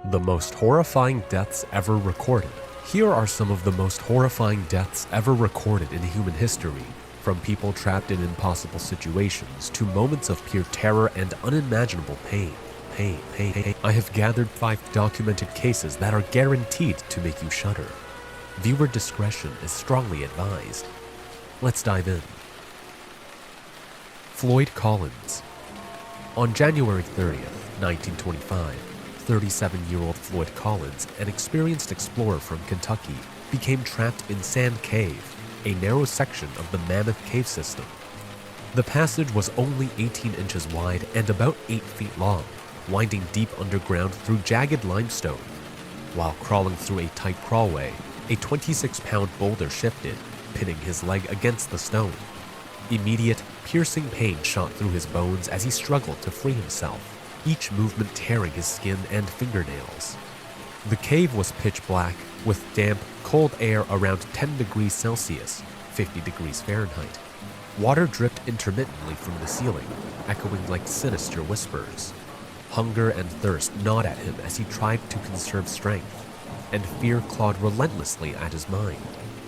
The most horrifying deaths ever recorded. Here are some of the most horrifying deaths ever recorded in human history, from people trapped in impossible situations to moments of pure terror and unimaginable pain. I have gathered 5 documented cases that are guaranteed to make you shudder. Viewer discretion is strongly advised. Let's dive in. Floyd Collins. On January 30th, 1925, 37-year-old Floyd Collins, an experienced explorer from Kentucky, became trapped in Sand Cave, a narrow section of the Mammoth Cave system. The passage was only 18 inches wide and about 8 feet long, winding deep underground through jagged limestone. While crawling through a tight crawlway, a 26-pound boulder shifted, pinning his leg against the stone. Immediate, piercing pain shot through his bones as he struggled to free himself, each movement tearing his skin and fingernails. The cave was pitch black, with damp, cold air around 10 degrees Celsius, 50 degrees Fahrenheit. Water dripped intermittently from the ceiling, echoing like sinister whispers. Hunger and thirst gnawed at him as he tried to conserve strength, and fear clawed relentlessly at his mind.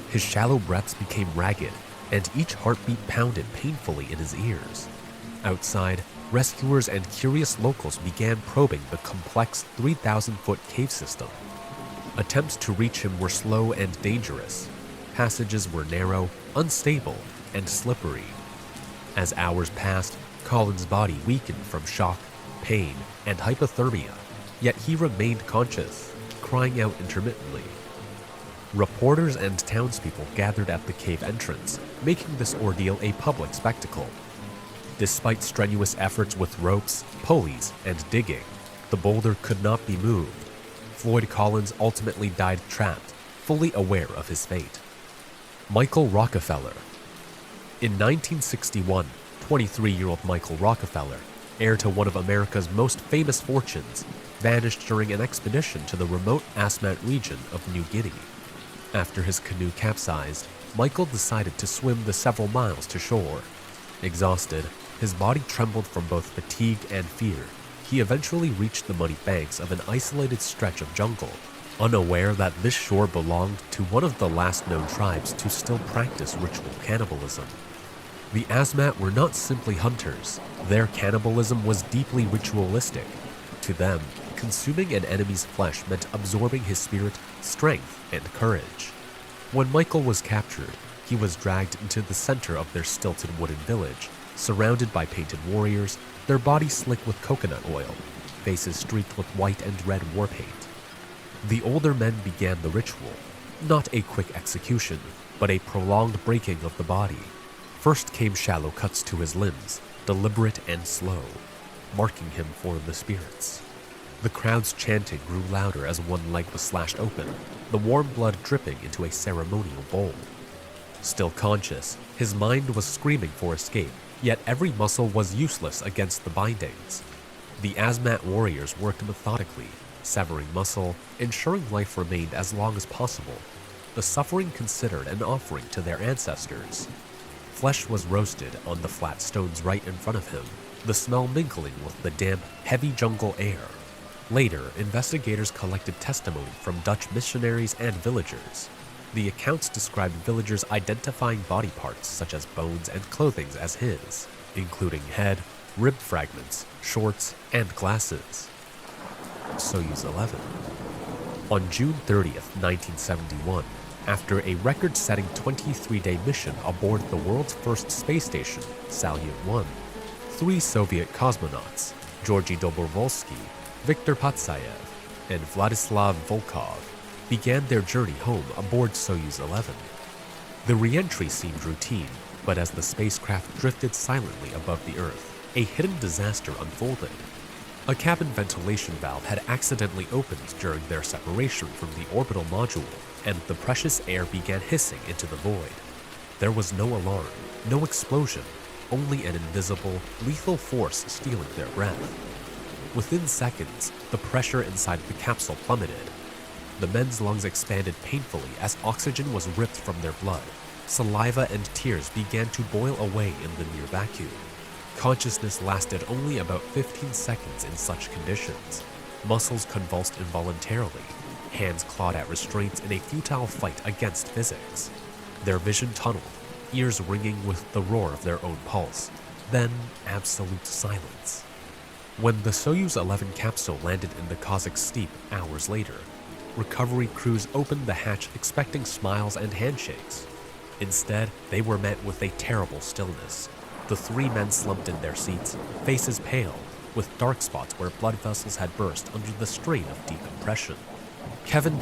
His shallow breaths became ragged, and each heartbeat pounded painfully in his ears. Outside, rescuers and curious locals began probing the complex 3,000-foot cave system. Attempts to reach him were slow and dangerous. Passages were narrow, unstable, and slippery. As hours passed, Collins' body weakened from shock, pain, and hypothermia, yet he remained conscious, crying out intermittently. Reporters and townspeople gathered at the cave entrance, making this ordeal a public spectacle. Despite strenuous efforts with ropes, pulleys, and digging, the boulder could not be moved. Floyd Collins ultimately died trapped, fully aware of his fate. Michael Rockefeller. In 1961, 23-year-old Michael Rockefeller, heir to one of America's most famous fortunes, vanished during an expedition to the remote Asmat region of New Guinea. After his canoe capsized, Michael decided to swim the several miles to shore. Exhausted, his body trembled from both fatigue and fear. He eventually reached the muddy banks of an isolated stretch of jungle, unaware that this shore belonged to one of the last known tribes to still practice ritual cannibalism. The Asmat were not simply hunters. Their cannibalism was deeply ritualistic. To them, consuming an enemy's flesh meant absorbing his spirit, strength, and courage. When Michael was captured, he was dragged into the center of their stilted wooden village, surrounded by painted warriors, their bodies slick with coconut oil, faces streaked with white and red war paint. The older men began the ritual, not a quick execution, but a prolonged breaking of the body. First came shallow cuts to his limbs, deliberate and slow, marking him for the spirits. The crowd's chanting grew louder as one leg was slashed open, the warm blood dripping into a ceremonial bowl. Still conscious, his mind was screaming for escape, yet every muscle was useless against the bindings. The Asmat warriors worked methodically, severing muscle, ensuring life remained as long as possible, the suffering considered an offering to their ancestors. Flesh was roasted on the flat stones right in front of him, the smell mingling with the damp, heavy jungle air. Later, investigators collected testimony from Dutch missionaries and villagers. The accounts described villagers identifying body parts such as bones and clothing as his, including head, rib fragments, shorts, and glasses. Soyuz 11. On June 30th, 1971, after a record-setting 23-day mission aboard the world's first space station, Salyut 1, 3 Soviet cosmonauts, Georgy Dobrovolsky, Viktor Patsayev, and Vladislav Volkov, began their journey home aboard Soyuz 11. The re-entry seemed routine, but as the spacecraft drifted silently above the Earth, a hidden disaster unfolded. A cabin ventilation valve had accidentally opened during their separation from the orbital module, and the precious air began hissing into the void. There was no alarm, no explosion, only an invisible, lethal force stealing their breath. Within seconds, the pressure inside the capsule plummeted. The men's lungs expanded painfully as oxygen was ripped from their blood. Saliva and tears began to boil away in the near vacuum. Consciousness lasted only about 15 seconds in such conditions. Muscles convulsed involuntarily, hands clawed at restraints in a futile fight against physics. Their vision tunneled, ears ringing with the roar of their own pulse. Then absolute silence. When the Soyuz 11 capsule landed in the Kazakh steppe hours later, recovery crews opened the hatch expecting smiles and handshakes. Instead, they were met with a terrible stillness. The three men slumped in their seats, faces pale, with dark spots where blood vessels had burst under the strain of decompression. Kevin.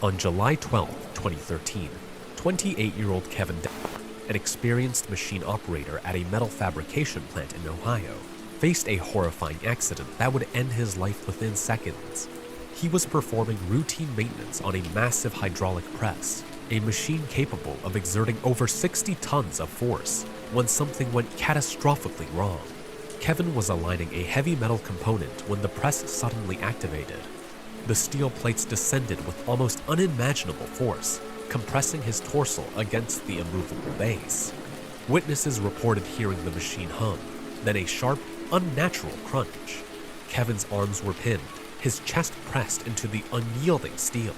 On July 12, 2013, 28-year-old Kevin, an experienced machine operator at a metal fabrication plant in Ohio, faced a horrifying accident that would end his life within seconds. He was performing routine maintenance on a massive hydraulic press, a machine capable of exerting over 60 tons of force, when something went catastrophically wrong. Kevin was aligning a heavy metal component when the press suddenly activated. The steel plates descended with almost unimaginable force, compressing his torso against the immovable base. Witnesses reported hearing the machine hum, then a sharp, unnatural crunch. Kevin's arms were pinned, his chest pressed into the unyielding steel.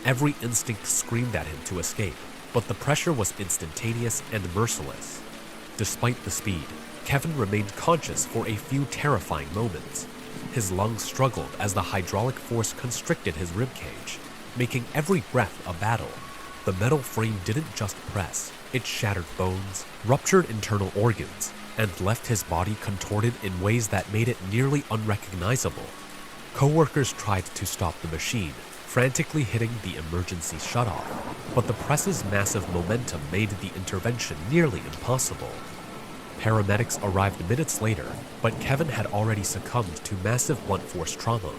Every instinct screamed at him to escape, but the pressure was instantaneous and merciless. Despite the speed, Kevin remained conscious for a few terrifying moments. His lungs struggled as the hydraulic force constricted his ribcage, making every breath a battle. The metal frame didn't just press, it shattered bones, ruptured internal organs, and left his body contorted in ways that made it nearly unrecognizable. Coworkers tried to stop the machine, frantically hitting the emergency shutoff, but the press's massive momentum made the intervention nearly impossible. Paramedics arrived minutes later, but Kevin had already succumbed to massive blunt force trauma.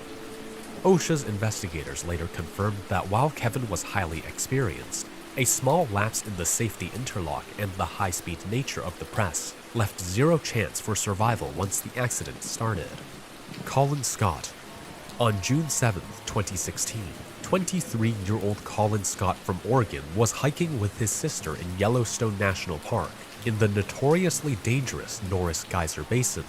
OSHA's investigators later confirmed that while Kevin was highly experienced, a small lapse in the safety interlock and the high-speed nature of the press left zero chance for survival once the accident started. Colin Scott. On June 7, 2016, 23-year-old Colin Scott from Oregon was hiking with his sister in Yellowstone National Park in the notoriously dangerous Norris Geyser Basin.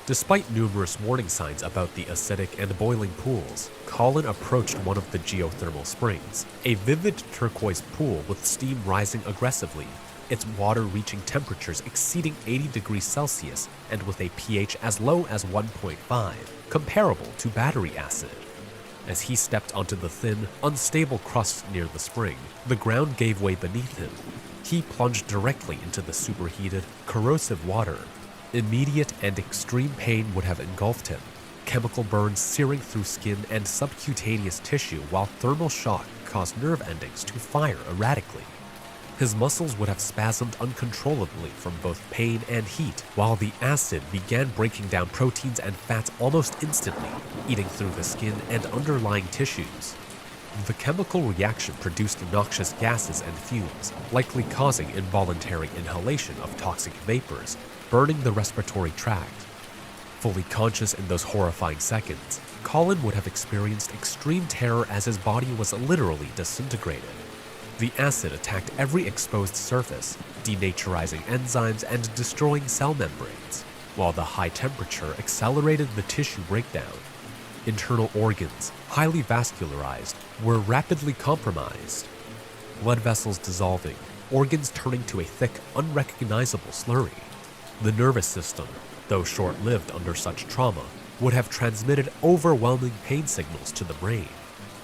Despite numerous warning signs about the acidic and boiling pools, Colin approached one of the geothermal springs, a vivid turquoise pool with steam rising aggressively, its water reaching temperatures exceeding 80 degrees Celsius and with a pH as low as 1.5, comparable to battery acid. As he stepped onto the thin, unstable crust near the spring, the ground gave way beneath him. He plunged directly into the superheated, corrosive water. Immediate and extreme pain would have engulfed him, chemical burns searing through skin and subcutaneous tissue, while thermal shock caused nerve endings to fire erratically. His muscles would have spasmed uncontrollably from both pain and heat, while the acid began breaking down proteins and fats almost instantly, eating through the skin and underlying tissues. The chemical reaction produced noxious gases and fumes, likely causing involuntary inhalation of toxic vapors, burning the respiratory tract. Fully conscious in those horrifying seconds, Colin would have experienced extreme terror as his body was literally disintegrated. The acid attacked every exposed surface, denaturizing enzymes and destroying cell membranes, while the high temperature accelerated the tissue breakdown. Internal organs, highly vascularized, were rapidly compromised. Blood vessels dissolving, organs turning to a thick, unrecognizable slurry. The nervous system, though short-lived under such trauma, would have transmitted overwhelming pain signals to the brain.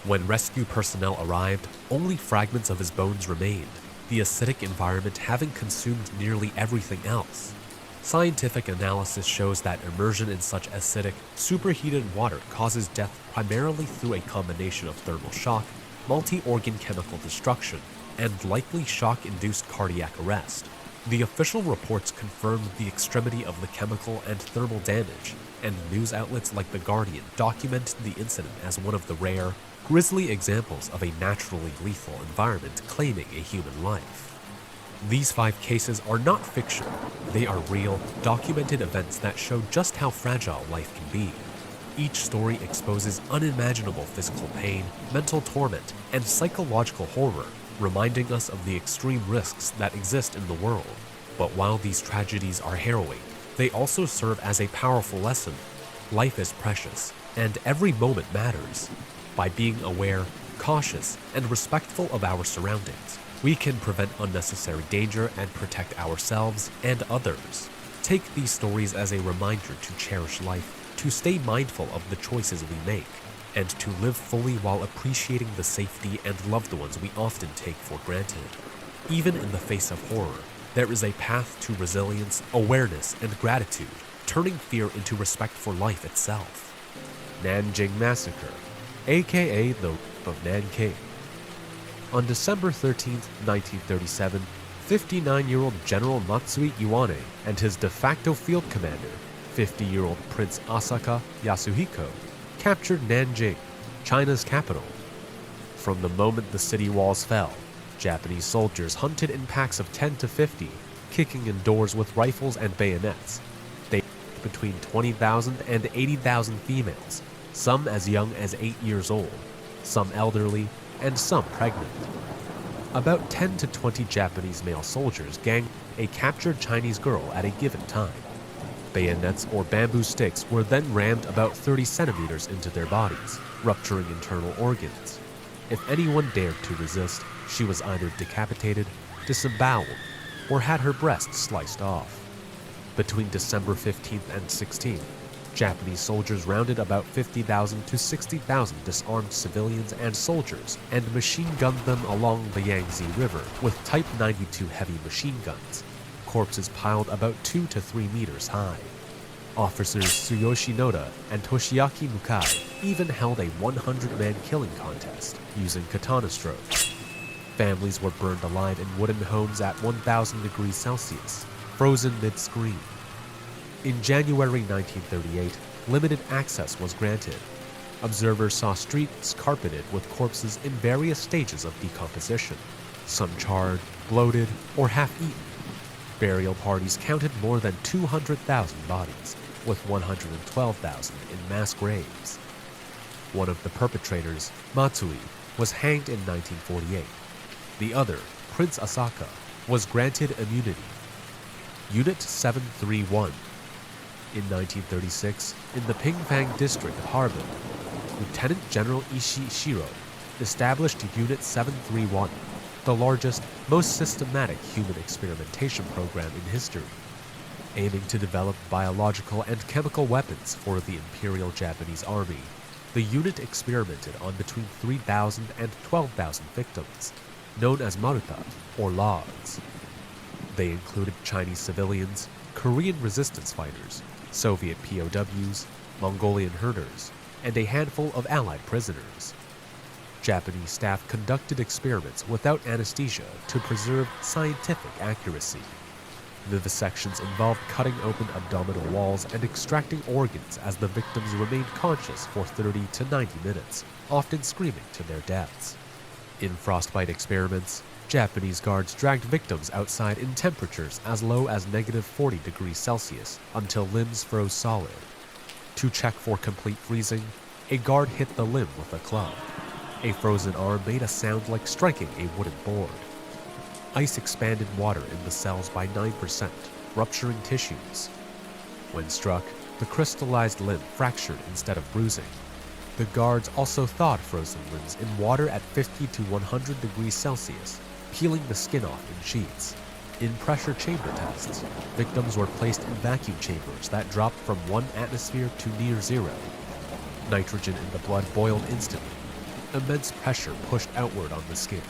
When rescue personnel arrived, only fragments of his bones remained, the acidic environment having consumed nearly everything else. Scientific analysis shows that immersion in such acidic, superheated water causes death primarily through a combination of thermal shock, multi-organ chemical destruction, and likely shock-induced cardiac arrest. The official reports confirmed the extremity of the chemical and thermal damage, and news outlets like The Guardian documented the incident as one of the rare, grisly examples of a naturally lethal environment claiming a human life. These 5 cases are not fiction. They are real, documented events that show just how fragile life can be. Each story exposes unimaginable physical pain, mental torment, and psychological horror, reminding us of the extreme risks that exist in the world. But while these tragedies are harrowing, they also serve as a powerful lesson. Life is precious, And every moment matters. By being aware, cautious, and respectful of our surroundings, we can prevent unnecessary danger and protect ourselves and others. Take these stories as a reminder to cherish life, to stay mindful of the choices we make, and to live fully while appreciating the safety and loved ones we often take for granted. Even in the face of horror, there is a path to resilience, awareness, and gratitude, turning fear into respect for life itself. Nanjing Massacre, aka the Rape of Nanking. On December 13, 1937, 59-year-old General Matsui Iwane and his de facto field commander, 50-year-old Prince Asaka Yasuhiko, captured Nanjing, China's capital. From the moment the city walls fell, Japanese soldiers hunted in packs of 10 to 50, kicking in doors with rifles and bayonets. They killed between 20,000 and 80,000 females, some as young as 8 years old, some elderly, and some pregnant. About 10 to 20 Japanese male soldiers ganged a captured Chinese girl at a given time. Bayonets or bamboo sticks were then rammed about 30 centimeters into their bodies, rupturing internal organs. If anyone dared to resist, she was either decapitated, disemboweled, or had her breasts sliced off. Between December 15th and 16th, Japanese soldiers rounded about 50,000 to 60,000 disarmed civilians and soldiers and machine-gunned them along the Yangtze River with Type 92 heavy machine guns, corpses piled about 2 to 3 meters high. Officers Tsuyoshi Noda and Toshiaki Mukai even held a 100-man killing contest using katana strokes. Families were burned alive in wooden homes at 1,000 degrees Celsius, frozen mid-scream. In January 1938, limited access was granted. Observers saw streets carpeted with corpses in various stages of decomposition, some charred, bloated, or half-eaten. Burial parties counted more than 200,000 bodies, with 112,000 in mass graves. One of the perpetrators, Matsui, was hanged in 1948. The other, Prince Asaka, was granted immunity. Unit 731. In 1936, in the Pingfang district of Harbin, Lieutenant General Ishii Shiro established Unit 731, the largest, most systematic human experimentation program in history, aiming to develop biological and chemical weapons for the Imperial Japanese Army. The unit experimented on between 3,000 and 12,000 victims, known as maruta, or logs. They included Chinese civilians, Korean resistance fighters, Soviet POWs, Mongolian herders, and a handful of Allied prisoners. Japanese staff conducted experiments without anesthesia to preserve scientific accuracy. Vivisections involved cutting open abdominal walls and extracting organs as the victims remained conscious for 30 to 90 minutes, often screaming to their deaths. In frostbite experiments, Japanese guards dragged victims outside in temperatures as low as negative 40 degrees Celsius until limbs froze solid. To check for complete freezing, a guard hit the limb with a club. A frozen arm made a sound like striking a wooden board. Ice expanded water in the cells by 9%, rupturing tissues. When struck, the crystallized limb fractured instead of bruising. The guards also thawed frozen limbs in water at 50 to 100 degrees Celsius, peeling the skin off in sheets. In pressure chamber tests, victims were placed in vacuum chambers that dropped from 1 atmosphere to near zero. Nitrogen in the blood boiled instantly. Immense pressure pushed outward on the skin,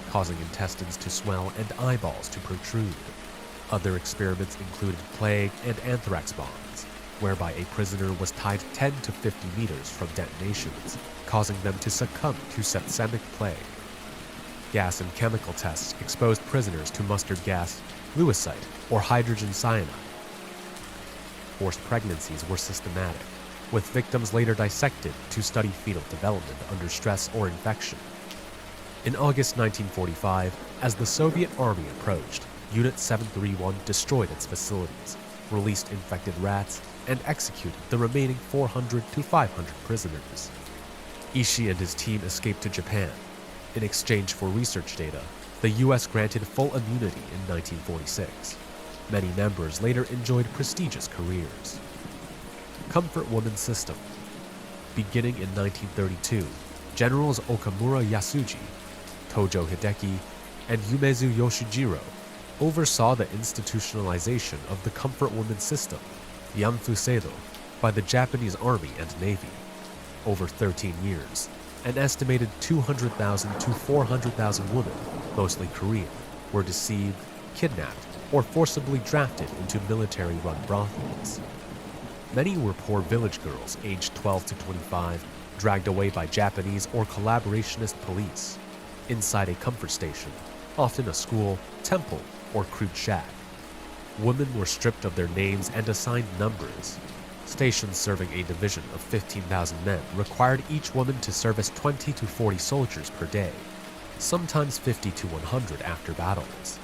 causing intestines to swell and eyeballs to protrude. Other experiments included plague and anthrax bombs, whereby a prisoner was tied 10 to 50 meters from detonations, causing them to succumb to septicemic plague. Gas and chemical tests exposed prisoners to mustard gas, lewisite, or hydrogen cyanide. Forced pregnancies were systematic, with victims later dissected to study fetal development under stress or infection. In August 1945, as the Soviet army approached, Unit 731 destroyed its facilities, released infected rats, and executed the remaining 400 to 500 prisoners. Ishii and his team escaped to Japan. In exchange for research data, the U.S. granted full immunity in 1946. Many members later enjoyed prestigious careers. Comfort Woman System. Beginning in 1932, Generals Okamura Yasuji, Tojo Hideki, and Yumezu Yoshijiro oversaw the institutionalization of the comfort woman system, Yanfuseido, by the Japanese Army and Navy. Over 13 years, an estimated 200,000 to 400,000 women, mostly Korean, were deceived, kidnapped, or forcibly drafted into military-run brothels. Many were poor village girls aged 12 to 25, dragged away by Japanese or collaborationist police, inside a comfort station, often a school, temple, or crude shack. Women were stripped of their names and assigned numbers. Stations serving a division of 15,000 men required each woman to service 20 to 40 soldiers per day, sometimes 50 to 100 after battles.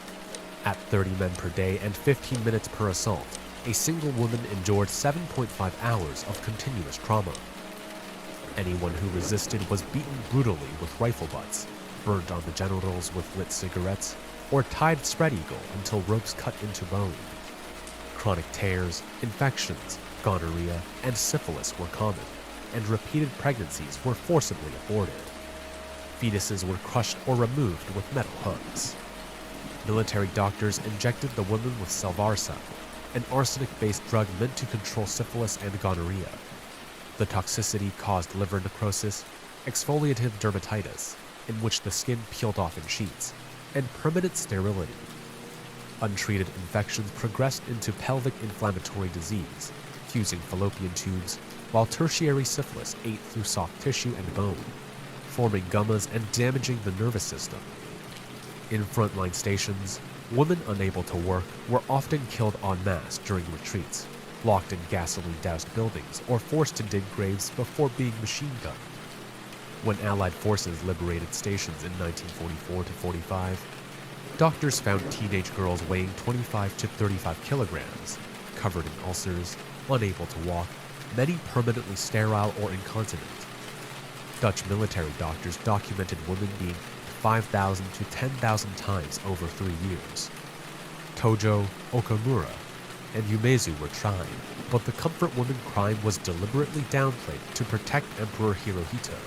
At 30 men per day and 15 minutes per assault, a single woman endured 7.5 hours of continuous trauma. Anyone who resisted was beaten brutally with rifle butts, burnt on the genitals with lit cigarettes, or tied spread eagle until ropes cut into bone. Chronic tears, infections, gonorrhea, and syphilis were common, and repeated pregnancies were forcibly aborted. Fetuses were crushed or removed with metal hooks. Military doctors injected the women with salvarsan, an arsenic-based drug meant to control syphilis and gonorrhea. The toxicity caused liver necrosis, exfoliative dermatitis, in which the skin peeled off in sheets, and permanent sterility. Untreated infections progressed into pelvic inflammatory disease, fusing fallopian tubes, while tertiary syphilis ate through soft tissue and bone, forming gummas and damaging the nervous system. In frontline stations, women unable to work were often killed en masse during retreats, locked in gasoline-doused buildings, or forced to dig graves before being machine-gunned. When Allied forces liberated stations in 1944 to 45, doctors found teenage girls weighing 25 to 35 kilograms, covered in ulcers, unable to walk, many permanently sterile or incontinent. Dutch military doctors documented women being 5,000 to 10,000 times over 3 years. Tojo, Okamura, and Yumezu were tried, but the comfort woman crime was deliberately downplayed to protect Emperor Hirohito.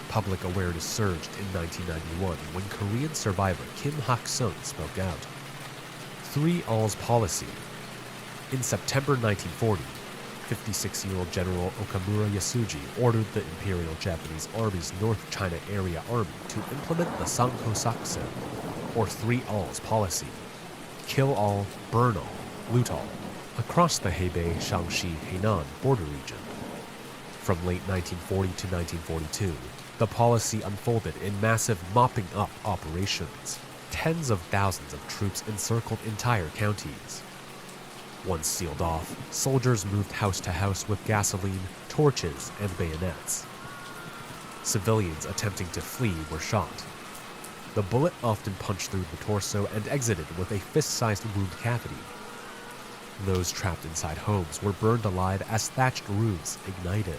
Public awareness surged in 1991 when Korean survivor Kim Hak-sung spoke out. Three Alls policy. In September 1940, 56-year-old General Okamura Yasuji ordered the Imperial Japanese Army's North China Area Army to implement the Sanko-Saksen, or Three Alls policy. Kill all, burn all, loot all, across the Hebei, Shaanxi, Henan border region. From late 1940 to 1942, the policy unfolded in massive mopping-up operations. Tens of thousands of troops encircled entire counties. Once sealed off, soldiers moved house to house with gasoline, torches, and bayonets. Civilians attempting to flee were shot. The bullet often punched through the torso and exited with a fist-sized wound cavity. Those trapped inside homes were burned alive as thatched roofs ignited.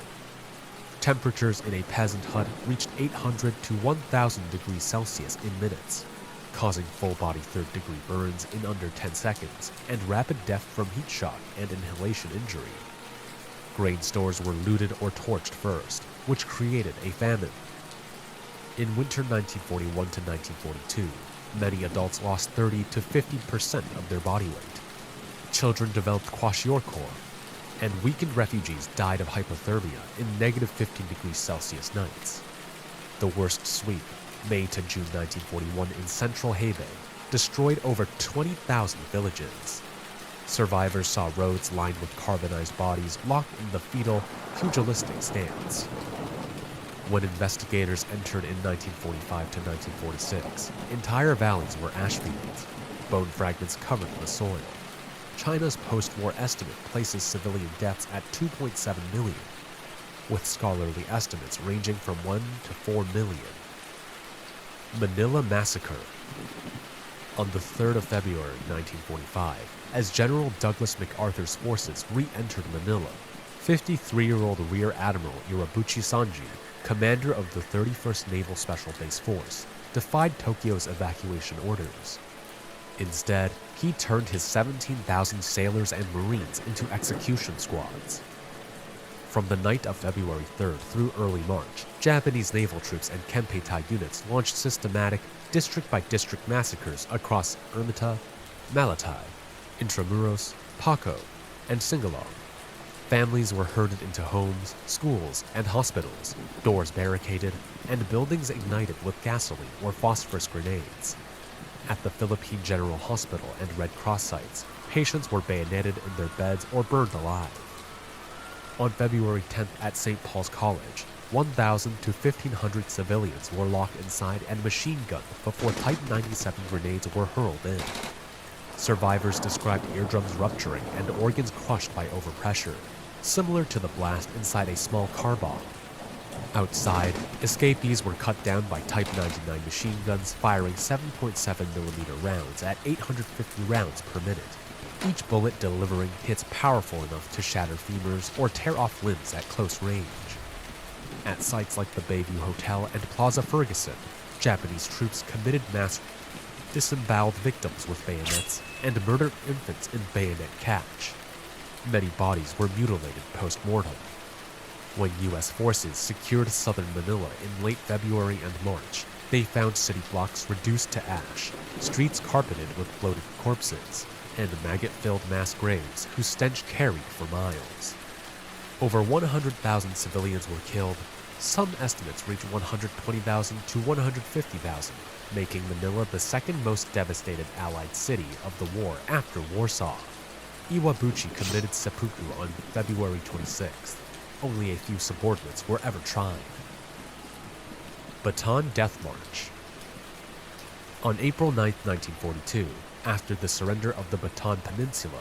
Temperatures in a peasant hut reached 800 to 1,000 degrees Celsius in minutes, causing full-body third-degree burns in under 10 seconds and rapid death from heat shock and inhalation injury. Grain stores were looted or torched first, which created a famine. In winter 1941 to 1942, many adults lost 30 to 50% of their body weight. Children developed kwashiorkor, and weakened refugees died of hypothermia in negative 15 degrees Celsius nights. The worst sweep, May to June 1941 in central Hebei, destroyed over 20,000 villages. Survivors saw roads lined with carbonized bodies locked in the fetal, pugilistic stance. When investigators entered in 1945 to 1946, entire valleys were ash fields. Bone fragments covered the soil. China's post-war estimate places civilian deaths at 2.7 million, with scholarly estimates ranging from 1 to 4 million. Manila Massacre. On the 3rd of February 1945, as General Douglas MacArthur's forces re-entered Manila, 53-year-old Rear Admiral Irabuchi Sanji, commander of the 31st Naval Special Base Force, defied Tokyo's evacuation orders. Instead, he turned his 17,000 sailors and Marines into execution squads. From the night of February 3rd through early March, Japanese naval troops and Kempeitai units launched systematic, district-by-district massacres across Ermita, Malatai, Intramuros, Paco, and Singalong. Families were herded into homes, schools, and hospitals, doors barricaded, and buildings ignited with gasoline or phosphorus grenades. At the Philippine General Hospital and Red Cross sites, patients were bayoneted in their beds or burned alive. On February 10th at St. Paul's College, 1,000 to 1,500 civilians were locked inside and machine-gunned before Type 97 grenades were hurled in. Survivors described eardrums rupturing and organs crushed by overpressure, similar to the blast inside a small car bomb. Outside, escapees were cut down by Type 99 machine guns firing 7.7mm rounds at 850 rounds per minute, each bullet delivering hits powerful enough to shatter femurs or tear off limbs at close range. At sites like the Bayview Hotel and Plaza Ferguson, Japanese troops committed mass disemboweled victims with bayonets and murdered infants in bayonet catch. Many bodies were mutilated post-mortem. When U.S. forces secured southern Manila in late February and March, they found city blocks reduced to ash, streets carpeted with bloated corpses, and maggot-filled mass graves whose stench carried for miles. Over 100,000 civilians were killed. Some estimates reach 120,000 to 150,000, making Manila the second most devastated Allied city of the war after Warsaw. Iwabuchi committed seppuku on February 26th. Only a few subordinates were ever tried. Bataan Death March. On April 9, 1942, after the surrender of the Bataan Peninsula,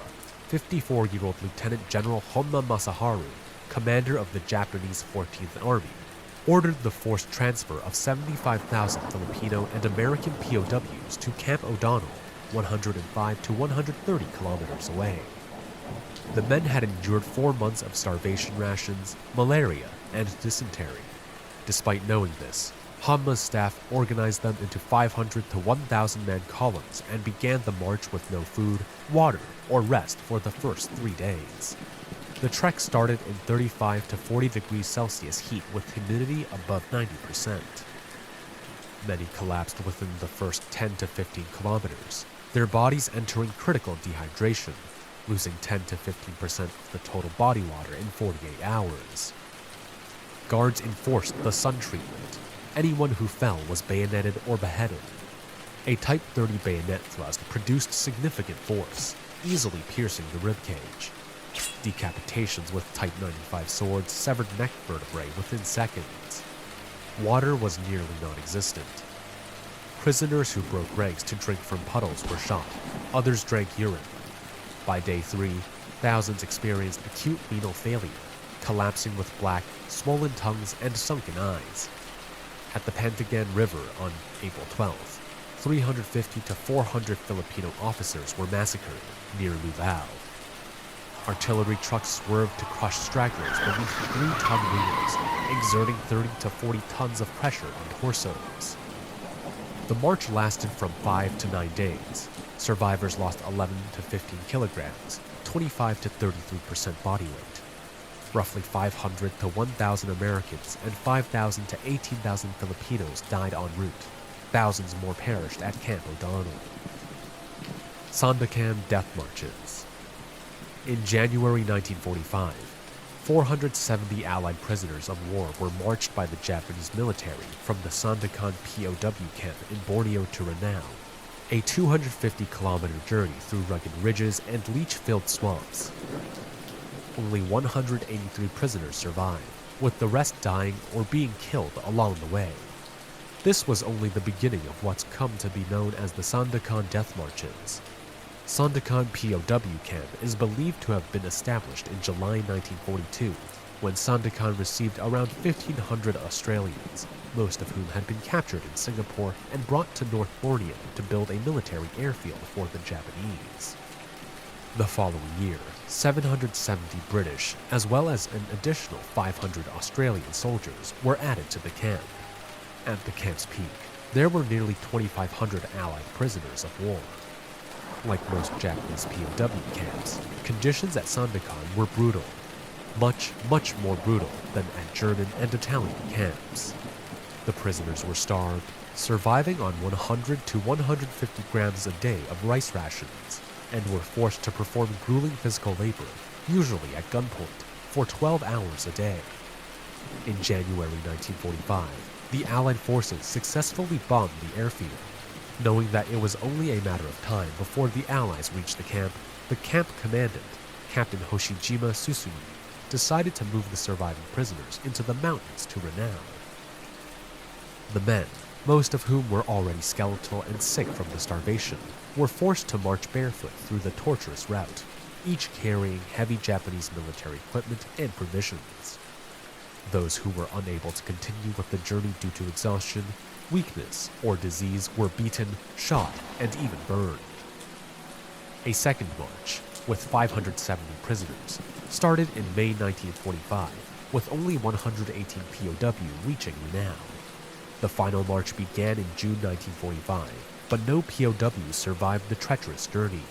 54-year-old Lieutenant General Honma Masaharu, commander of the Japanese 14th Army, ordered the forced transfer of 75,000 Filipino and American POWs to Camp O'Donnell, 105 to 130 kilometers away. The men had endured 4 months of starvation rations, malaria, and dysentery. Despite knowing this, Honma's staff organized them into 500 to 1,000-man columns and began the march with no food, water, or rest for the first 3 days. The trek started in 35 to 40 degrees Celsius heat with humidity above 90%. Many collapsed within the first 10 to 15 kilometers, their bodies entering critical dehydration, losing 10 to 15% of the total body water in 48 hours. Guards enforced the sun treatment. Anyone who fell was bayoneted or beheaded. A Type 30 bayonet thrust produced significant force, easily piercing the ribcage. Decapitations with Type 95 swords severed neck vertebrae within seconds. Water was nearly non-existent. Prisoners who broke ranks to drink from puddles were shot. Others drank urine. By day 3, thousands experienced acute renal failure, collapsing with black, swollen tongues and sunken eyes. At the Pantagan River on April 12th, 350 to 400 Filipino officers were massacred near Lubao. Artillery trucks swerved to crush stragglers beneath 3-ton wheels, exerting 30 to 40 tons of pressure on torsos. The march lasted from 5 to 9 days. Survivors lost 11 to 15 kilograms, 25 to 33% body weight. Roughly 500 to 1,000 Americans and 5,000 to 18,000 Filipinos died en route. Thousands more perished at Camp O'Donnell. Sandakan Death Marches. In January 1945, 470 Allied prisoners of war were marched by the Japanese military from the Sandakan POW camp in Borneo to Ranao, a 250-kilometer journey through rugged ridges and leech-filled swamps. Only 183 prisoners survived, with the rest dying or being killed along the way. This was only the beginning of what's come to be known as the Sandakan Death Marches. Sandakan POW camp is believed to have been established in July 1942, when Sandakan received around 1,500 Australians, most of whom had been captured in Singapore and brought to North Borneo to build a military airfield for the Japanese. The following year, 770 British, as well as an additional 500 Australian soldiers, were added to the camp. At the camp's peak, there were nearly 2,500 Allied prisoners of war. Like most Japanese POW camps, conditions at Sandakan were brutal. much more brutal than at German and Italian camps. The prisoners were starved, surviving on 100 to 150 grams a day of rice rations, and were forced to perform grueling physical labor, usually at gunpoint, for 12 hours a day. In January 1945, the Allied forces successfully bombed the airfield. Knowing that it was only a matter of time before the Allies reached the camp commandant, Captain Hoshijima Susumi, decided to move the surviving prisoners into the mountains to Renau. The men, most of whom were already skeletal and sick from the starvation, were forced to march barefoot through the torturous route, each carrying heavy Japanese military equipment and provisions. Those who were unable to continue with the journey due to exhaustion, weakness, or disease were beaten, shot, and even burned. A second march, with 570 prisoners, started in May 1945, with only 118 POW reaching Renau. The final march began in June 1945, but no POWs survived the treacherous journey.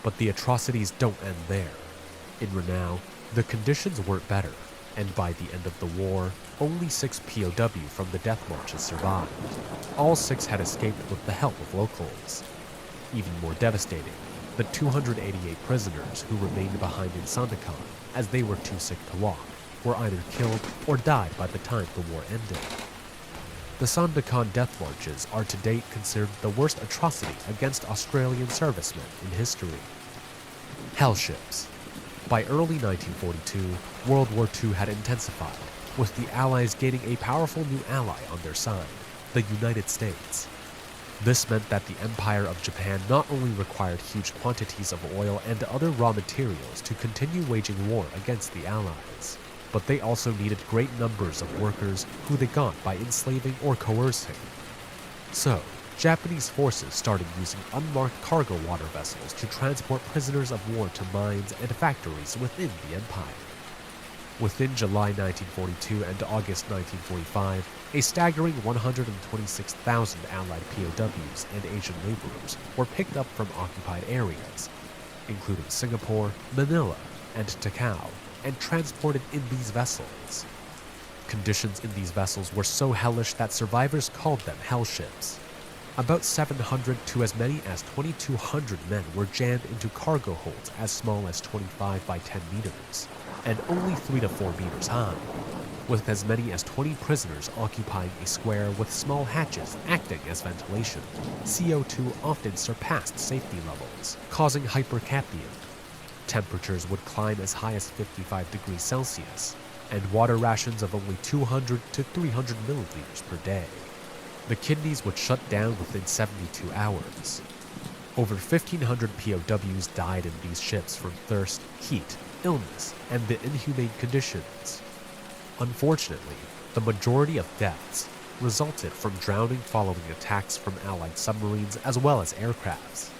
But the atrocities don't end there. In Renau, the conditions weren't better, and by the end of the war, only 6 POW from the death marches survived. All 6 had escaped with the help of locals. Even more devastating, the 288 prisoners who remained behind in Sandakan, as they were too sick to walk, were either killed or died by the time the war ended. The Sandakan death marches are to date considered the worst atrocity against Australian servicemen in history. Hell ships. By early 1942, World War II had intensified, with the Allies gaining a powerful new ally on their side, the United States. This meant that the Empire of Japan not only required huge quantities of oil and other raw materials to continue waging war against the Allies, but they also needed great numbers of workers who they got by enslaving or coercing. So, Japanese forces started using unmarked cargo water vessels to transport prisoners of war to mines and factories within the empire. Within July 1942 and August 1945, a staggering 126,000 Allied POWs and Asian laborers were picked up from occupied areas, including Singapore, Manila, and Takao, and transported in these vessels. Conditions in these vessels were so hellish that survivors called them hell ships. About 700 to as many as 2,200 men were jammed into cargo holds as small as 25 by 10 meters, and only 3 to 4 meters high, with as many as 20 prisoners occupying a square with small hatches acting as ventilation. CO2 often surpassed safety levels, causing hypercapnia. Temperatures would climb as high as 55 degrees Celsius, and water rations of only 200 to 300 milliliters per day. The kidneys would shut down within 72 hours. Over 1,500 POWs died in these ships from thirst, heat, illness, and the inhumane conditions. Unfortunately, the majority of deaths resulted from drowning following attacks from Allied submarines as well as aircrafts.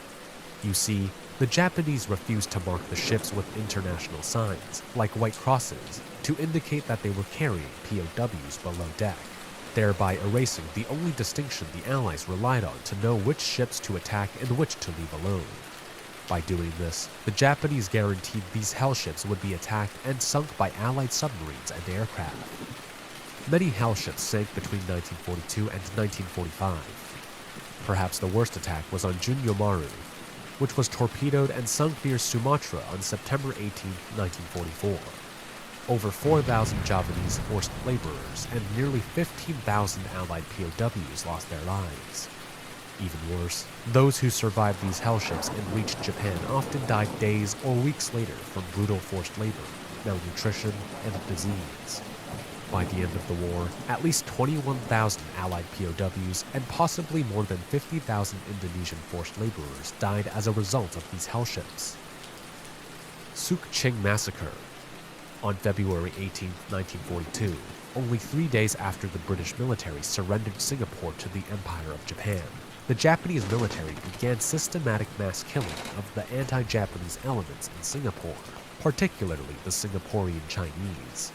You see, the Japanese refused to mark the ships with international signs, like white crosses, to indicate that they were carrying POWs below deck, thereby erasing the only distinction the Allies relied on to know which ships to attack and which to leave alone. By doing this, the Japanese guaranteed these hell ships would be attacked and sunk by Allied submarines and aircraft. Many hell ships sank between 1942 and 1945. Perhaps the worst attack was on Junyomaru, which was torpedoed and sunk near Sumatra on September 18, 1944. Over 4,000 Javanese forced laborers and nearly 15,000 Allied POWs lost their lives. Even worse, those who survived these hell ships and reached Japan often died days or weeks later from brutal forced labor, malnutrition, and disease. By the end of the war, at least 21,000 Allied POWs and possibly more than 50,000 Indonesian forced laborers died as a result of these hell ships. Sukching Massacre. On February 18, 1942, only 3 days after the British military surrendered Singapore to the Empire of Japan, the Japanese military began systematic mass killing of the anti-Japanese elements in Singapore, particularly the Singaporean Chinese.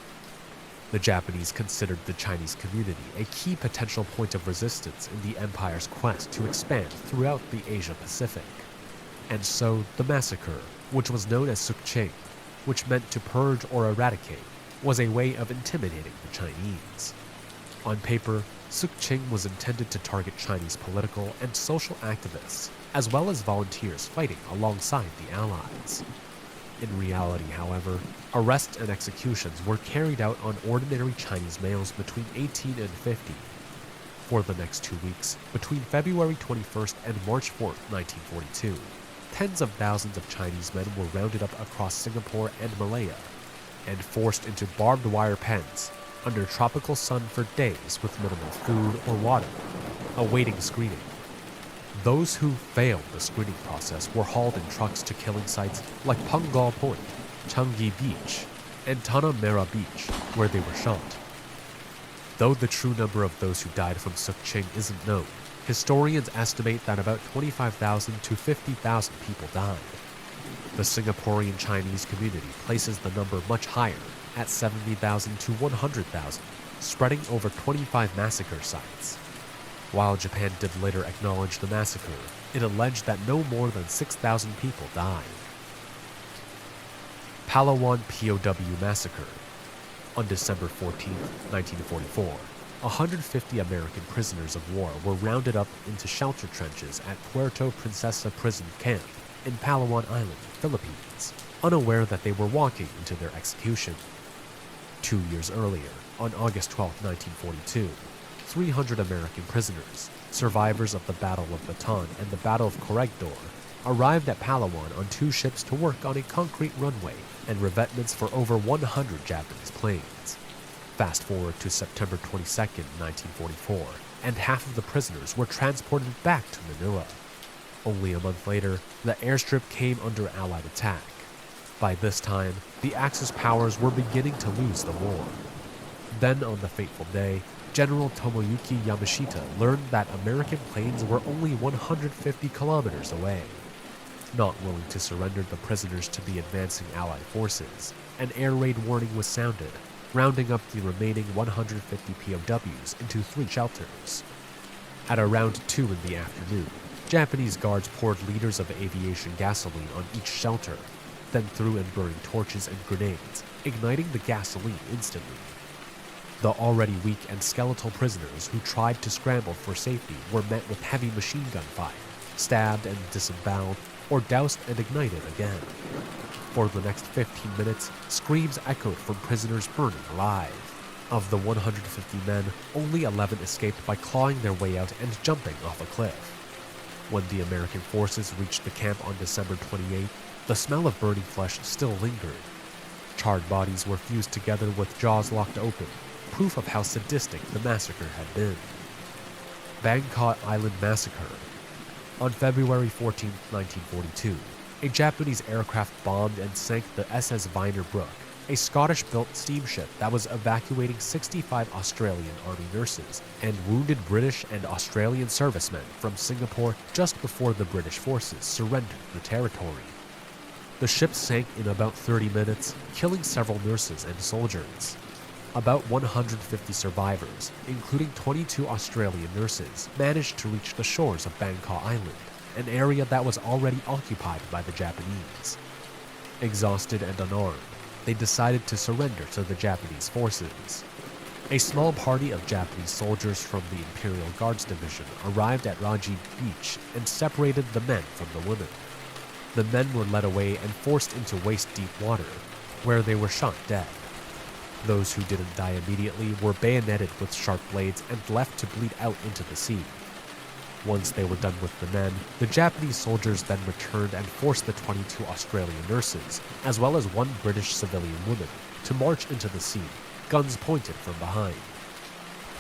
The Japanese considered the Chinese community a key potential point of resistance in the empire's quest to expand throughout the Asia-Pacific. And so the massacre, which was known as Sukching, which meant to purge or eradicate, was a way of intimidating the Chinese. On paper, Sukching was intended to target Chinese political and social activists, as well as volunteers fighting alongside the Allies. In reality, however, arrests and executions were carried out on ordinary Chinese males between 18 and 50. For the next 2 weeks, between February 21st and March 4th, 1942, tens of thousands of Chinese men were rounded up across Singapore and Malaya and forced into barbed wire pens under tropical sun for days with minimal food or water, awaiting screening. Those who failed the screening process were hauled in trucks to killing sites like Punggol Point, Changi Beach, and Tanah Merah Beach, where they were shot. Though the true number of those who died from Sukching isn't known, historians estimate that about 25,000 to 50,000 people died. The Singaporean Chinese community places the number much higher, at 70,000 to 100,000, spreading over 25 massacre sites. While Japan did later acknowledge the massacre, it alleged that no more than 6,000 people died. Palawan POW Massacre. On December 14, 1944, 150 American prisoners of war were rounded up into shelter trenches at Puerto Princesa Prison Camp in Palawan Island, Philippines, unaware that they were walking into their execution. 2 years earlier, on August 12, 1942, 300 American prisoners, survivors of the Battle of Bataan and the Battle of Corregidor, arrived at Palawan on 2 ships to work on a concrete runway and revetments for over 100 Japanese planes. Fast forward to September 22, 1944, and half of the prisoners were transported back to Manila. Only a month later, the airstrip came under Allied attack. By this time, the Axis powers were beginning to lose the war. Then on the fateful day, General Tomoyuki Yamashita learned that American planes were only 150 kilometers away. Not willing to surrender the prisoners to the advancing Allied forces, an air raid warning was sounded, rounding up the remaining 150 POWs into 3 shelters. At around 2 in the afternoon, Japanese guards poured liters of aviation gasoline on each shelter, then threw in burning torches and grenades, igniting the gasoline instantly. The already weak and skeletal prisoners who tried to scramble for safety were met with heavy machine gun fire, stabbed and disemboweled, or doused and ignited again. For the next 15 minutes, screams echoed from prisoners burning alive. Of the 150 men, only 11 escaped by clawing their way out and jumping off a cliff. When the American forces reached the camp on December 28, the smell of burning flesh still lingered. Charred bodies were fused together with jaws locked open, proof of how sadistic the massacre had been. Bangkok Island Massacre. On February 14, 1942, a Japanese aircraft bombed and sank the SS Viner Brook, a Scottish-built steamship that was evacuating 65 Australian Army nurses and wounded British and Australian servicemen from Singapore just before the British forces surrendered the territory. The ship sank in about 30 minutes, killing several nurses and soldiers. About 150 survivors, including 22 Australian nurses, managed to reach the shores of Bangkok Island, an area that was already occupied by the Japanese. Exhausted and unarmed, they decided to surrender to the Japanese forces. A small party of Japanese soldiers from the Imperial Guards Division arrived at Raji Beach and separated the men from the women. The men were led away and forced into waist-deep water, where they were shot dead. Those who didn't die immediately were bayoneted with sharp blades and left to bleed out into the sea. Once they were done with the men, the Japanese soldiers then returned and forced the 22 Australian nurses, as well as 1 British civilian woman, to march into the sea, guns pointed from behind.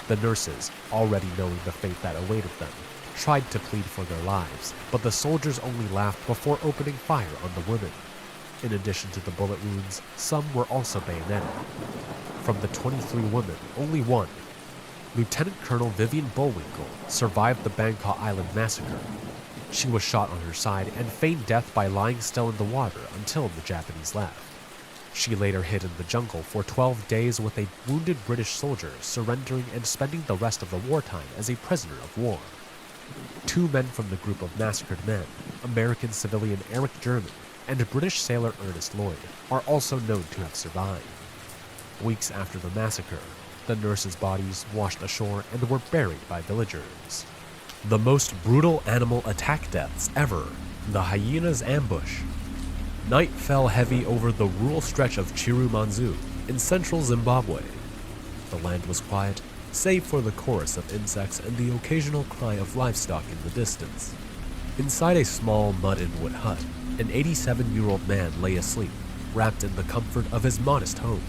The nurses, already knowing the fate that awaited them, tried to plead for their lives, but the soldiers only laughed before opening fire on the women. In addition to the bullet wounds, some were also bayoneted. From the 23 women, only 1, Lieutenant Colonel Vivian Bullwinkle, survived the Bangkok Island massacre. She was shot on her side and feigned death by lying still in the water until the Japanese left. She later hid in the jungle for 12 days with a wounded British soldier, surrendering and spending the rest of the wartime as a prisoner of war. 2 men from the group of massacred men, American civilian Eric German and British sailor Ernest Lloyd are also known to have survived. Weeks after the massacre, the nurses' bodies washed ashore and were buried by villagers. The most brutal animal attack deaths ever, the hyena's ambush. Night fell heavy over the rural stretch of Chirumanzu in central Zimbabwe. The land was quiet, save for the chorus of insects and the occasional cry of livestock in the distance. Inside a small mud and wood hut, an 87-year-old man lay asleep, wrapped in the comfort of his modest home.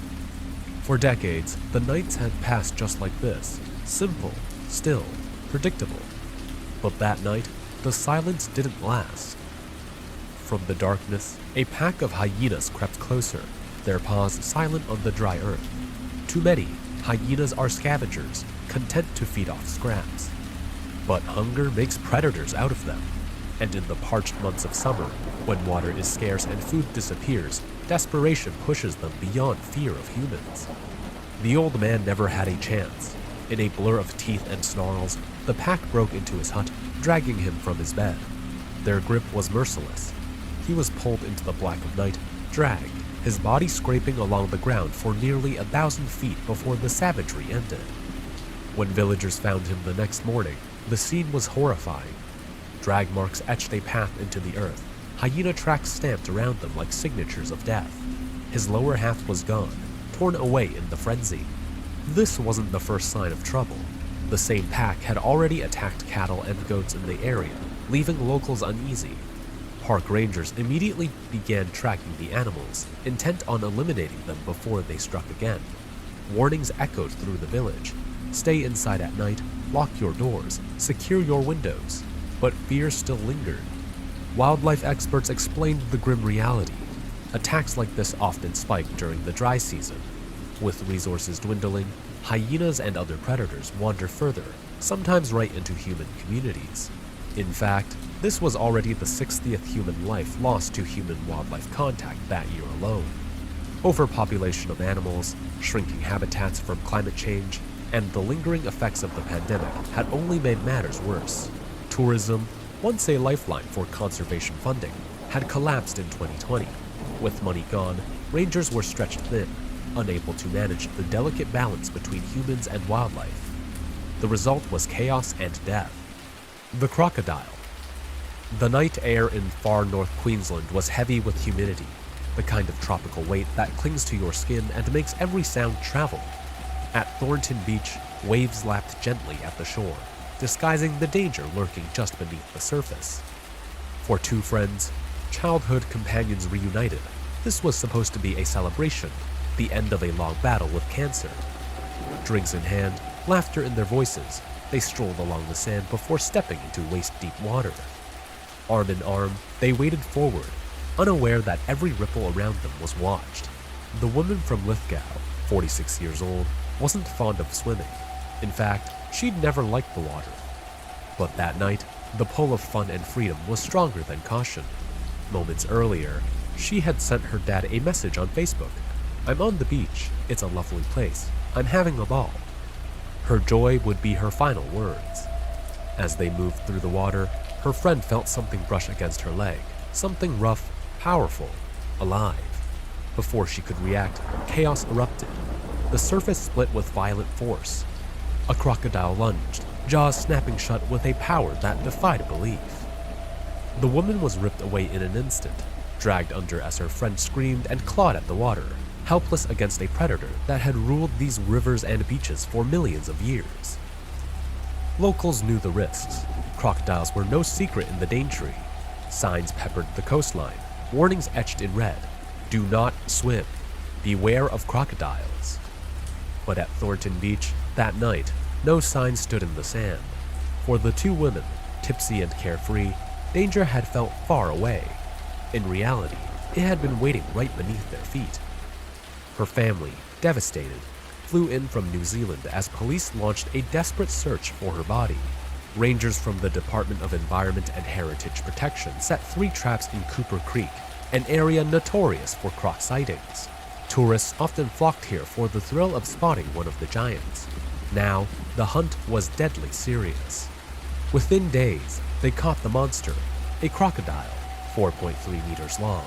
For decades, the nights had passed just like this, simple, still, predictable. But that night, the silence didn't last. From the darkness, a pack of hyenas crept closer, their paws silent on the dry earth. To many, hyenas are scavengers, content to feed off scraps. But hunger makes predators out of them, and in the parched months of summer, when water is scarce and food disappears, desperation pushes them beyond fear of humans. The old man never had a chance. In a blur of teeth and snarls, the pack broke into his hut, dragging him from his bed. Their grip was merciless. He was pulled into the black of night, dragged, his body scraping along the ground for nearly 1,000 feet before the savagery ended. When villagers found him the next morning, the scene was horrifying. Drag marks etched a path into the earth, hyena tracks stamped around them like signatures of death. His lower half was gone, torn away in the frenzy. This wasn't the first sign of trouble. The same pack had already attacked cattle and goats in the area, leaving locals uneasy. Park rangers immediately began tracking the animals, intent on eliminating them before they struck again. Warnings echoed through the village. Stay inside at night, lock your doors, secure your windows. But fear still lingered. Wildlife experts explained the grim reality. Attacks like this often spike during the dry season. With resources dwindling, hyenas and other predators wander further, sometimes right into human communities. In fact, this was already the 60th human life lost to human-wildlife contact that year alone. Overpopulation of animals, shrinking habitats from climate change, and the lingering effects of the pandemic had only made matters worse. Tourism, once a lifeline for conservation funding, had collapsed in 2020. With money gone, rangers were stretched thin, unable to manage the delicate balance between humans and wildlife. The result was chaos and death. The crocodile. The night air in far north Queensland was heavy with humidity, the kind of tropical weight that clings to your skin and makes every sound travel. At Thornton Beach, waves lapped gently at the shore, disguising the danger lurking just beneath the surface. For two friends, childhood companions reunited, this was supposed to be a celebration, the end of a long battle with cancer. Drinks in hand, laughter in their voices, they strolled along the sand before stepping into waist-deep water. Arm in arm, they waded forward, unaware that every ripple around them was watched. The woman from Lithgow, 46 years old, wasn't fond of swimming. In fact, she'd never liked the water. But that night, the pull of fun and freedom was stronger than caution. Moments earlier, she had sent her dad a message on Facebook. "I'm on the beach. It's a lovely place. I'm having a ball." Her joy would be her final words. As they moved through the water, her friend felt something brush against her leg, something rough, powerful, alive. Before she could react, chaos erupted. The surface split with violent force. A crocodile lunged, jaws snapping shut with a power that defied belief. The woman was ripped away in an instant, dragged under as her friend screamed and clawed at the water, helpless against a predator that had ruled these rivers and beaches for millions of years. Locals knew the risks. Crocodiles were no secret in the Daintree. Signs peppered the coastline, warnings etched in red. "Do not swim. Beware of crocodiles." But at Thornton Beach, that night, no sign stood in the sand. For the two women, tipsy and carefree, danger had felt far away. In reality, it had been waiting right beneath their feet. Her family, devastated, flew in from New Zealand as police launched a desperate search for her body. Rangers from the Department of Environment and Heritage Protection set 3 traps in Cooper Creek, an area notorious for croc sightings. Tourists often flocked here for the thrill of spotting one of the giants. Now, the hunt was deadly serious. Within days, they caught the monster, a crocodile, 4.3 meters long,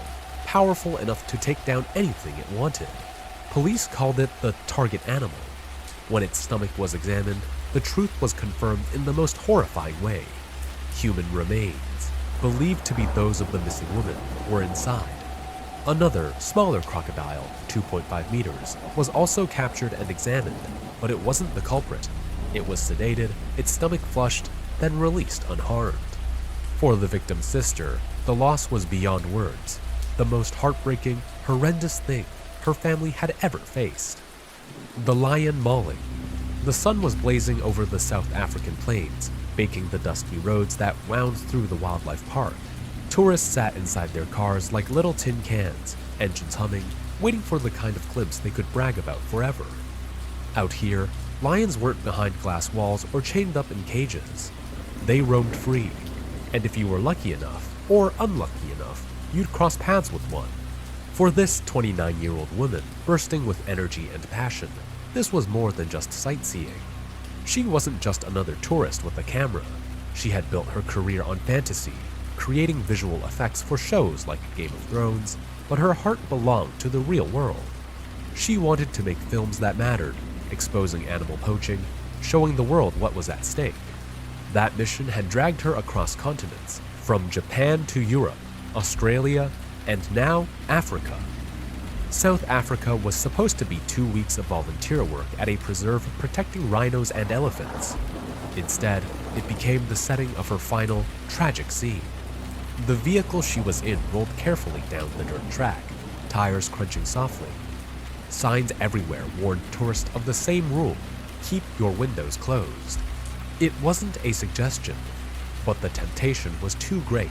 powerful enough to take down anything it wanted. Police called it the target animal. When its stomach was examined, the truth was confirmed in the most horrifying way. Human remains, believed to be those of the missing woman, were inside. Another, smaller crocodile, 2.5 meters, was also captured and examined, but it wasn't the culprit. It was sedated, its stomach flushed, then released unharmed. For the victim's sister, the loss was beyond words, the most heartbreaking, horrendous thing her family had ever faced. The lion mauling. The sun was blazing over the South African plains, baking the dusty roads that wound through the wildlife park. Tourists sat inside their cars like little tin cans, engines humming, waiting for the kind of glimpse they could brag about forever. Out here, lions weren't behind glass walls or chained up in cages. They roamed free, and if you were lucky enough, or unlucky enough, you'd cross paths with one. For this 29-year-old woman, bursting with energy and passion, this was more than just sightseeing. She wasn't just another tourist with a camera. She had built her career on fantasy, creating visual effects for shows like Game of Thrones, but her heart belonged to the real world. She wanted to make films that mattered, exposing animal poaching, showing the world what was at stake. That mission had dragged her across continents, from Japan to Europe, Australia, and now Africa. South Africa was supposed to be 2 weeks of volunteer work at a preserve protecting rhinos and elephants. Instead, it became the setting of her final, tragic scene. The vehicle she was in rolled carefully down the dirt track, tires crunching softly. Signs everywhere warned tourists of the same rule: keep your windows closed. It wasn't a suggestion, but the temptation was too great.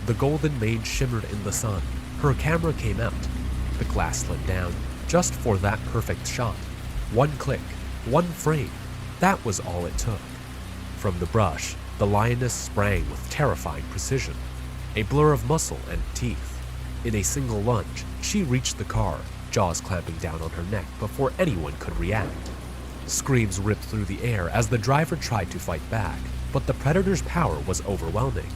The golden mane shimmered in the sun. Her camera came out. The glass slid down, just for that perfect shot. One click, one frame, that was all it took. From the brush, the lioness sprang with terrifying precision, a blur of muscle and teeth. In a single lunge, she reached the car, jaws clamping down on her neck before anyone could react. Screams ripped through the air as the driver tried to fight back, but the predator's power was overwhelming.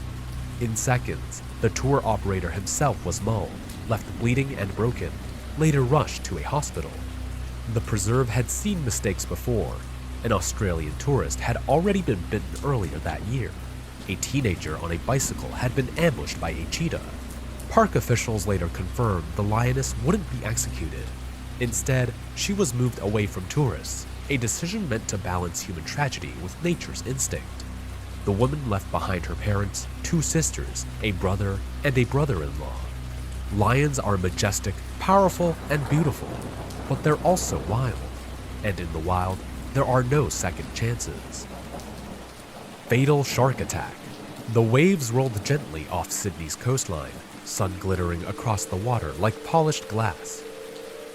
In seconds, the tour operator himself was mauled, left bleeding and broken, later rushed to a hospital. The preserve had seen mistakes before. An Australian tourist had already been bitten earlier that year. A teenager on a bicycle had been ambushed by a cheetah. Park officials later confirmed the lioness wouldn't be executed. Instead, she was moved away from tourists, a decision meant to balance human tragedy with nature's instinct. The woman left behind her parents, 2 sisters, a brother, and a brother-in-law. Lions are majestic, powerful, and beautiful, but they're also wild. And in the wild, there are no second chances. Fatal shark attack. The waves rolled gently off Sydney's coastline, sun glittering across the water like polished glass.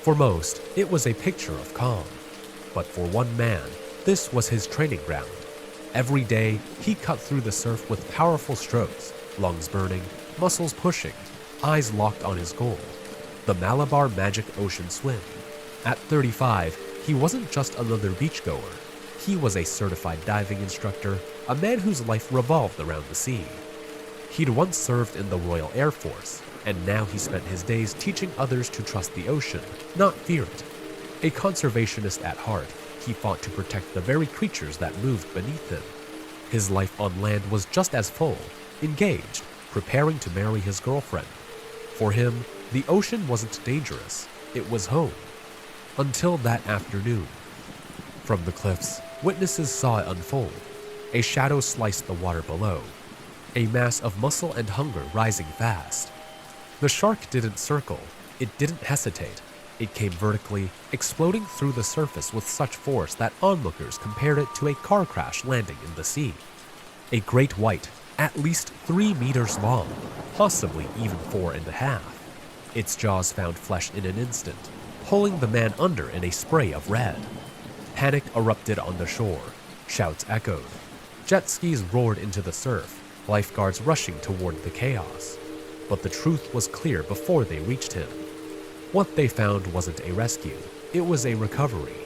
For most, it was a picture of calm. But for one man, this was his training ground. Every day, he cut through the surf with powerful strokes, lungs burning, muscles pushing, eyes locked on his goal, the Malabar Magic Ocean Swim. At 35, he wasn't just another beachgoer. He was a certified diving instructor, a man whose life revolved around the sea. He'd once served in the Royal Air Force, and now he spent his days teaching others to trust the ocean, not fear it. A conservationist at heart, he fought to protect the very creatures that moved beneath him. His life on land was just as full, engaged, preparing to marry his girlfriend. For him, the ocean wasn't dangerous, it was home. Until that afternoon. From the cliffs, witnesses saw it unfold. A shadow sliced the water below, a mass of muscle and hunger rising fast. The shark didn't circle, it didn't hesitate. It came vertically, exploding through the surface with such force that onlookers compared it to a car crash landing in the sea. A great white, at least 3 meters long, possibly even 4.5. Its jaws found flesh in an instant, pulling the man under in a spray of red. Panic erupted on the shore. Shouts echoed. Jet skis roared into the surf, lifeguards rushing toward the chaos. But the truth was clear before they reached him. What they found wasn't a rescue, it was a recovery.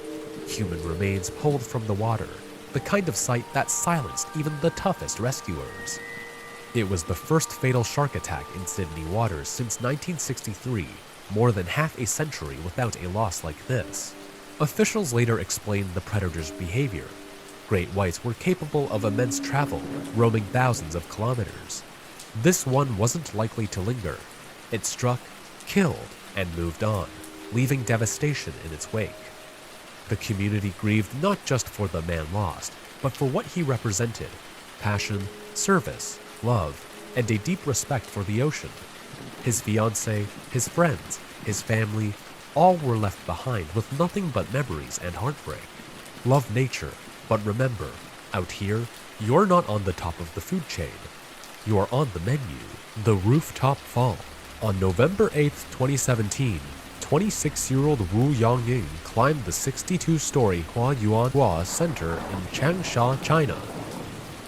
Human remains pulled from the water, the kind of sight that silenced even the toughest rescuers. It was the first fatal shark attack in Sydney waters since 1963, more than half a century without a loss like this. Officials later explained the predator's behavior. Great whites were capable of immense travel, roaming thousands of kilometers. This one wasn't likely to linger. It struck, killed, and moved on, leaving devastation in its wake. The community grieved not just for the man lost, but for what he represented: passion, service, love, and a deep respect for the ocean. His fiancée, his friends, his family, all were left behind with nothing but memories and heartbreak. Love nature, but remember, out here, you're not on the top of the food chain. You're on the menu. The Rooftop Fall. On November 8, 2017, 26-year-old Wu Yangying climbed the 62-story Huayuanhua Center in Changsha, China.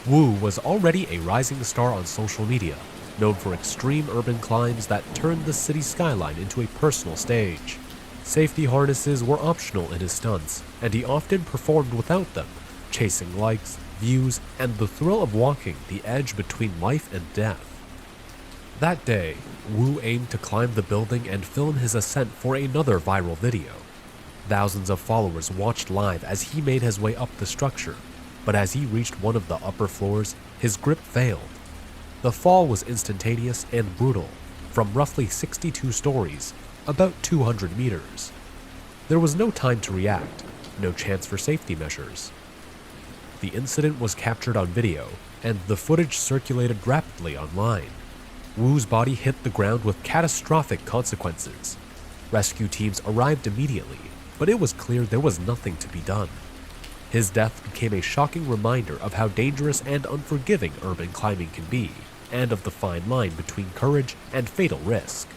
Wu was already a rising star on social media, known for extreme urban climbs that turned the city skyline into a personal stage. Safety harnesses were optional in his stunts, and he often performed without them, chasing likes, views, and the thrill of walking the edge between life and death. That day, Wu aimed to climb the building and film his ascent for another viral video. Thousands of followers watched live as he made his way up the structure, but as he reached one of the upper floors, his grip failed. The fall was instantaneous and brutal, from roughly 62 stories, about 200 meters. There was no time to react, no chance for safety measures. The incident was captured on video, and the footage circulated rapidly online. Wu's body hit the ground with catastrophic consequences. Rescue teams arrived immediately, but it was clear there was nothing to be done. His death became a shocking reminder of how dangerous and unforgiving urban climbing can be, and of the fine line between courage and fatal risk.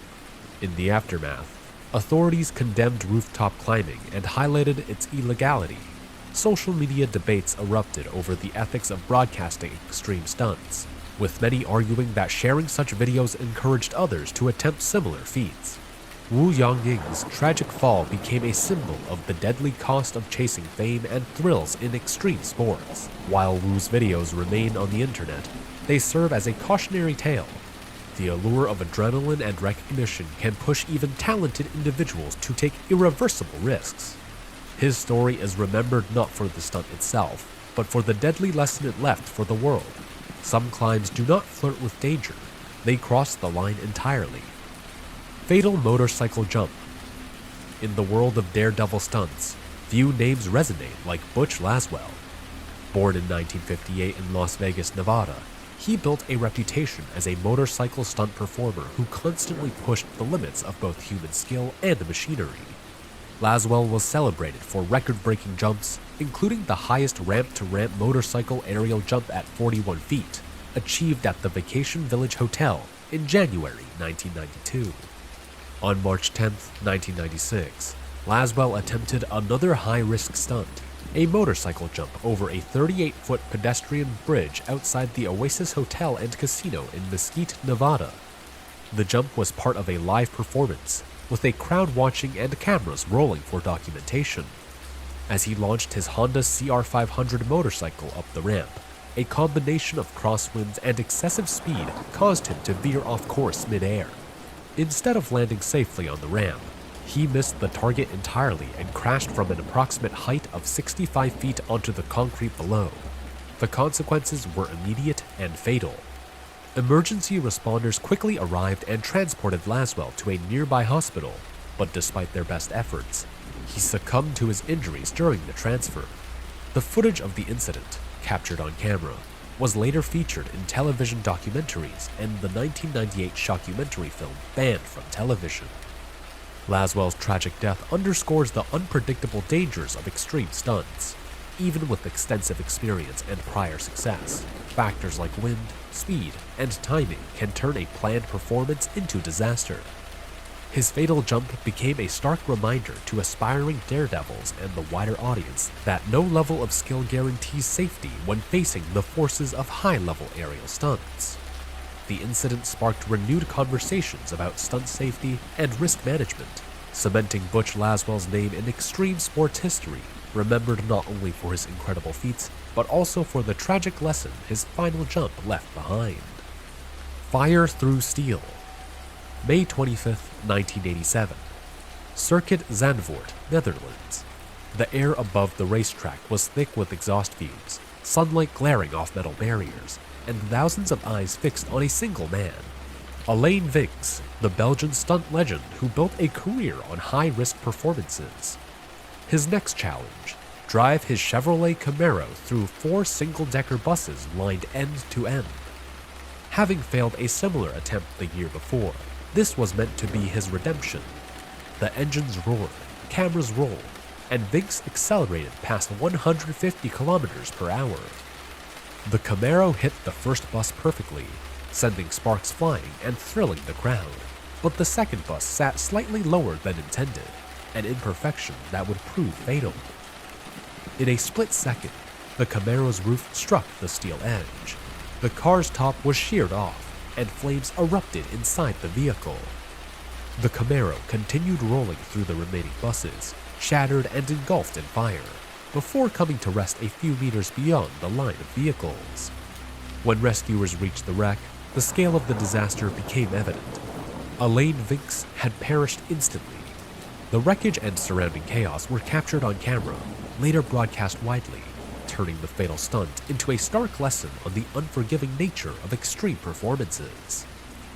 In the aftermath, authorities condemned rooftop climbing and highlighted its illegality. Social media debates erupted over the ethics of broadcasting extreme stunts, with many arguing that sharing such videos encouraged others to attempt similar feats. Wu Yangying's tragic fall became a symbol of the deadly cost of chasing fame and thrills in extreme sports. While Wu's videos remain on the internet, they serve as a cautionary tale. The allure of adrenaline and recognition can push even talented individuals to take irreversible risks. His story is remembered not for the stunt itself, but for the deadly lesson it left for the world. Some climbs do not flirt with danger, they cross the line entirely. Fatal motorcycle jump. In the world of daredevil stunts, few names resonate like Butch Laswell. Born in 1958 in Las Vegas, Nevada, he built a reputation as a motorcycle stunt performer who constantly pushed the limits of both human skill and machinery. Laswell was celebrated for record-breaking jumps, including the highest ramp-to-ramp motorcycle aerial jump at 41 feet, achieved at the Vacation Village Hotel in January 1992. On March 10, 1996, Laswell attempted another high-risk stunt, a motorcycle jump over a 38-foot pedestrian bridge outside the Oasis Hotel and Casino in Mesquite, Nevada. The jump was part of a live performance, with a crowd watching and cameras rolling for documentation. As he launched his Honda CR500 motorcycle up the ramp, a combination of crosswinds and excessive speed caused him to veer off course mid-air. Instead of landing safely on the ramp, he missed the target entirely and crashed from an approximate height of 65 feet onto the concrete below. The consequences were immediate and fatal. Emergency responders quickly arrived and transported Laswell to a nearby hospital, but despite their best efforts, he succumbed to his injuries during the transfer. The footage of the incident, captured on camera, was later featured in television documentaries and the 1998 shockumentary film banned from television. Laswell's tragic death underscores the unpredictable dangers of extreme stunts. Even with extensive experience and prior success, factors like wind, speed, and timing can turn a planned performance into disaster. His fatal jump became a stark reminder to aspiring daredevils and the wider audience that no level of skill guarantees safety when facing the forces of high-level aerial stunts. The incident sparked renewed conversations about stunt safety and risk management, cementing Butch Laswell's name in extreme sports history, remembered not only for his incredible feats, but also for the tragic lesson his final jump left behind. Fire through steel. May 25, 1987. Circuit Zandvoort, Netherlands. The air above the racetrack was thick with exhaust fumes, sunlight glaring off metal barriers, and thousands of eyes fixed on a single man. Alain Vinks, the Belgian stunt legend who built a career on high-risk performances. His next challenge: drive his Chevrolet Camaro through 4 single-decker buses lined end to end. Having failed a similar attempt the year before, this was meant to be his redemption. The engines roared, cameras rolled, and Vinks accelerated past 150 kilometers per hour. The Camaro hit the first bus perfectly, sending sparks flying and thrilling the crowd. But the second bus sat slightly lower than intended, an imperfection that would prove fatal. In a split second, the Camaro's roof struck the steel edge. The car's top was sheared off, and flames erupted inside the vehicle. The Camaro continued rolling through the remaining buses, shattered and engulfed in fire, before coming to rest a few meters beyond the line of vehicles. When rescuers reached the wreck, the scale of the disaster became evident. Alain Vinks had perished instantly. The wreckage and surrounding chaos were captured on camera, later broadcast widely, turning the fatal stunt into a stark lesson on the unforgiving nature of extreme performances.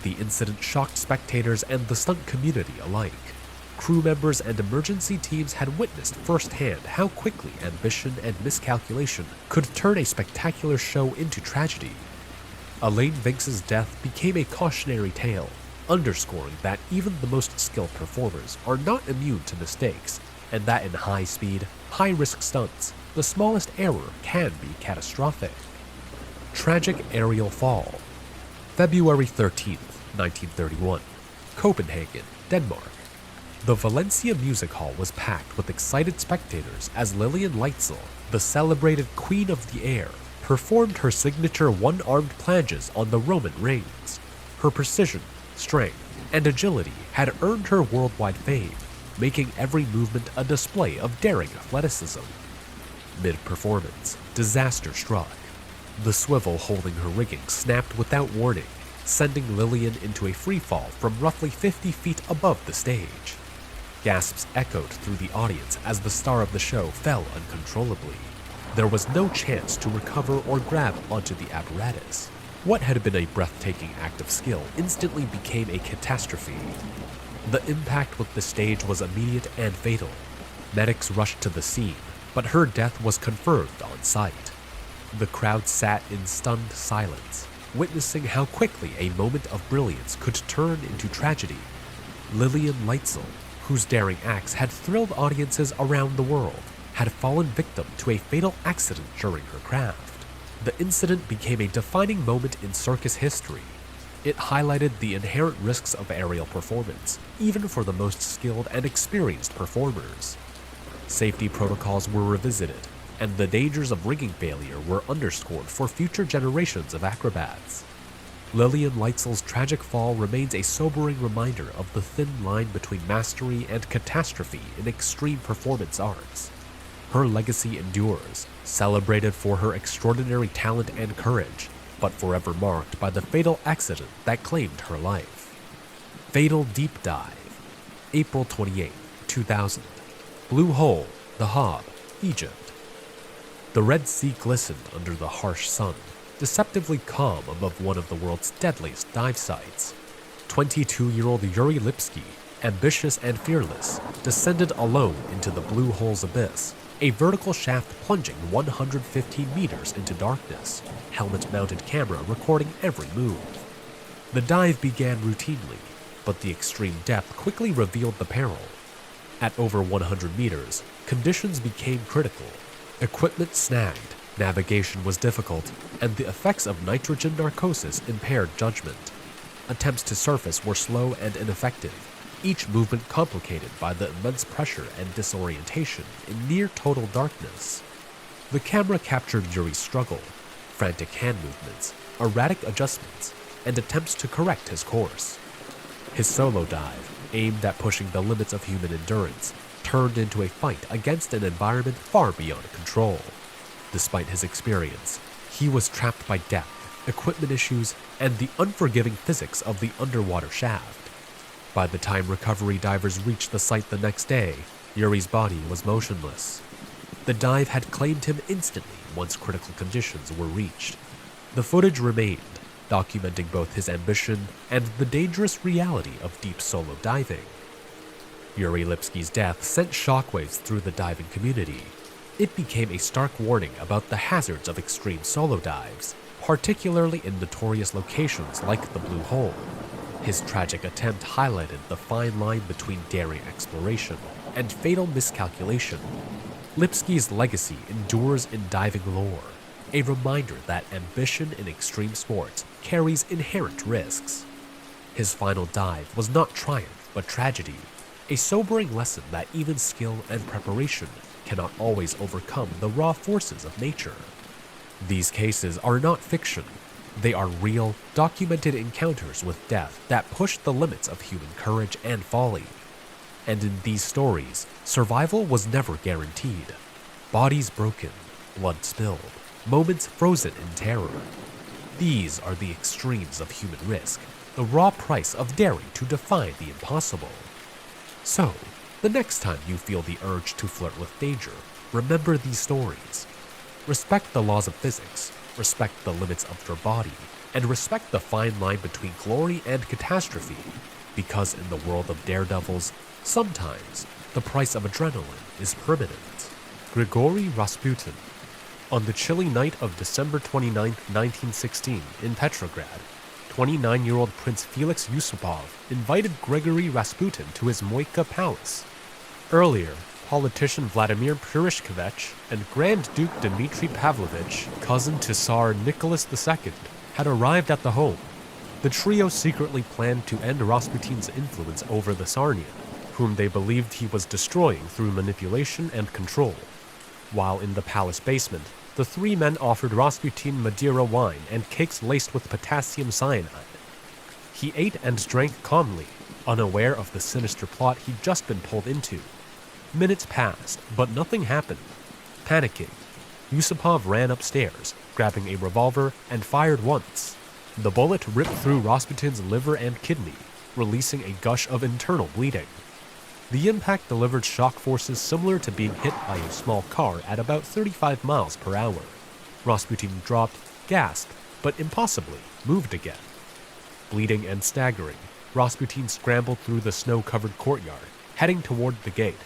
The incident shocked spectators and the stunt community alike. Crew members and emergency teams had witnessed firsthand how quickly ambition and miscalculation could turn a spectacular show into tragedy. Alain Vinks' death became a cautionary tale, underscoring that even the most skilled performers are not immune to mistakes, and that in high-speed, high-risk stunts, the smallest error can be catastrophic. Tragic aerial fall. February 13, 1931. Copenhagen, Denmark. The Valencia Music Hall was packed with excited spectators as Lilian Leitzel, the celebrated Queen of the Air, performed her signature one-armed planches on the Roman rings. Her precision, strength, and agility had earned her worldwide fame, making every movement a display of daring athleticism. Mid-performance, disaster struck. The swivel holding her rigging snapped without warning, sending Lilian into a free fall from roughly 50 feet above the stage. Gasps echoed through the audience as the star of the show fell uncontrollably. There was no chance to recover or grab onto the apparatus. What had been a breathtaking act of skill instantly became a catastrophe. The impact with the stage was immediate and fatal. Medics rushed to the scene, but her death was confirmed on sight. The crowd sat in stunned silence, witnessing how quickly a moment of brilliance could turn into tragedy. Lilian Leitzel, whose daring acts had thrilled audiences around the world, had fallen victim to a fatal accident during her craft. The incident became a defining moment in circus history. It highlighted the inherent risks of aerial performance, even for the most skilled and experienced performers. Safety protocols were revisited, and the dangers of rigging failure were underscored for future generations of acrobats. Lilian Leitzel's tragic fall remains a sobering reminder of the thin line between mastery and catastrophe in extreme performance arts. Her legacy endures, celebrated for her extraordinary talent and courage, but forever marked by the fatal accident that claimed her life. Fatal Deep Dive. April 28, 2000. Blue Hole, The Hob, Egypt. The Red Sea glistened under the harsh sun, deceptively calm above one of the world's deadliest dive sites. 22-year-old Yuri Lipsky, ambitious and fearless, descended alone into the Blue Hole's abyss, a vertical shaft plunging 115 meters into darkness, helmet-mounted camera recording every move. The dive began routinely, but the extreme depth quickly revealed the peril. At over 100 meters, conditions became critical. Equipment snagged, navigation was difficult, and the effects of nitrogen narcosis impaired judgment. Attempts to surface were slow and ineffective, each movement complicated by the immense pressure and disorientation in near-total darkness. The camera captured Yuri's struggle, frantic hand movements, erratic adjustments, and attempts to correct his course. His solo dive, aimed at pushing the limits of human endurance, turned into a fight against an environment far beyond control. Despite his experience, he was trapped by depth, equipment issues, and the unforgiving physics of the underwater shaft. By the time recovery divers reached the site the next day, Yuri's body was motionless. The dive had claimed him instantly once critical conditions were reached. The footage remained, documenting both his ambition and the dangerous reality of deep solo diving. Yuri Lipsky's death sent shockwaves through the diving community. It became a stark warning about the hazards of extreme solo dives, particularly in notorious locations like the Blue Hole. His tragic attempt highlighted the fine line between daring exploration and fatal miscalculation. Lipsky's legacy endures in diving lore, a reminder that ambition in extreme sports carries inherent risks. His final dive was not triumph but tragedy, a sobering lesson that even skill and preparation cannot always overcome the raw forces of nature. These cases are not fiction. They are real, documented encounters with death that push the limits of human courage and folly. And in these stories, survival was never guaranteed. Bodies broken, blood spilled, moments frozen in terror. These are the extremes of human risk, the raw price of daring to defy the impossible. So, the next time you feel the urge to flirt with danger, remember these stories. Respect the laws of physics, respect the limits of your body, and respect the fine line between glory and catastrophe, because in the world of daredevils, sometimes the price of adrenaline is permanent. Grigory Rasputin. On the chilly night of December 29, 1916, in Petrograd, 29-year-old Prince Felix Yusupov invited Grigory Rasputin to his Moika palace. Earlier, politician Vladimir Purishkevich and Grand Duke Dmitry Pavlovich, cousin to Tsar Nicholas II, had arrived at the home. The trio secretly planned to end Rasputin's influence over the Tsarina, whom they believed he was destroying through manipulation and control. While in the palace basement, the three men offered Rasputin Madeira wine and cakes laced with potassium cyanide. He ate and drank calmly, unaware of the sinister plot he'd just been pulled into. Minutes passed, but nothing happened. Panicking, Yusupov ran upstairs, grabbing a revolver, and fired once. The bullet ripped through Rasputin's liver and kidney, releasing a gush of internal bleeding. The impact delivered shock forces similar to being hit by a small car at about 35 miles per hour. Rasputin dropped, gasped, but impossibly moved again. Bleeding and staggering, Rasputin scrambled through the snow-covered courtyard, heading toward the gate.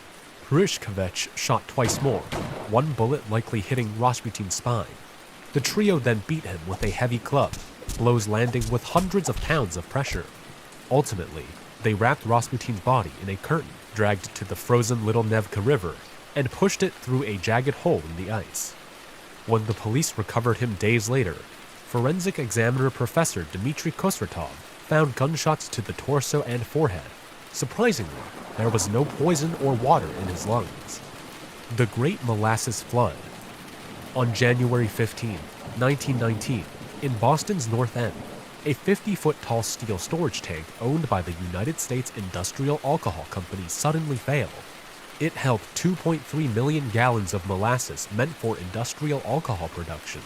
Purishkevich shot twice more, one bullet likely hitting Rasputin's spine. The trio then beat him with a heavy club, blows landing with hundreds of pounds of pressure. Ultimately, they wrapped Rasputin's body in a curtain, dragged to the frozen Little Nevka River, and pushed it through a jagged hole in the ice. When the police recovered him days later, forensic examiner Professor Dmitry Kosratov found gunshots to the torso and forehead. Surprisingly, there was no poison or water in his lungs. The Great Molasses Flood. On January 15, 1919, in Boston's North End, a 50-foot-tall steel storage tank owned by the United States Industrial Alcohol Company suddenly failed. It held 2.3 million gallons of molasses meant for industrial alcohol production.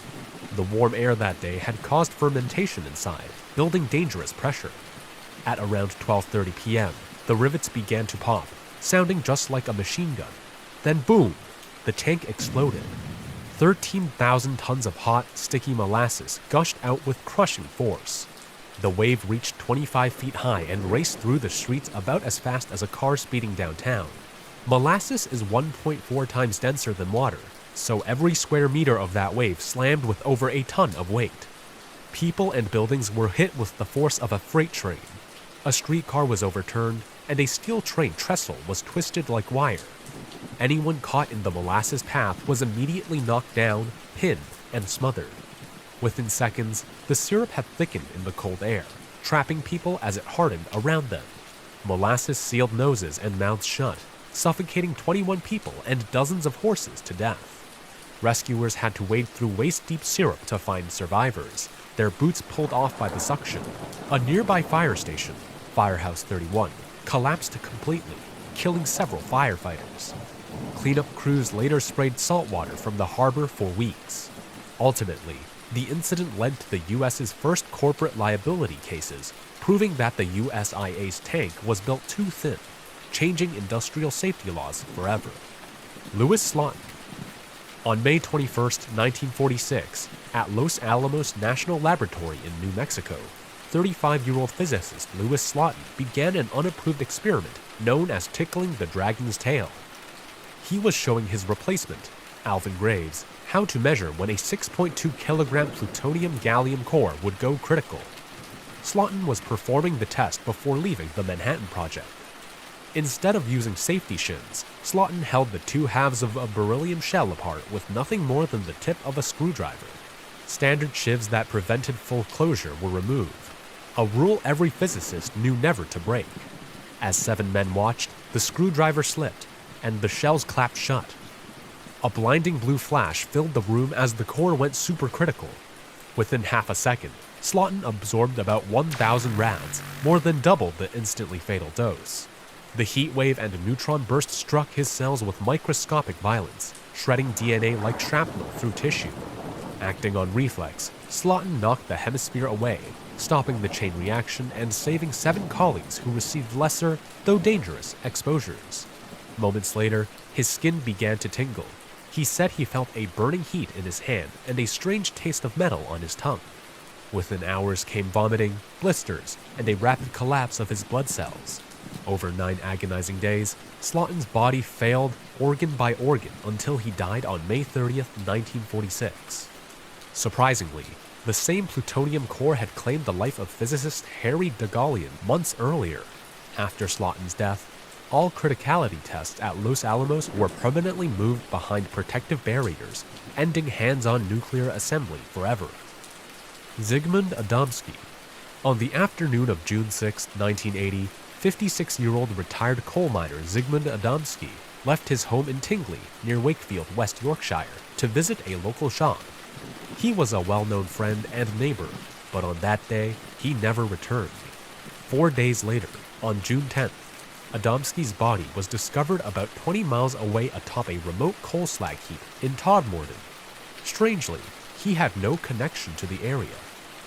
The warm air that day had caused fermentation inside, building dangerous pressure. At around 12:30 p.m., the rivets began to pop, sounding just like a machine gun. Then boom, the tank exploded. 13,000 tons of hot, sticky molasses gushed out with crushing force. The wave reached 25 feet high and raced through the streets about as fast as a car speeding downtown. Molasses is 1.4 times denser than water, so every square meter of that wave slammed with over a ton of weight. People and buildings were hit with the force of a freight train. A streetcar was overturned, and a steel train trestle was twisted like wire. Anyone caught in the molasses path was immediately knocked down, pinned, and smothered. Within seconds, the syrup had thickened in the cold air, trapping people as it hardened around them. Molasses sealed noses and mouths shut, suffocating 21 people and dozens of horses to death. Rescuers had to wade through waist-deep syrup to find survivors, their boots pulled off by the suction. A nearby fire station, Firehouse 31, collapsed completely, killing several firefighters. Cleanup crews later sprayed salt water from the harbor for weeks. Ultimately, The incident led to the US's first corporate liability cases, proving that the USIA's tank was built too thin, changing industrial safety laws forever. Louis Slotin. On May 21, 1946, at Los Alamos National Laboratory in New Mexico, 35-year-old physicist Louis Slotin began an unapproved experiment known as tickling the dragon's tail. He was showing his replacement, Alvin Graves, how to measure when a 6.2 kilogram plutonium-gallium core would go critical. Slotin was performing the test before leaving the Manhattan Project. Instead of using safety shins, Slotin held the two halves of a beryllium shell apart with nothing more than the tip of a screwdriver. Standard shivs that prevented full closure were removed, a rule every physicist knew never to break. As 7 men watched, the screwdriver slipped, and the shells clapped shut. A blinding blue flash filled the room as the core went supercritical. Within half a second, Slotin absorbed about 1,000 rads, more than double the instantly fatal dose. The heat wave and neutron burst struck his cells with microscopic violence, shredding DNA like shrapnel through tissue. Acting on reflex, Slotin knocked the hemisphere away, stopping the chain reaction and saving 7 colleagues who received lesser, though dangerous, exposures. Moments later, his skin began to tingle. He said he felt a burning heat in his hand and a strange taste of metal on his tongue. Within hours came vomiting, blisters, and a rapid collapse of his blood cells. Over 9 agonizing days, Slotin's body failed organ by organ until he died on May 30th, 1946. Surprisingly, the same plutonium core had claimed the life of physicist Harry Degalian months earlier. After Slotin's death, all criticality tests at Los Alamos were permanently moved behind protective barriers, ending hands-on nuclear assembly forever. Zygmunt Adamski. On the afternoon of June 6, 1980, 56-year-old retired coal miner Zygmunt Adamski left his home in Tingley, near Wakefield, West Yorkshire, to visit a local shop. He was a well-known friend and neighbor, but on that day, he never returned. 4 days later, on June 10th, Adamski's body was discovered about 20 miles away atop a remote coal slag heap in Todmorden. Strangely, he had no connection to the area.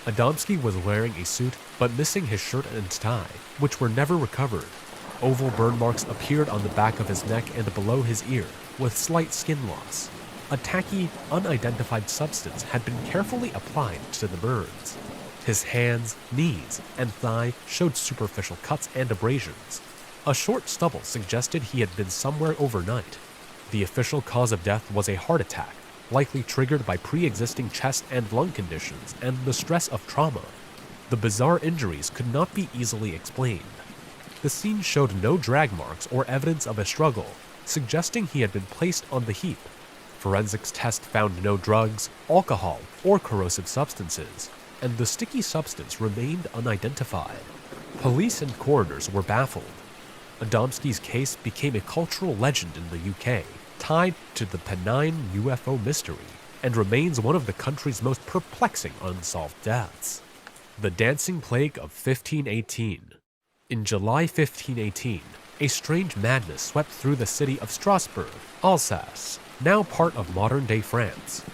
Adamski was wearing a suit but missing his shirt and tie, which were never recovered. Oval burn marks appeared on the back of his neck and below his ear, with slight skin loss. A tacky, unidentified substance had been carefully applied to the burns. His hands, knees, and thigh showed superficial cuts and abrasions. A short stubble suggested he had been somewhere overnight. The official cause of death was a heart attack, likely triggered by pre-existing chest and lung conditions and the stress of trauma. The bizarre injuries could not be easily explained. The scene showed no drag marks or evidence of a struggle, suggesting he had been placed on the heap. Forensics tests found no drugs, alcohol, or corrosive substances, and the sticky substance remained unidentified. Police and coroners were baffled. Adamski's case became a cultural legend in the UK, tied to the Pennine UFO mystery, and remains one of the country's most perplexing unsolved deaths. The Dancing Plague of 1518. In July 1518, a strange madness swept through the city of Strasbourg, Alsace, now part of modern-day France.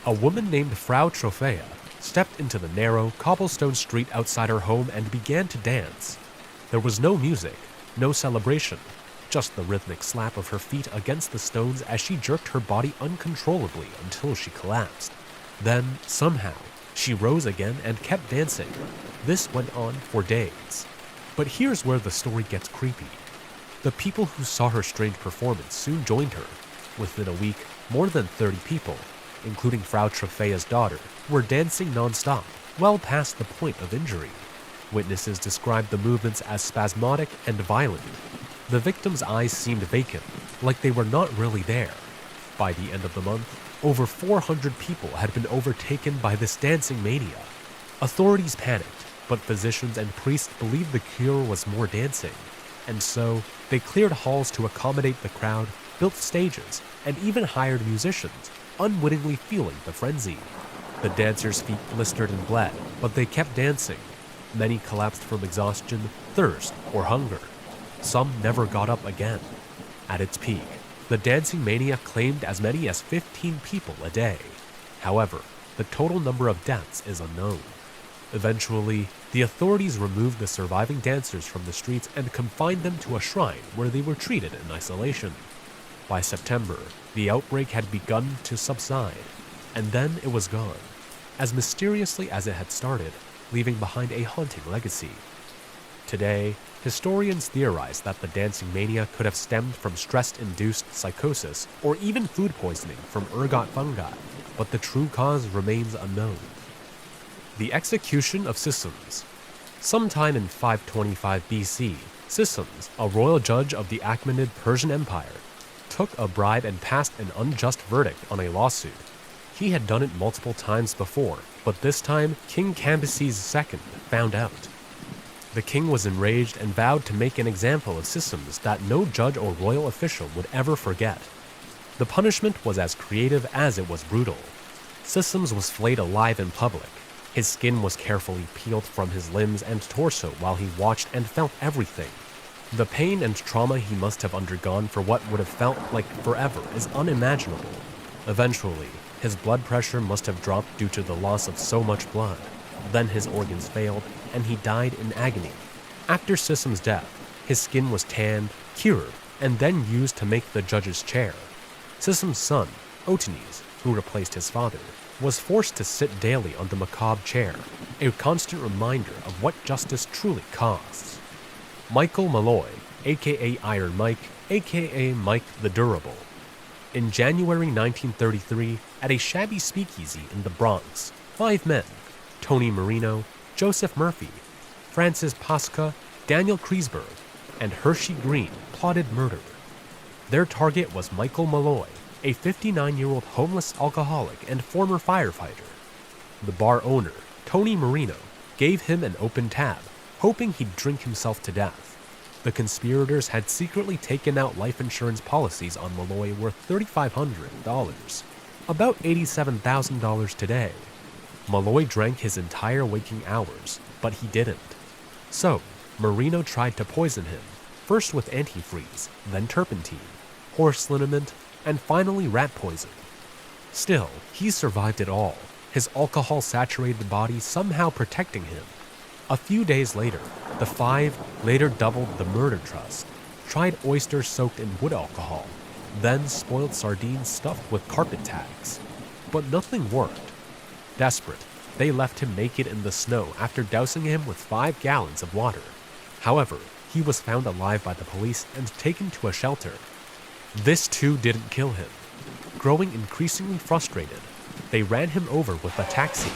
A woman named Frau Trophea stepped into the narrow, cobblestone street outside her home and began to dance. There was no music, no celebration, just the rhythmic slap of her feet against the stones as she jerked her body uncontrollably until she collapsed. Then, somehow, she rose again and kept dancing. This went on for days. But here's where the story gets creepy. The people who saw her strange performance soon joined her. Within a week, more than 30 people, including Frau Trophea's daughter, were dancing non-stop, well past the point of injury. Witnesses described the movements as spasmodic and violent. The victims' eyes seemed vacant, like they were not really there. By the end of the month, over 400 people had been overtaken by this dancing mania. Authorities panicked, but physicians and priests believed the cure was more dancing. And so, they cleared halls to accommodate the crowd, built stages, and even hired musicians, unwittingly fueling the frenzy. The dancers' feet blistered and bled, but they kept dancing. Many collapsed from exhaustion, thirst, or hunger. Some never got up again. At its peak, the dancing mania claimed as many as 15 people a day. However, the total number of deaths is unknown. Eventually, the authorities removed the surviving dancers from the streets and confined them to a shrine where they were treated in isolation. By September, the outbreak had begun to subside, and then it was gone, as mysteriously as it had started, leaving behind a haunting legacy. Today, historians theorize that the dancing mania could have stemmed from stress-induced psychosis or even food poisoning from ergot fungi, but the true cause remains unknown. The execution of Sisums. Sometime in 525 BC, Sisums, a royal judge of the Achaemenid Persian Empire, took a bribe and passed an unjust verdict on a lawsuit. He had done it multiple times before, but this time King Cambyses II found out. The king was enraged and vowed to make an example of Sisums that no judge or royal official would ever forget. The punishment was as creative as it was brutal. Sisums was flayed alive in public. His skin was carefully peeled from his limbs and torso while he watched and felt everything. The pain and trauma he must have undergone for what would have felt like forever is unimaginable. Eventually, his blood pressure must have dropped due to the loss of so much blood. Then his organs failed, and he died in agony. After Sisum's death, his skin was tanned, cured, and then used to make the judge's chair. Sisum's son, Otanes, who replaced his father, was forced to sit daily on the macabre chair, a constant reminder of what justice truly costs. Michael Malloy, aka Iron Mike, aka Mike the Durable. In January 1933, at a shabby speakeasy in the Bronx, 5 men, Tony Marino, Joseph Murphy, Francis Pasca, Daniel Kreisberg, and Hershey Green plotted murder. Their target was Michael Malloy, a 59-year-old homeless alcoholic and former firefighter. The bar owner, Tony Marino, gave him an open tab, hoping he'd drink himself to death. The conspirators had secretly taken out life insurance policies on Malloy worth $3,500, about $87,000 today. Malloy drank his entire waking hours, but he didn't. So, Marino tried to poison him, first with antifreeze, then turpentine, horse liniment, and finally rat poison. Still, he survived it all, his alcohol-saturated body somehow protecting him. A few days later, the 5 later doubled the murder trust, tried oysters soaked in wood alcohol, then spoiled sardines stuffed with carpet tags. But nothing worked. Desperate, they left him naked in the snow after dousing him with 5 gallons of water. However, he was found alive by the police and taken to a shelter. This too didn't kill him. Growing increasingly frustrated, they ran him over with a taxi.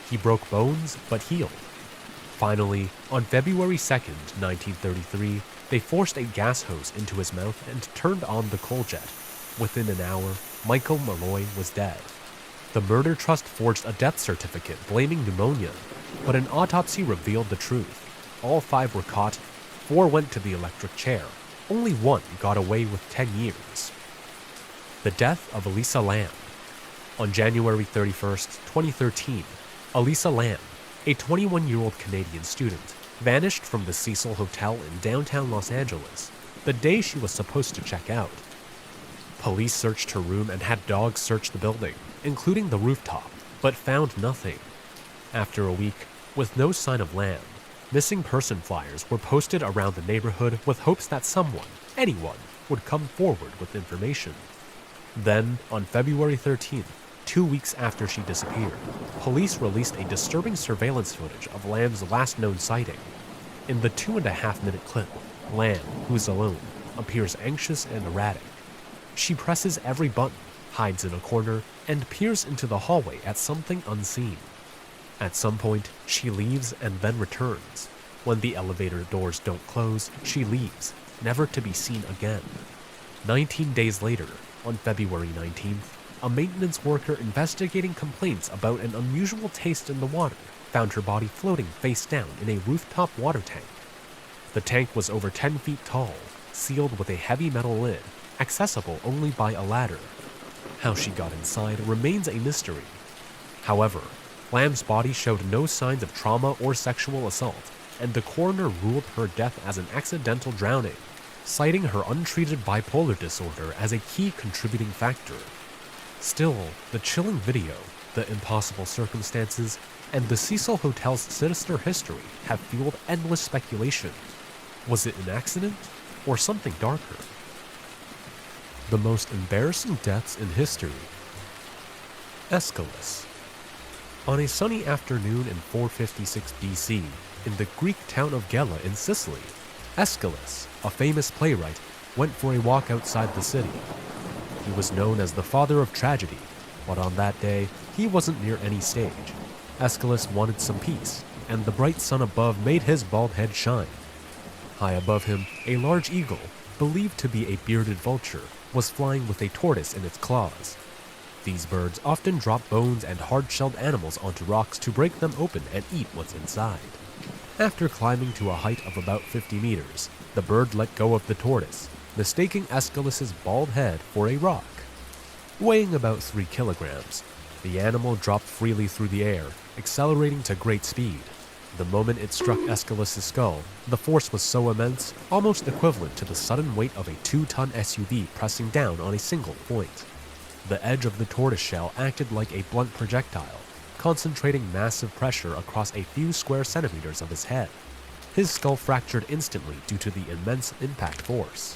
He broke bones but healed. Finally, on February 2nd, 1933, they forced a gas hose into his mouth and turned on the coal jet. Within an hour, Michael Malloy was dead. The murder trust forged a death certificate blaming pneumonia, but an autopsy revealed the truth. All 5 were caught, 4 went to the electric chair. Only 1 got away with 10 years. The death of Elisa Lam. On January 31st, 2013, Elisa Lam, a 21-year-old Canadian student, vanished from the Cecil Hotel in downtown Los Angeles the day she was supposed to check out. Police searched her room and had dogs search the building, including the rooftop, but found nothing. After a week, with no sign of Lam, missing person flyers were posted around the neighborhood with hopes that someone, anyone, would come forward with information. Then, on February 13th, 2 weeks after she disappeared, police released a disturbing surveillance footage of Lam's last known sighting. In the 2.5-minute clip, Lam, who's alone, appears anxious and erratic. She presses every button, hides in a corner, and peers into the hallway at something unseen. At some point, she leaves and then returns. When the elevator doors don't close, she leaves, never to be seen again. 19 days later, on February 19th, a maintenance worker investigating complaints about an unusual taste in the water found her body floating face down in a rooftop water tank. The tank was over 10 feet tall, sealed with a heavy metal lid, accessible only by a ladder. How she got inside remains a mystery. However, Lam's body showed no signs of trauma or sexual assault, and the coroner ruled her death as an accidental drowning, citing her untreated bipolar disorder as a key contributing factor. Still, the chilling video, The impossible circumstances and the Cecil Hotel's sinister history have fueled endless speculation. Was it an accident or something darker? The most embarrassing deaths in history. Aeschylus. On a sunny afternoon in 456 BC, in the Greek town of Gela in Sicily, Aeschylus, a famous playwright, went for a walk outside the city. He was known as the father of tragedy, but on that day, he wasn't near any stage. Aeschylus wanted some peace, and the bright sun above made his bald head shine. High above him, a large eagle, believed to be a bearded vulture, was flying with a tortoise in its claws. These birds often drop bones and hard-shelled animals onto rocks to break them open and eat what's inside. After climbing to a height of about 50 meters, the bird let go of the tortoise, mistaking Aeschylus's bald head for a rock. Weighing about 3 kilograms, the animal dropped freely through the air, accelerating to great speed. The moment it struck Aeschylus's skull, the force was so immense, almost equivalent to the sudden weight of a 2-ton SUV pressing down on a single point. The edge of the tortoise shell acted like a blunt projectile, concentrating massive pressure across a few square centimeters of his head. His skull fractured instantly due to the immense impact force.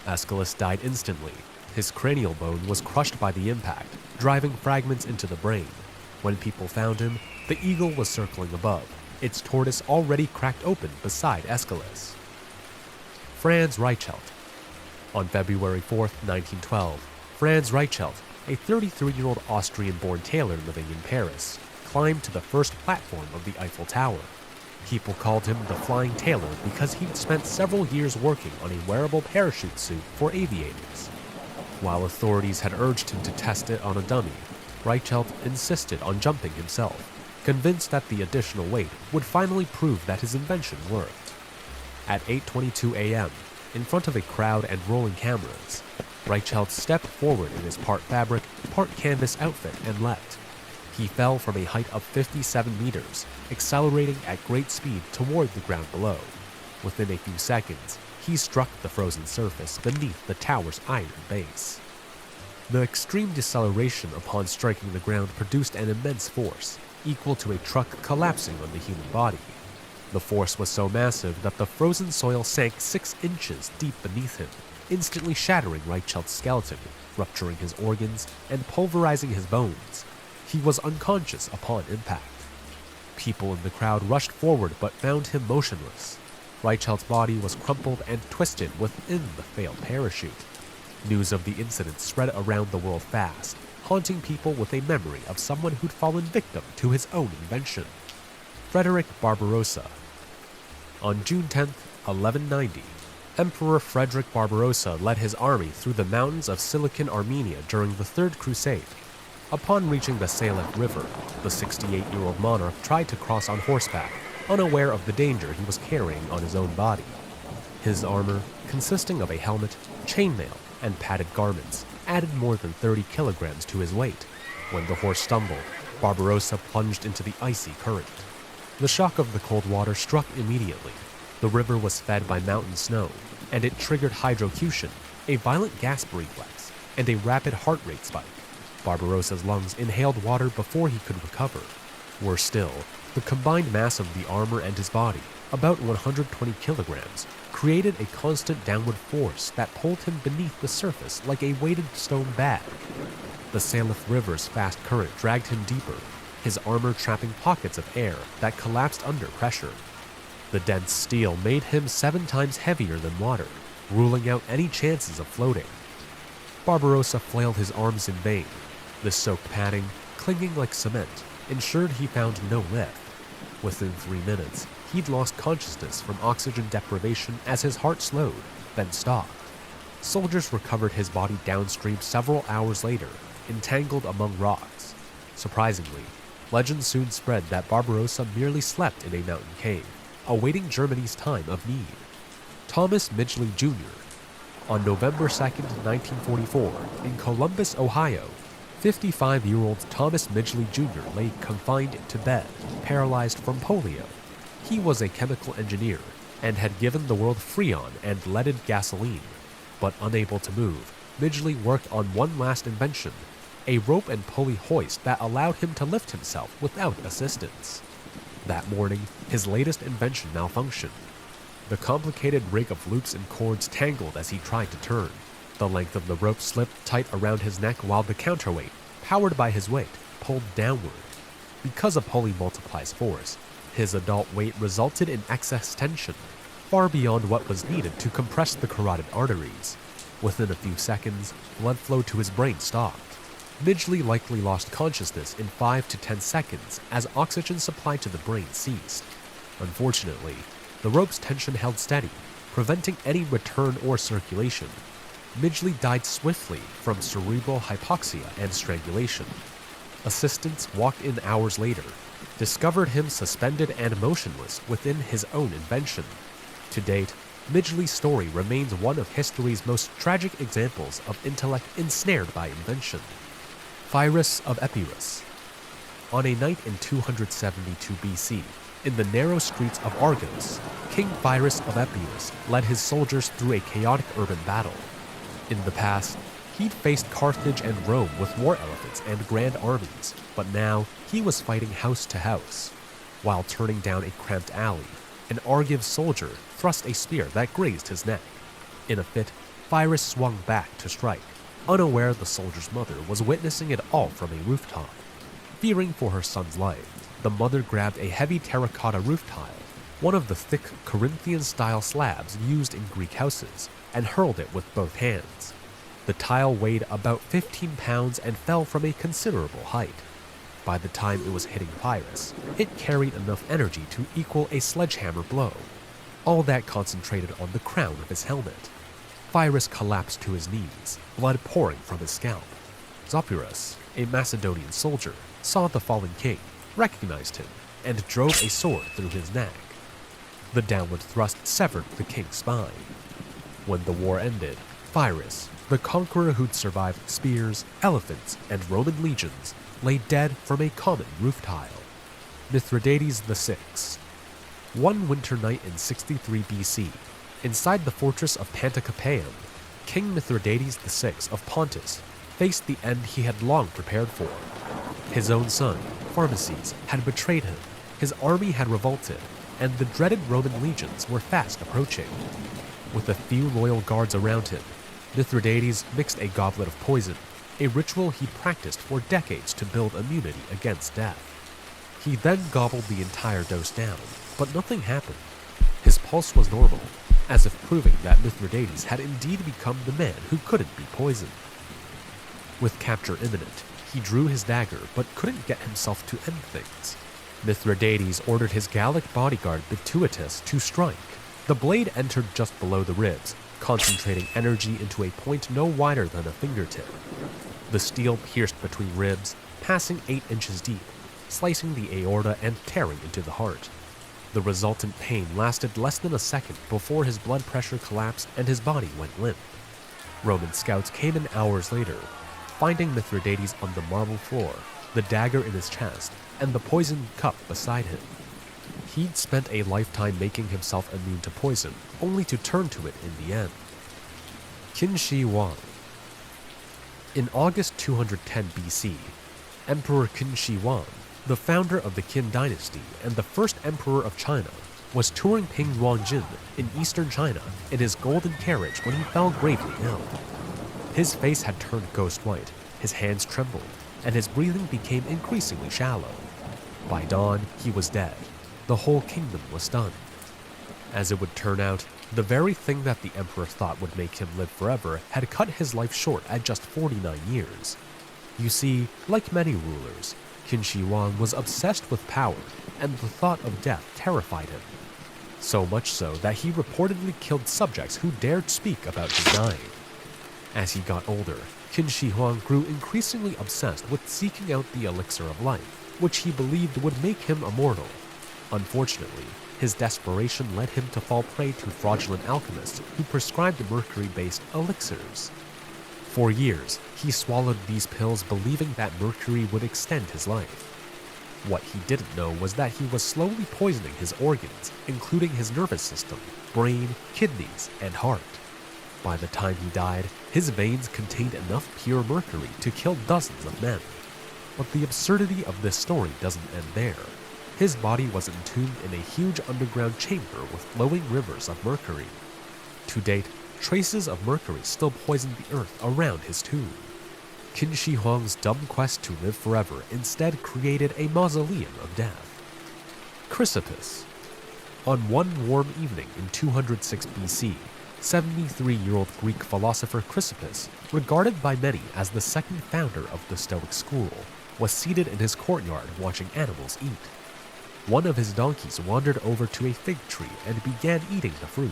Aeschylus died instantly. His cranial bone was crushed by the impact, driving fragments into the brain. When people found him, the eagle was circling above, its tortoise already cracked open beside Aeschylus. Franz Reichelt. On February 4, 1912, Franz Reichelt, a 33-year-old Austrian-born tailor living in Paris, climbed to the first platform of the Eiffel Tower. People called him the Flying Tailor because he'd spent several years working on a wearable parachute suit for aviators. While authorities had urged him to test it on a dummy, Reichelt insisted on jumping himself, convinced that the additional weight would finally prove that his invention worked. At 8:22 a.m., in front of a crowd and rolling cameras, Reichelt stepped forward in his part fabric, part canvas outfit and leapt. He fell from a height of 57 meters, accelerating at great speed toward the ground below. Within a few seconds, he struck the frozen surface beneath the tower's iron base. The extreme deceleration upon striking the ground produced an immense force, equal to a truck collapsing on the human body. The force was so massive that the frozen soil sank 6 inches deep beneath him, instantly shattering Reichelt's skeleton, rupturing his organs, and pulverizing his bones. He was unconscious upon impact. People in the crowd rushed forward but found him motionless. Reichelt's body was crumpled and twisted within the failed parachute. News of the incident spread around the world fast, haunting people with a memory of someone who'd fallen victim to his own invention. Frederick Barbarossa. On June 10, 1190, Emperor Frederick Barbarossa led his army through the mountains of Sicilian Armenia during the Third Crusade. Upon reaching the Salef River, the 68-year-old monarch tried to cross on horseback, unaware of the danger he was carrying on his own body. His armor, consisting of a helmet, chainmail, and padded garments, added more than 30 kilograms to his weight. When the horse stumbled, Barbarossa plunged into the icy current. The shock of the cold water struck immediately. The river was fed by mountain snow, and it triggered hydrocution, a violent gasp reflex, and a rapid heart rate spike. Barbarossa's lungs inhaled water before he could recover. Worse still, the combined mass of the armor and his body, about 120 kilograms, created a constant downward force that pulled him beneath the surface like a weighted stone bag. The Salef River's fast current dragged him deeper, his armor trapping pockets of air that collapsed under pressure. The dense steel made him 7 times heavier than water, ruling out any chances of floating. Barbarossa flailed his arms in vain. The soaked padding, clinging like cement, ensured he found no lift. Within 3 minutes, he'd lost consciousness from oxygen deprivation as his heart slowed, then stopped. Soldiers recovered his body downstream several hours later, entangled among rocks. Surprisingly, legend soon spread that Barbarossa merely slept in a mountain cave, awaiting Germany's time of need. Thomas Midgley Jr. On November 2, 1944, in Columbus, Ohio, 55-year-old Thomas Midgley Jr. lay confined to bed, paralyzed from polio. He was a chemical engineer and had given the world Freon and leaded gasoline. But unable to move, Midgley worked on one last invention, a rope and pulley hoist that allowed him to lift himself without assistance. That morning, his latest invention malfunctioned. The complicated rig of loops and cords tangled as he tried to turn. The length of the rope slipped tight around his neck while the counterweight, powered by his weight, pulled downward. Because a pulley multiplies force, his adult weight resulted in excess tension, far beyond what was needed to compress the carotid arteries. Within a few seconds, blood flow to his brain stopped. Midgley likely lost consciousness in 5 to 10 seconds as oxygen supply to the brain ceased. Unfortunately, the rope's tension held steady, preventing any return or circulation. Midgley died swiftly from cerebral hypoxia and strangulation. Assistants walked in hours later, discovered him suspended and motionless within his own invention. To date, Midgley's story remains one of history's most tragic examples of intellect ensnared by invention. Pyrrhus of Epirus. On a night in 272 BC, in the narrow streets of Argos, King Pyrrhus of Epirus led his soldiers through a chaotic urban battle. In the past, he'd faced Carthage and Rome with war elephants and grand armies, but now he was fighting house to house. While turning down a cramped alley, an Argive soldier thrust a spear that grazed his neck. In a fit, Pyrrhus swung back to strike, unaware the soldier's mother was witnessing it all from a rooftop. Fearing for her son's life, the mother grabbed a heavy terracotta roof tile, one of the thick Corinthian-style slabs used in Greek houses, and hurled it with both hands. The tile weighed about 15 pounds and fell from a considerable height. By the time it was hitting Pyrrhus, it carried enough energy to equal a sledgehammer blow, all that concentrated on the crown of his helmet. Pyrrhus collapsed to his knees, blood pouring from his scalp. Zopyrus, a Macedonian soldier, saw the fallen king, recognized him, and drove a sword through his neck. The downward thrust severed the king's spine. When the war ended, Pyrrhus, the conqueror who'd survived spears, elephants, and Roman legions, lay dead from a common roof tile. Mithridates VI. One winter night in 63 BC, inside the fortress of Panticapaeum, King Mithridates VI of Pontus faced the end he had long prepared for. His own son, Pharmaces, had betrayed him, his army had revolted, and the dreaded Roman legions were fast approaching. With a few loyal guards around him, Mithridates mixed a goblet of poison, a ritual he practiced for decades to build immunity against death. He then gobbled the entire dose down, but nothing happened. His pulse was normal, as if proving that Mithridates had indeed become the man who couldn't be poisoned. With capture imminent, he drew his dagger but couldn't get himself to end things. Mithridates ordered his Gallic bodyguard Bituitus to strike. The blade entered just below the ribs, concentrating energy into a point no wider than a fingertip. The steel pierced between ribs, passing 8 inches deep, slicing the aorta and tearing into the heart. The resultant pain lasted less than a second before his blood pressure collapsed and his body went limp. Roman scouts came in hours later, finding Mithridates on the marble floor, the dagger in his chest, and the poisoned cup beside him. He'd spent a lifetime making himself immune to poison, only to turn to it in the end. Qin Shi Huang. In August 210 BC, Emperor Qin Shi Huang, the founder of the Qin dynasty and the first emperor of China, was touring Pingguangjin in eastern China in his golden carriage when he fell gravely ill. His face had turned ghost white, his hands trembled, and his breathing became increasingly shallow. By dawn, he was dead. The whole kingdom was stunned. As it would turn out, the very thing that the emperor thought would make him live forever had cut his life short at just 49 years. You see, like many rulers, Qin Shi Huang was obsessed with power, and the thought of death terrified him. So much so that he reportedly killed subjects who dared speak about his dying. As he got older, Qin Shi Huang grew increasingly obsessed with seeking out the elixir of life, which he believed would make him immortal. Unfortunately, his desperation led him to fall prey to fraudulent alchemists who prescribed mercury-based elixirs. For years, he swallowed these pills believing that mercury would extend his life. What he didn't know was that he was slowly poisoning his organs, including his nervous system, brain, kidneys, and heart. By the time he died, his veins contained enough pure mercury to kill dozens of men. But the absurdity of this story doesn't end there. His body was entombed in a huge underground chamber with flowing rivers of mercury. To date, traces of mercury still poison the earth around his tomb. Qin Shi Huang's dumb quest to live forever instead created a mausoleum of death. Chrysippus. On one warm evening in 206 BC, 73-year-old Greek philosopher Chrysippus, regarded by many as the second founder of the Stoic school, was seated in his courtyard watching animals eat. One of his donkeys wandered over to a fig tree and began eating the fruit.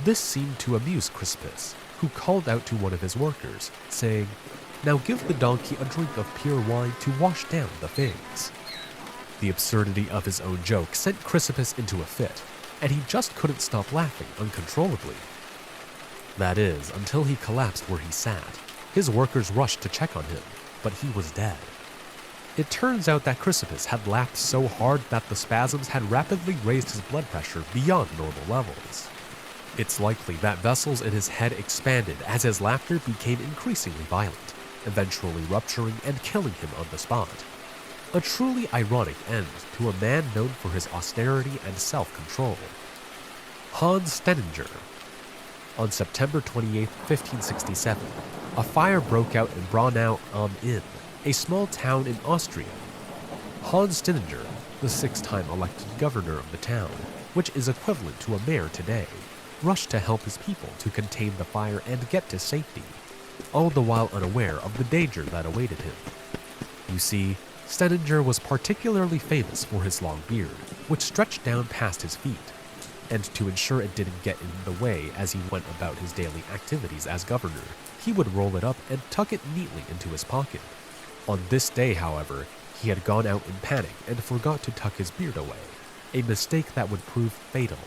This seemed to amuse Chrysippus, who called out to one of his workers, saying, "Now give the donkey a drink of pure wine to wash down the figs." The absurdity of his own joke sent Chrysippus into a fit, and he just couldn't stop laughing uncontrollably. That is, until he collapsed where he sat. His workers rushed to check on him, but he was dead. It turns out that Chrysippus had laughed so hard that the spasms had rapidly raised his blood pressure beyond normal levels. It's likely that vessels in his head expanded as his laughter became increasingly violent, eventually rupturing and killing him on the spot. A truly ironic end to a man known for his austerity and self-control. Hans Steininger. On September 28, 1567, a fire broke out in Braunau am Inn, a small town in Austria. Hans Steininger, the six-time elected governor of the town, which is equivalent to a mayor today, rushed to help his people to contain the fire and get to safety, all the while unaware of the danger that awaited him. You see, Steininger was particularly famous for his long beard, which stretched down past his feet, and to ensure it didn't get in the way as he went about his daily activities as governor, he would roll it up and tuck it neatly into his pocket. On this day, however, he had gone out in panic and forgot to tuck his beard away, a mistake that would prove fatal.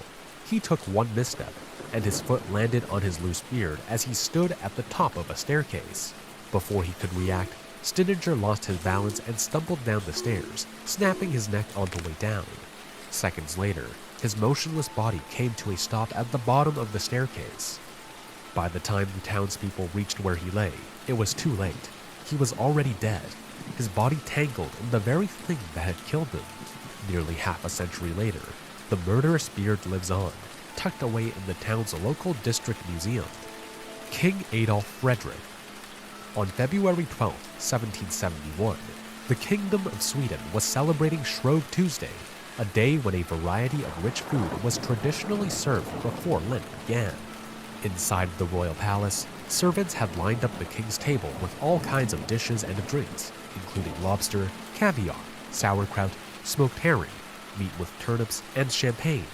He took one misstep, and his foot landed on his loose beard as he stood at the top of a staircase. Before he could react, Steininger lost his balance and stumbled down the stairs, snapping his neck on the way down. Seconds later, his motionless body came to a stop at the bottom of the staircase. By the time the townspeople reached where he lay, it was too late. He was already dead, his body tangled in the very thing that had killed him. Nearly half a century later, the murderous beard lives on, tucked away in the town's local district museum. King Adolf Frederick. On February 12, 1771, the Kingdom of Sweden was celebrating Shrove Tuesday, a day when a variety of rich food was traditionally served before Lent began. Inside the royal palace, servants had lined up the king's table with all kinds of dishes and drinks, including lobster, caviar, sauerkraut, smoked herring, meat with turnips, and champagne.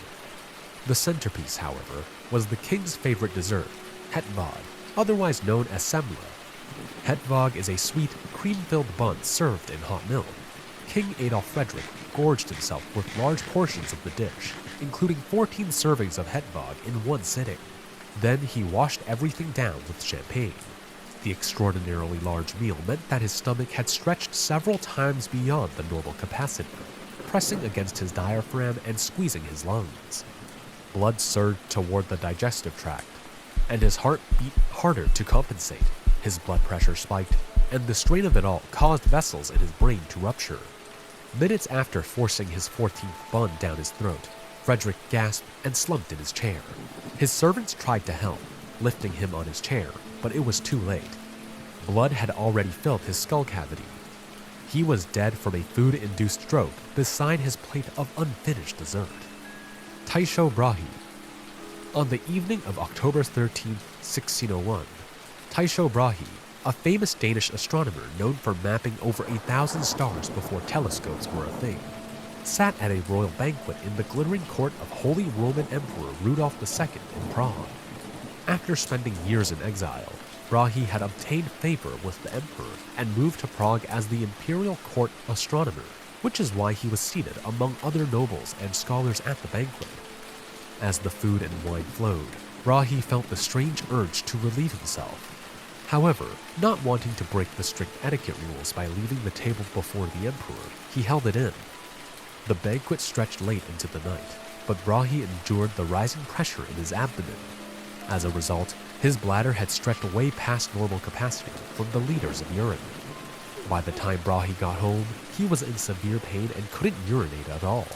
The centerpiece, however, was the king's favorite dessert, hettvog, otherwise known as semla. Hettvog is a sweet, cream-filled bun served in hot milk. King Adolf Frederick gorged himself with large portions of the dish, including 14 servings of hettvog in one sitting. Then he washed everything down with champagne. The extraordinarily large meal meant that his stomach had stretched several times beyond the normal capacity, pressing against his diaphragm and squeezing his lungs. Blood surged toward the digestive tract, and his heart beat harder to compensate. His blood pressure spiked, and the strain of it all caused vessels in his brain to rupture. Minutes after forcing his 14th bun down his throat, Frederick gasped and slumped in his chair. His servants tried to help, lifting him on his chair, but it was too late. Blood had already filled his skull cavity. He was dead from a food-induced stroke beside his plate of unfinished dessert. Tycho Brahe. On the evening of October 13, 1601, Tycho Brahe, a famous Danish astronomer known for mapping over 1,000 stars before telescopes were a thing, sat at a royal banquet in the glittering court of Holy Roman Emperor Rudolf II in Prague. After spending years in exile, Brahe had obtained favor with the emperor and moved to Prague as the imperial court astronomer, which is why he was seated among other nobles and scholars at the banquet. As the food and wine flowed, Brahe felt the strange urge to relieve himself. However, not wanting to break the strict etiquette rules by leaving the table before the emperor, he held it in. The banquet stretched late into the night, but Brahe endured the rising pressure in his abdomen. As a result, his bladder had stretched way past normal capacity from the liters of urine. By the time Brahe got home, he was in severe pain and couldn't urinate at all.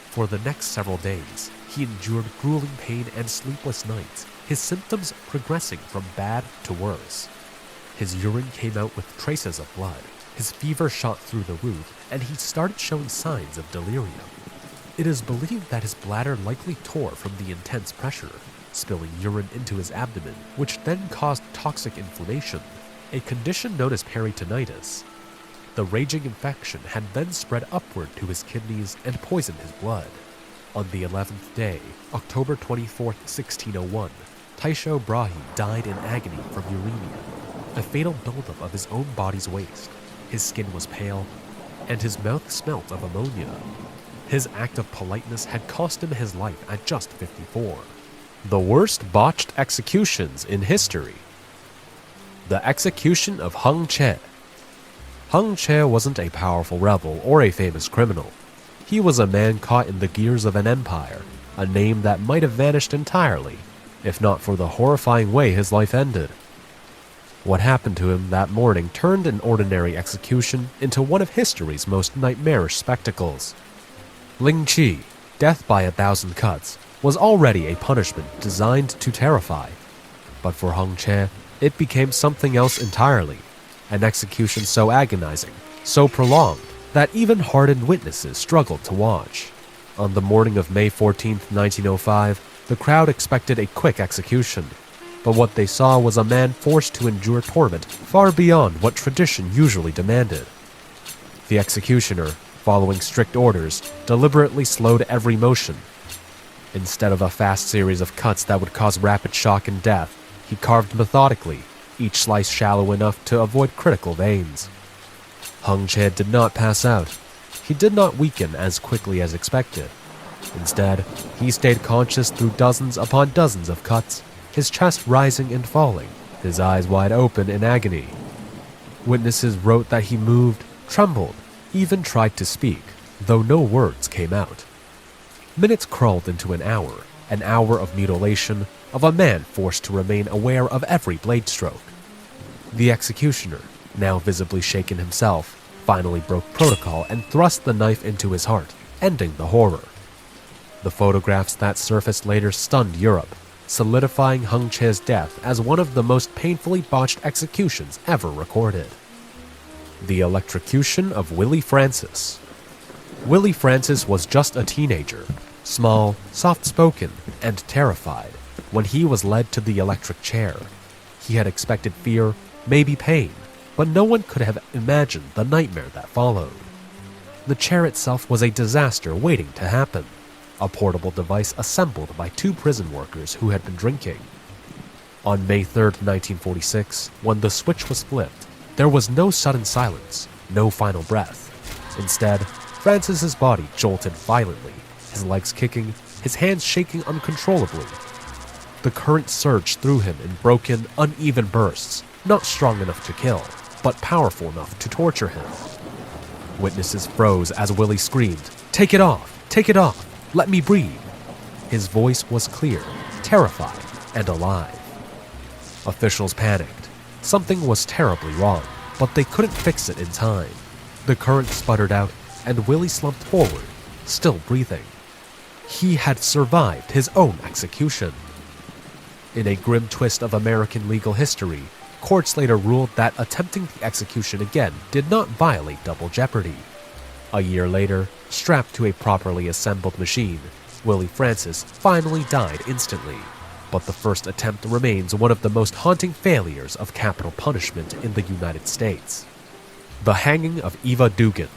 For the next several days, he endured grueling pain and sleepless nights, his symptoms progressing from bad to worse. His urine came out with traces of blood, his fever shot through the roof, and he started showing signs of delirium. It is believed that his bladder likely tore from the intense pressure, spilling urine into his abdomen, which then caused toxic inflammation, a condition known as peritonitis. The raging infection had then spread upward to his kidneys and poisoned his blood. On the 11th day, October 24, 1601, Tycho Brahe died in agony from uremia, a fatal buildup of his own body's waste. His skin was pale, and his mouth smelt of ammonia. His act of politeness had cost him his life at just 54. The worst botched executions in history. The execution of Hung Che. Hung Che wasn't a powerful rebel or a famous criminal. He was a man caught in the gears of an empire, a name that might have vanished entirely, if not for the horrifying way his life ended. What happened to him that morning turned an ordinary execution into one of history's most nightmarish spectacles. Ling Chi, death by 1,000 cuts, was already a punishment designed to terrify. But for Hung Che, it became something else entirely, an execution so agonizing, so prolonged, that even hardened witnesses struggled to watch. On the morning of May 14, 1905, the crowd expected a quick execution, but what they saw was a man forced to endure torment far beyond what tradition usually demanded. The executioner, following strict orders, deliberately slowed every motion. Instead of a fast series of cuts that would cause rapid shock and death, he carved methodically, each slice shallow enough to avoid critical veins. Hung Che did not pass out. He did not weaken as quickly as expected. Instead, he stayed conscious through dozens upon dozens of cuts, his chest rising and falling, his eyes wide open in agony. Witnesses wrote that he moved, trembled, even tried to speak, though no words came out. Minutes crawled into an hour of mutilation, of a man forced to remain aware of every blade stroke. The executioner, now visibly shaken himself, finally broke protocol and thrust the knife into his heart, ending the horror. The photographs that surfaced later stunned Europe, solidifying Hung Che's death as one of the most painfully botched executions ever recorded. The electrocution of Willie Francis. Willie Francis was just a teenager, small, soft-spoken, and terrified, when he was led to the electric chair. He had expected fear, maybe pain, but no one could have imagined the nightmare that followed. The chair itself was a disaster waiting to happen, a portable device assembled by two prison workers who had been drinking. On May 3, 1946, when the switch was flipped, there was no sudden silence, no final breath. Instead, Francis's body jolted violently, his legs kicking, his hands shaking uncontrollably. The current surged through him in broken, uneven bursts, not strong enough to kill, but powerful enough to torture him. Witnesses froze as Willie screamed, "Take it off! Take it off! Let me breathe!" His voice was clear, terrified, and alive. Officials panicked. Something was terribly wrong, but they couldn't fix it in time. The current sputtered out, and Willie slumped forward, still breathing. He had survived his own execution. In a grim twist of American legal history, courts later ruled that attempting the execution again did not violate double jeopardy. A year later, strapped to a properly assembled machine, Willie Francis finally died instantly. But the first attempt remains one of the most haunting failures of capital punishment in the United States. The hanging of Eva Dugan.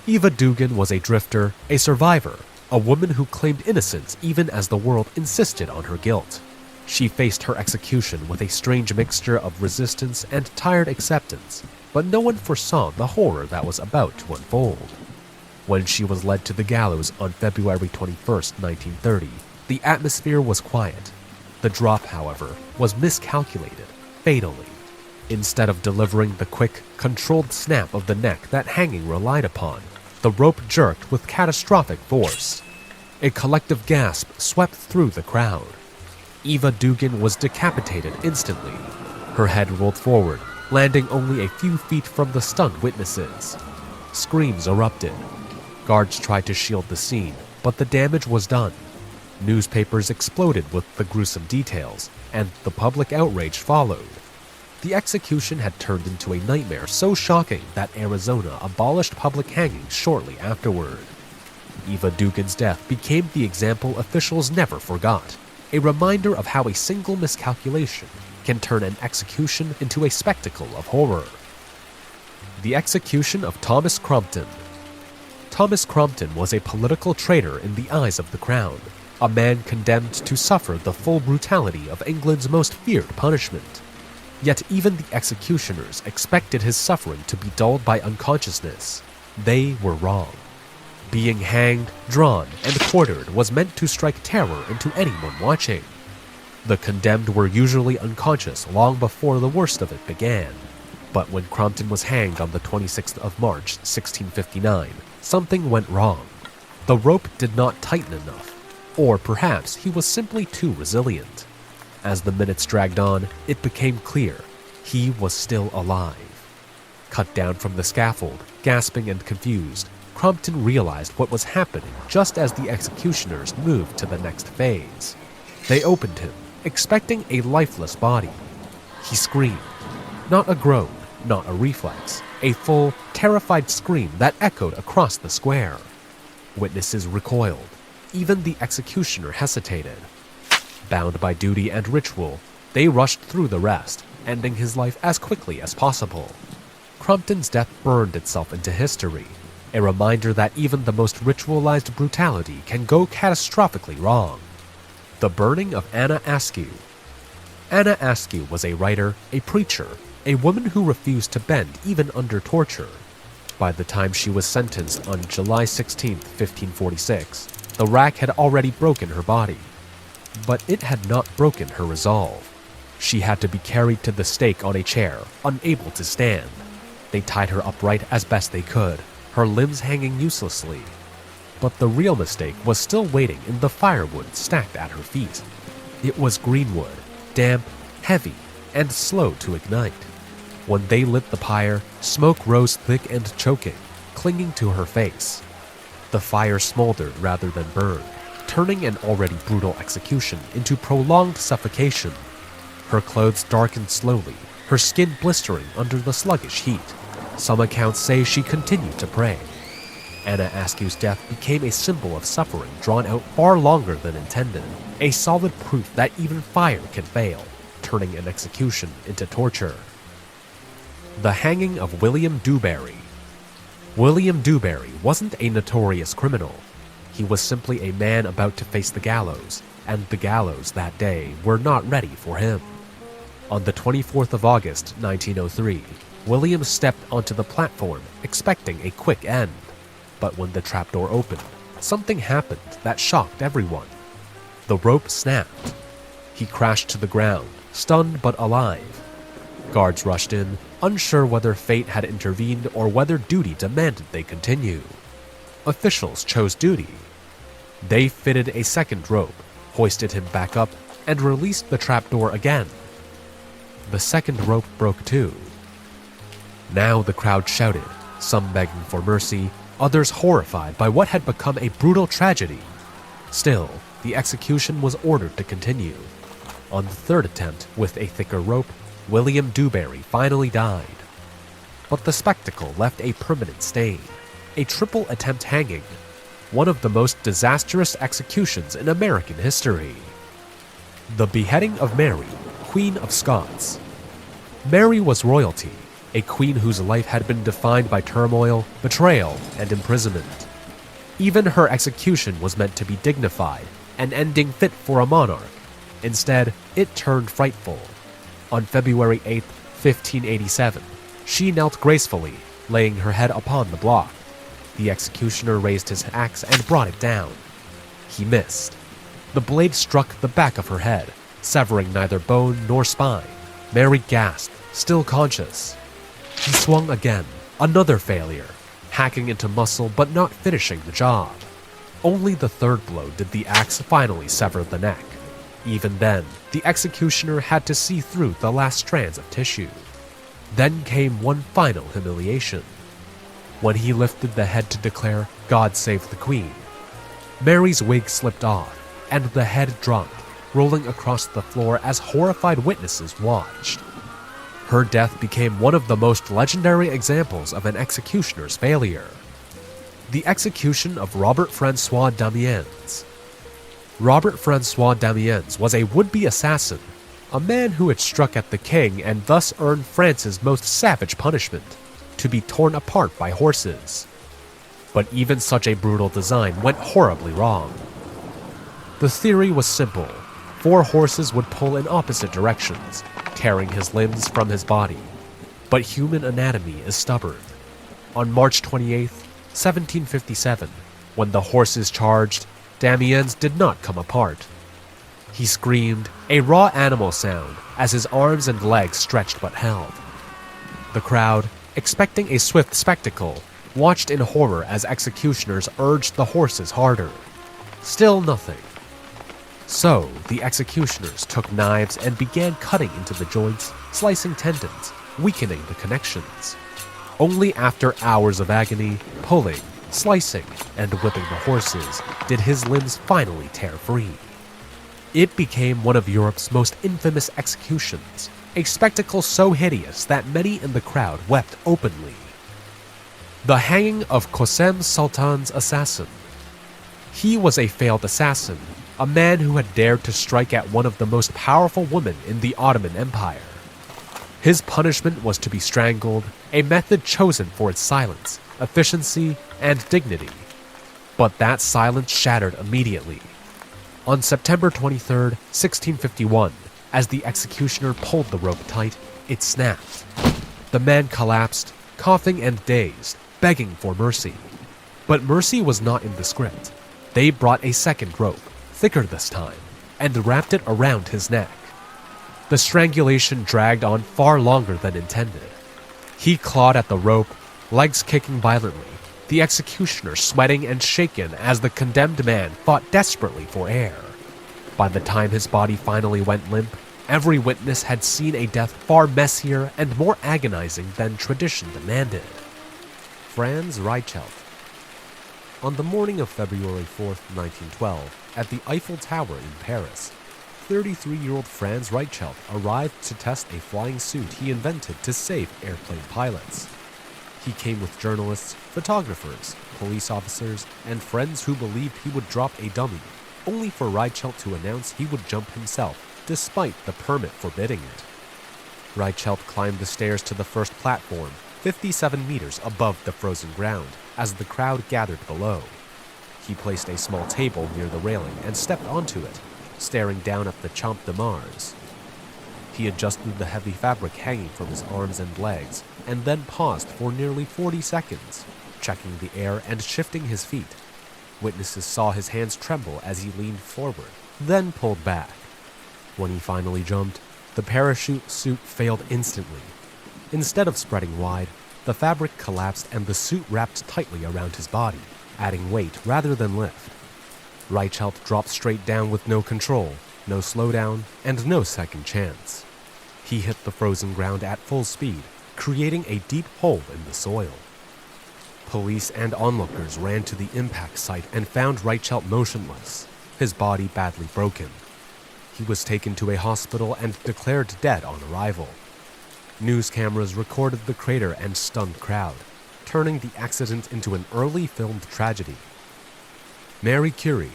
Eva Dugan was a drifter, a survivor, a woman who claimed innocence even as the world insisted on her guilt. She faced her execution with a strange mixture of resistance and tired acceptance, but no one foresaw the horror that was about to unfold. When she was led to the gallows on February 21, 1930, the atmosphere was quiet. The drop, however, was miscalculated, fatally. Instead of delivering the quick, controlled snap of the neck that hanging relied upon, the rope jerked with catastrophic force. A collective gasp swept through the crowd. Eva Dugan was decapitated instantly. Her head rolled forward, landing only a few feet from the stunned witnesses. Screams erupted. Guards tried to shield the scene, but the damage was done. Newspapers exploded with the gruesome details, and the public outrage followed. The execution had turned into a nightmare so shocking that Arizona abolished public hangings shortly afterward. Eva Dugan's death became the example officials never forgot, a reminder of how a single miscalculation can turn an execution into a spectacle of horror. The execution of Thomas Crompton. Thomas Crompton was a political traitor in the eyes of the Crown, a man condemned to suffer the full brutality of England's most feared punishment. Yet even the executioners expected his suffering to be dulled by unconsciousness. They were wrong. Being hanged, drawn, and quartered was meant to strike terror into anyone watching. The condemned were usually unconscious long before the worst of it began. But when Crompton was hanged on the 26th of March, 1659, something went wrong. The rope did not tighten enough, or perhaps he was simply too resilient. As the minutes dragged on, it became clear he was still alive. Cut down from the scaffold, gasping and confused, Crompton realized what was happening just as the executioners moved to the next phase. They opened him, expecting a lifeless body. He screamed. Not a groan, not a reflex, a full, terrified scream that echoed across the square. Witnesses recoiled. Even the executioner hesitated. Bound by duty and ritual, they rushed through the rest, ending his life as quickly as possible. Crompton's death burned itself into history, a reminder that even the most ritualized brutality can go catastrophically wrong. The burning of Anna Askew. Anna Askew was a writer, a preacher, a woman who refused to bend even under torture. By the time she was sentenced on July 16, 1546, the rack had already broken her body. But it had not broken her resolve. She had to be carried to the stake on a chair, unable to stand. They tied her upright as best they could, her limbs hanging uselessly. But the real mistake was still waiting in the firewood stacked at her feet. It was greenwood, damp, heavy, and slow to ignite. When they lit the pyre, smoke rose thick and choking, clinging to her face. The fire smoldered rather than burned, turning an already brutal execution into prolonged suffocation. Her clothes darkened slowly, her skin blistering under the sluggish heat. Some accounts say she continued to pray. Anna Askew's death became a symbol of suffering drawn out far longer than intended, a solid proof that even fire can fail, turning an execution into torture. The hanging of William Dewberry. William Dewberry wasn't a notorious criminal. He was simply a man about to face the gallows, and the gallows that day were not ready for him. On the 24th of August, 1903, William stepped onto the platform, expecting a quick end. But when the trapdoor opened, something happened that shocked everyone. The rope snapped. He crashed to the ground, stunned but alive. Guards rushed in, unsure whether fate had intervened or whether duty demanded they continue. Officials chose duty. They fitted a second rope, hoisted him back up, and released the trapdoor again. The second rope broke too. Now the crowd shouted, some begging for mercy, others horrified by what had become a brutal tragedy. Still, the execution was ordered to continue. On the third attempt, with a thicker rope, William Dewberry finally died. But the spectacle left a permanent stain, a triple attempt hanging, one of the most disastrous executions in American history. The beheading of Mary, Queen of Scots. Mary was royalty, a queen whose life had been defined by turmoil, betrayal, and imprisonment. Even her execution was meant to be dignified, an ending fit for a monarch. Instead, it turned frightful. On February 8, 1587, she knelt gracefully, laying her head upon the block. The executioner raised his axe and brought it down. He missed. The blade struck the back of her head, severing neither bone nor spine. Mary gasped, still conscious. He swung again, another failure, hacking into muscle but not finishing the job. Only the third blow did the axe finally sever the neck. Even then, the executioner had to see through the last strands of tissue. Then came one final humiliation. When he lifted the head to declare, "God save the Queen," Mary's wig slipped off, and the head dropped, rolling across the floor as horrified witnesses watched. Her death became one of the most legendary examples of an executioner's failure. The execution of Robert Francois Damiens. Robert Francois Damiens was a would-be assassin, a man who had struck at the king and thus earned France's most savage punishment, to be torn apart by horses. But even such a brutal design went horribly wrong. The theory was simple. 4 horses would pull in opposite directions, tearing his limbs from his body. But human anatomy is stubborn. On March 28, 1757, when the horses charged, Damiens did not come apart. He screamed, a raw animal sound, as his arms and legs stretched but held. The crowd, expecting a swift spectacle, watched in horror as executioners urged the horses harder. Still nothing. So, the executioners took knives and began cutting into the joints, slicing tendons, weakening the connections. Only after hours of agony, pulling, slicing, and whipping the horses did his limbs finally tear free. It became one of Europe's most infamous executions, a spectacle so hideous that many in the crowd wept openly. The hanging of Qasem Sultan's assassin. He was a failed assassin, a man who had dared to strike at one of the most powerful women in the Ottoman Empire. His punishment was to be strangled, a method chosen for its silence, efficiency, and dignity. But that silence shattered immediately. On September 23, 1651, as the executioner pulled the rope tight, it snapped. The man collapsed, coughing and dazed, begging for mercy. But mercy was not in the script. They brought a second rope, thicker this time, and wrapped it around his neck. The strangulation dragged on far longer than intended. He clawed at the rope, legs kicking violently, the executioner sweating and shaken as the condemned man fought desperately for air. By the time his body finally went limp, every witness had seen a death far messier and more agonizing than tradition demanded. Franz Reichelt. On the morning of February 4, 1912, at the Eiffel Tower in Paris, 33-year-old Franz Reichelt arrived to test a flying suit he invented to save airplane pilots. He came with journalists, photographers, police officers, and friends who believed he would drop a dummy, only for Reichelt to announce he would jump himself, despite the permit forbidding it. Reichelt climbed the stairs to the first platform, 57 meters above the frozen ground, as the crowd gathered below. He placed a small table near the railing and stepped onto it, staring down at the Champ de Mars. He adjusted the heavy fabric hanging from his arms and legs, and then paused for nearly 40 seconds, checking the air and shifting his feet. Witnesses saw his hands tremble as he leaned forward, then pulled back. When he finally jumped, the parachute suit failed instantly. Instead of spreading wide, the fabric collapsed and the suit wrapped tightly around his body, adding weight rather than lift. Reichelt dropped straight down with no control, no slowdown, and no second chance. He hit the frozen ground at full speed, creating a deep hole in the soil. Police and onlookers ran to the impact site and found Reichelt motionless, his body badly broken. He was taken to a hospital and declared dead on arrival. News cameras recorded the crater and stunned crowd, turning the accident into an early filmed tragedy. Marie Curie.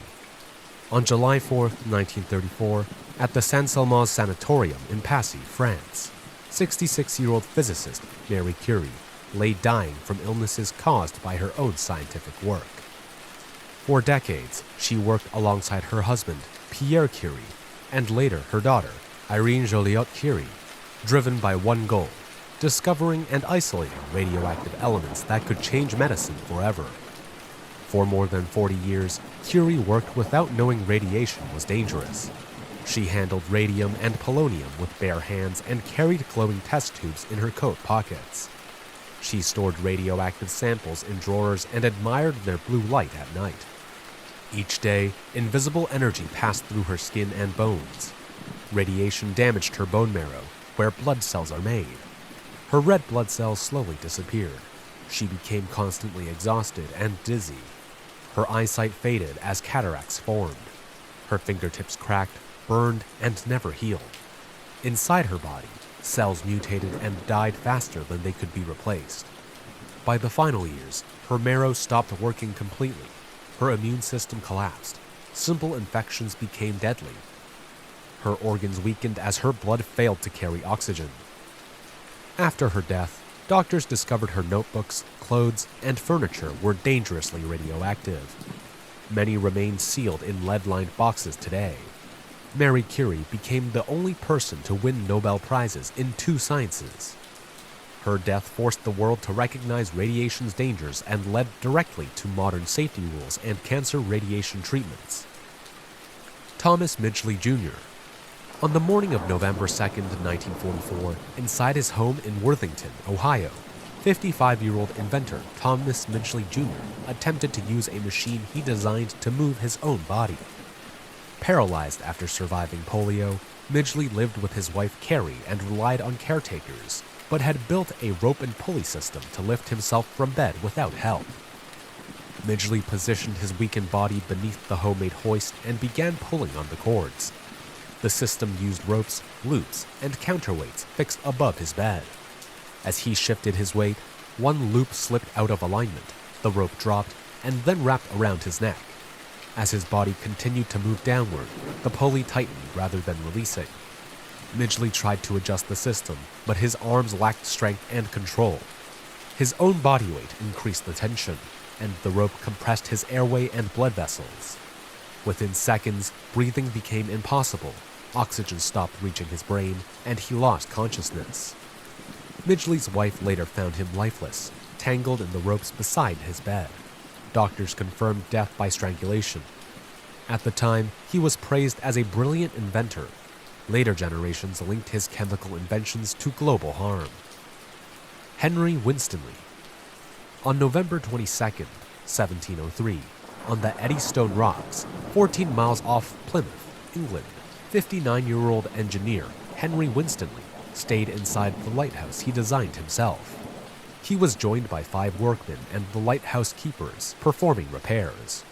On July 4, 1934, at the Saint-Salmaz Sanatorium in Passy, France, 66-year-old physicist Marie Curie lay dying from illnesses caused by her own scientific work. For decades, she worked alongside her husband, Pierre Curie, and later her daughter, Irene Joliot-Curie, driven by one goal: discovering and isolating radioactive elements that could change medicine forever. For more than 40 years, Curie worked without knowing radiation was dangerous. She handled radium and polonium with bare hands and carried glowing test tubes in her coat pockets. She stored radioactive samples in drawers and admired their blue light at night. Each day, invisible energy passed through her skin and bones. Radiation damaged her bone marrow, where blood cells are made. Her red blood cells slowly disappeared. She became constantly exhausted and dizzy. Her eyesight faded as cataracts formed. Her fingertips cracked, burned, and never healed. Inside her body, cells mutated and died faster than they could be replaced. By the final years, her marrow stopped working completely. Her immune system collapsed. Simple infections became deadly. Her organs weakened as her blood failed to carry oxygen. After her death, doctors discovered her notebooks, clothes, and furniture were dangerously radioactive. Many remain sealed in lead-lined boxes today. Marie Curie became the only person to win Nobel Prizes in 2 sciences. Her death forced the world to recognize radiation's dangers and led directly to modern safety rules and cancer radiation treatments. Thomas Midgley Jr. On the morning of November 2, 1944, inside his home in Worthington, Ohio, 55-year-old inventor Thomas Midgley Jr. attempted to use a machine he designed to move his own body. Paralyzed after surviving polio, Midgley lived with his wife Carrie and relied on caretakers, but had built a rope and pulley system to lift himself from bed without help. Midgley positioned his weakened body beneath the homemade hoist and began pulling on the cords. The system used ropes, loops, and counterweights fixed above his bed. As he shifted his weight, one loop slipped out of alignment, the rope dropped, and then wrapped around his neck. As his body continued to move downward, the pulley tightened rather than releasing. Midgley tried to adjust the system, but his arms lacked strength and control. His own body weight increased the tension, and the rope compressed his airway and blood vessels. Within seconds, breathing became impossible. Oxygen stopped reaching his brain, and he lost consciousness. Midgley's wife later found him lifeless, tangled in the ropes beside his bed. Doctors confirmed death by strangulation. At the time, he was praised as a brilliant inventor. Later generations linked his chemical inventions to global harm. Henry Winstanley. On November 22, 1703, on the Eddystone Rocks, 14 miles off Plymouth, England, 59-year-old engineer Henry Winstanley stayed inside the lighthouse he designed himself. He was joined by 5 workmen and the lighthouse keepers performing repairs.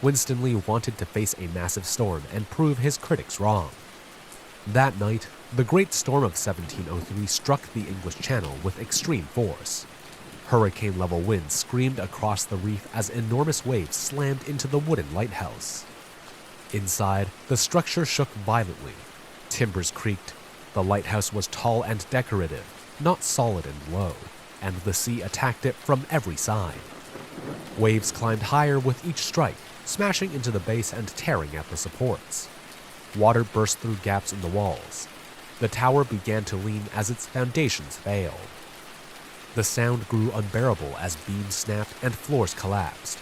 Winstanley wanted to face a massive storm and prove his critics wrong. That night, the Great Storm of 1703 struck the English Channel with extreme force. Hurricane-level winds screamed across the reef as enormous waves slammed into the wooden lighthouse. Inside, the structure shook violently. Timbers creaked. The lighthouse was tall and decorative, not solid and low, and the sea attacked it from every side. Waves climbed higher with each strike, smashing into the base and tearing at the supports. Water burst through gaps in the walls. The tower began to lean as its foundations failed. The sound grew unbearable as beams snapped and floors collapsed.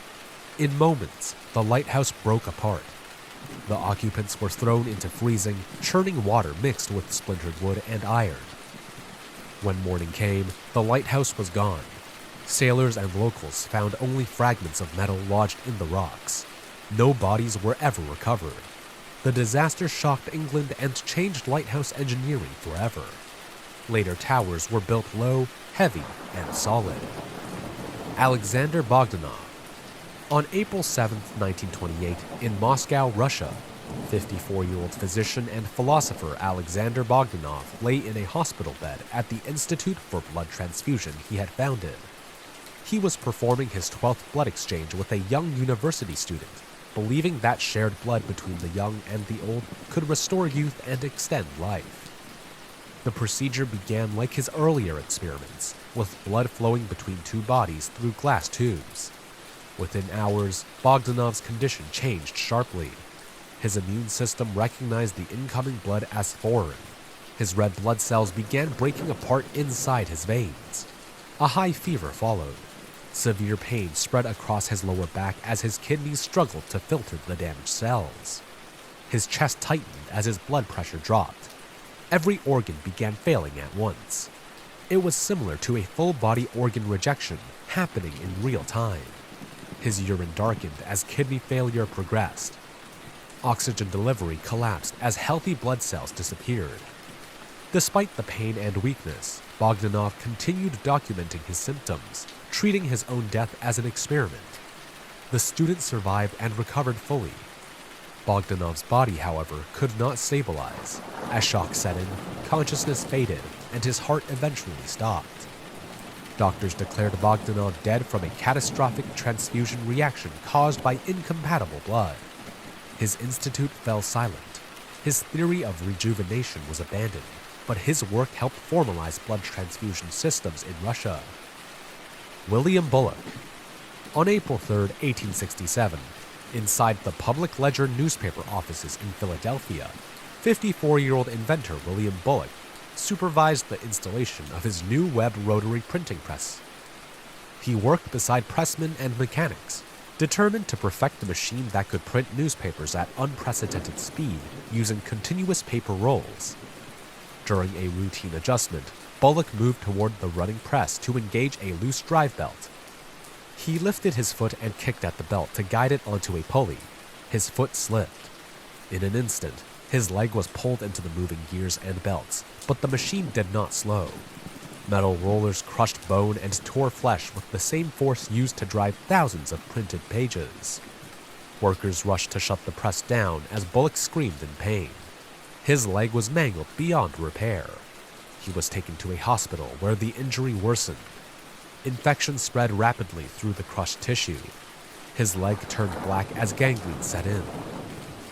In moments, the lighthouse broke apart. The occupants were thrown into freezing, churning water mixed with splintered wood and iron. When morning came, the lighthouse was gone. Sailors and locals found only fragments of metal lodged in the rocks. No bodies were ever recovered. The disaster shocked England and changed lighthouse engineering forever. Later towers were built low, heavy, and solid. Alexander Bogdanov. On April 7, 1928, in Moscow, Russia, 54-year-old physician and philosopher Alexander Bogdanov lay in a hospital bed at the Institute for Blood Transfusion he had founded. He was performing his 12th blood exchange with a young university student, believing that shared blood between the young and the old could restore youth and extend life. The procedure began like his earlier experiments, with blood flowing between 2 bodies through glass tubes. Within hours, Bogdanov's condition changed sharply. His immune system recognized the incoming blood as foreign. His red blood cells began breaking apart inside his veins. A high fever followed. Severe pain spread across his lower back as his kidneys struggled to filter the damaged cells. His chest tightened as his blood pressure dropped. Every organ began failing at once. It was similar to a full-body organ rejection happening in real time. His urine darkened as kidney failure progressed. Oxygen delivery collapsed as healthy blood cells disappeared. Despite the pain and weakness, Bogdanov continued documenting his symptoms, treating his own death as an experiment. The student survived and recovered fully. Bogdanov's body, however, could not stabilize. As shock set in, consciousness faded, and his heart eventually stopped. Doctors declared Bogdanov dead from a catastrophic transfusion reaction caused by incompatible blood. His institute fell silent. His theory of rejuvenation was abandoned, but his work helped formalize blood transfusion systems in Russia. William Bullock. On April 3, 1867, inside the Public Ledger newspaper offices in Philadelphia, 54-year-old inventor William Bullock supervised the installation of his new Webb rotary printing press. He worked beside pressmen and mechanics, determined to perfect the machine that could print newspapers at unprecedented speed using continuous paper rolls. During a routine adjustment, Bullock moved toward the running press to engage a loose drive belt. He lifted his foot and kicked at the belt to guide it onto a pulley. His foot slipped. In an instant, his leg was pulled into the moving gears and belts, but the machine did not slow. Metal rollers crushed bone and tore flesh with the same force used to drive thousands of printed pages. Workers rushed to shut the press down as Bullock screamed in pain. His leg was mangled beyond repair. He was taken to a hospital where the injury worsened. Infection spread rapidly through the crushed tissue. His leg turned black as gangrene set in.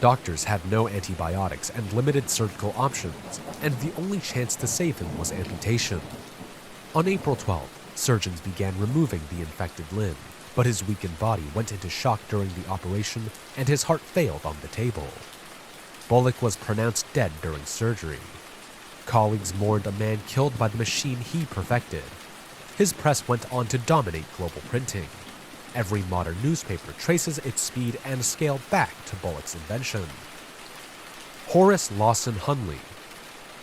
Doctors had no antibiotics and limited surgical options, and the only chance to save him was amputation. On April 12th, surgeons began removing the infected limb, but his weakened body went into shock during the operation and his heart failed on the table. Bullock was pronounced dead during surgery. Colleagues mourned a man killed by the machine he perfected. His press went on to dominate global printing. Every modern newspaper traces its speed and scale back to Bullock's invention. Horace Lawson Hunley.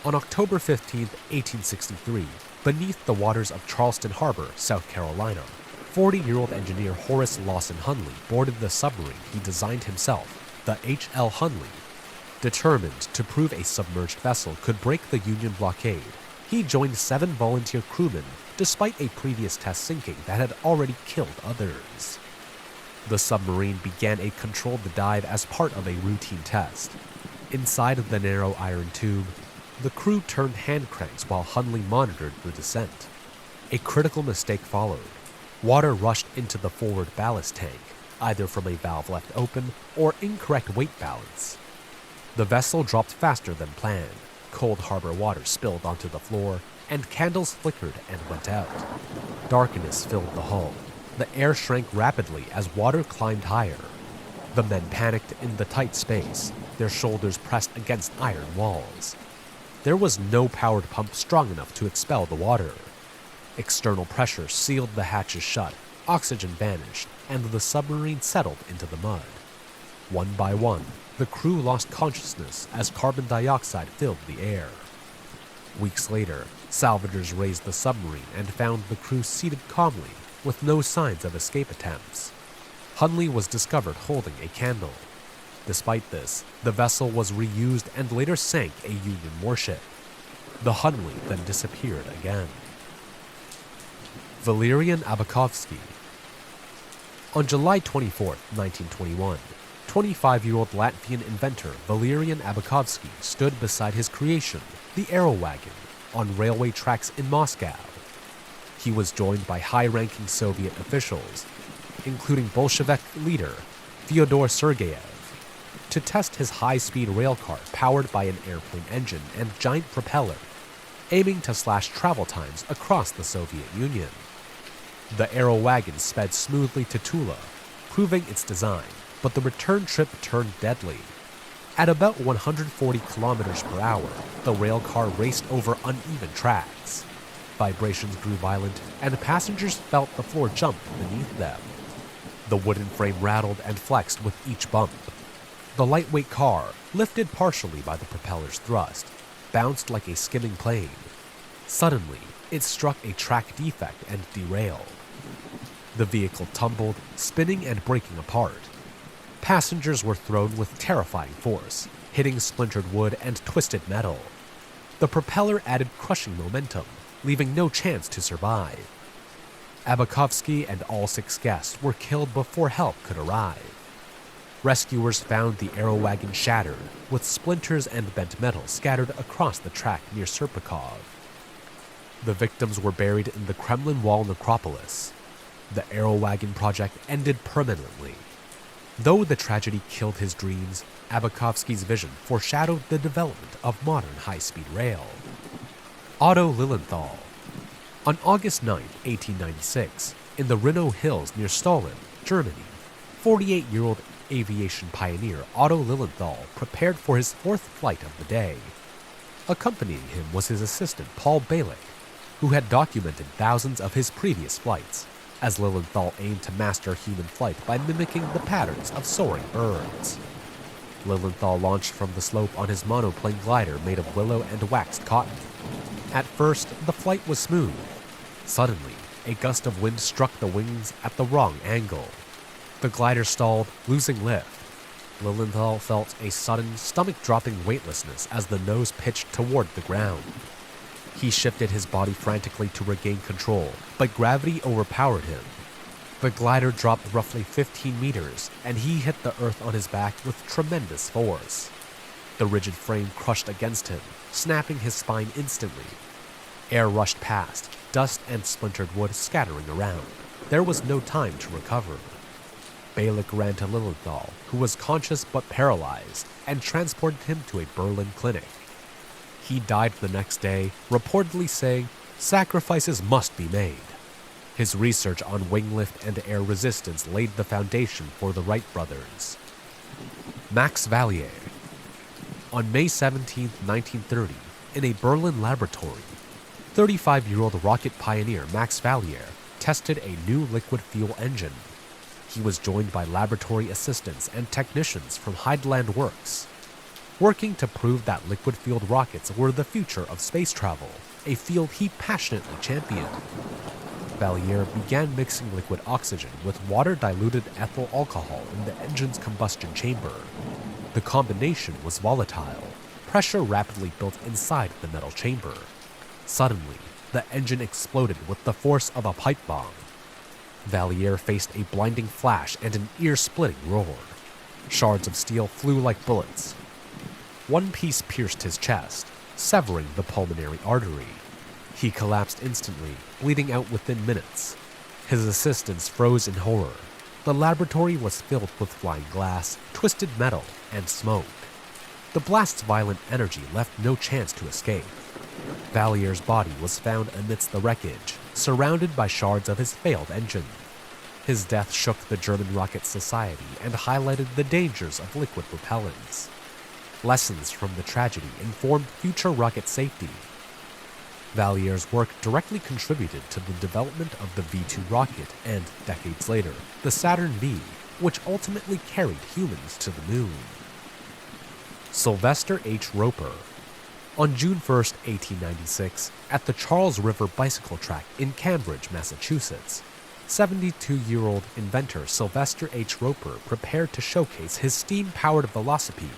On October 15, 1863, beneath the waters of Charleston Harbor, South Carolina, 40-year-old engineer Horace Lawson Hunley boarded the submarine he designed himself, the H.L. Hunley. Determined to prove a submerged vessel could break the Union blockade, he joined 7 volunteer crewmen despite a previous test sinking that had already killed others. The submarine began a controlled dive as part of a routine test. Inside the narrow iron tube, the crew turned hand cranks while Hunley monitored the descent. A critical mistake followed. Water rushed into the forward ballast tank, either from a valve left open or incorrect weight balance. The vessel dropped faster than planned. Cold harbor water spilled onto the floor, and candles flickered and went out. Darkness filled the hull. The air shrank rapidly as water climbed higher. The men panicked in the tight space, their shoulders pressed against iron walls. There was no powered pump strong enough to expel the water. External pressure sealed the hatches shut, oxygen vanished, and the submarine settled into the mud. One by one, the crew lost consciousness as carbon dioxide filled the air. Weeks later, salvagers raised the submarine and found the crew seated calmly, with no signs of escape attempts. Hunley was discovered holding a candle. Despite this, the vessel was reused and later sank a Union warship. The Hunley then disappeared again. Valerian Abakovsky. On July 24, 1921, 25-year-old Latvian inventor Valerian Abakovsky stood beside his creation, the Aero Wagon, on railway tracks in Moscow. He was joined by high-ranking Soviet officials, including Bolshevik leader Fyodor Sergeyev, to test his high-speed railcar powered by an airplane engine and giant propeller, aiming to slash travel times across the Soviet Union. The Aero Wagon sped smoothly to Tula, proving its design, but the return trip turned deadly. At about 140 kilometers per hour, the rail car raced over uneven tracks. Vibrations grew violent, and passengers felt the floor jump beneath them. The wooden frame rattled and flexed with each bump. The lightweight car, lifted partially by the propeller's thrust, bounced like a skimming plane. Suddenly, it struck a track defect and derailed. The vehicle tumbled, spinning and breaking apart. Passengers were thrown with terrifying force, hitting splintered wood and twisted metal. The propeller added crushing momentum, leaving no chance to survive. Abakovsky and all 6 guests were killed before help could arrive. Rescuers found the aero wagon shattered, with splinters and bent metal scattered across the track near Serpukov. The victims were buried in the Kremlin Wall necropolis. The aero wagon project ended permanently. Though the tragedy killed his dreams, Abakovsky's vision foreshadowed the development of modern high-speed rail. Otto Lilienthal. On August 9, 1896, in the Rhinow Hills near Stalin, Germany, 48-year-old aviation pioneer Otto Lilienthal prepared for his 4th flight of the day. Accompanying him was his assistant Paul Balick, who had documented thousands of his previous flights, as Lilienthal aimed to master human flight by mimicking the patterns of soaring birds. Lilienthal launched from the slope on his monoplane glider made of willow and waxed cotton. At first, the flight was smooth. Suddenly, a gust of wind struck the wings at the wrong angle. The glider stalled, losing lift. Lilienthal felt a sudden, stomach-dropping weightlessness as the nose pitched toward the ground. He shifted his body frantically to regain control, but gravity overpowered him. The glider dropped roughly 15 meters, and he hit the earth on his back with tremendous force. The rigid frame crushed against him, snapping his spine instantly. Air rushed past, dust and splintered wood scattering around. There was no time to recover. Balick ran to Lilienthal, who was conscious but paralyzed, and transported him to a Berlin clinic. He died the next day, reportedly saying, "Sacrifices must be made." His research on wing lift and air resistance laid the foundation for the Wright brothers. Max Valier. On May 17, 1930, in a Berlin laboratory, 35-year-old rocket pioneer Max Valier tested a new liquid fuel engine. He was joined by laboratory assistants and technicians from Heideland Works, working to prove that liquid-fueled rockets were the future of space travel, a field he passionately championed. Valier began mixing liquid oxygen with water-diluted ethyl alcohol in the engine's combustion chamber. The combination was volatile. Pressure rapidly built inside the metal chamber. Suddenly, the engine exploded with the force of a pipe bomb. Valier faced a blinding flash and an ear-splitting roar. Shards of steel flew like bullets. One piece pierced his chest, severing the pulmonary artery. He collapsed instantly, bleeding out within minutes. His assistants froze in horror. The laboratory was filled with flying glass, twisted metal, and smoke. The blast's violent energy left no chance to escape. Valier's body was found amidst the wreckage, surrounded by shards of his failed engine. His death shook the German Rocket Society and highlighted the dangers of liquid propellants. Lessons from the tragedy informed future rocket safety. Valier's work directly contributed to the development of the V-2 rocket and, decades later, the Saturn V, which ultimately carried humans to the moon. Sylvester H. Roper. On June 1, 1896, at the Charles River Bicycle Track in Cambridge, Massachusetts, 72-year-old inventor Sylvester H. Roper prepared to showcase his steam-powered velocipede.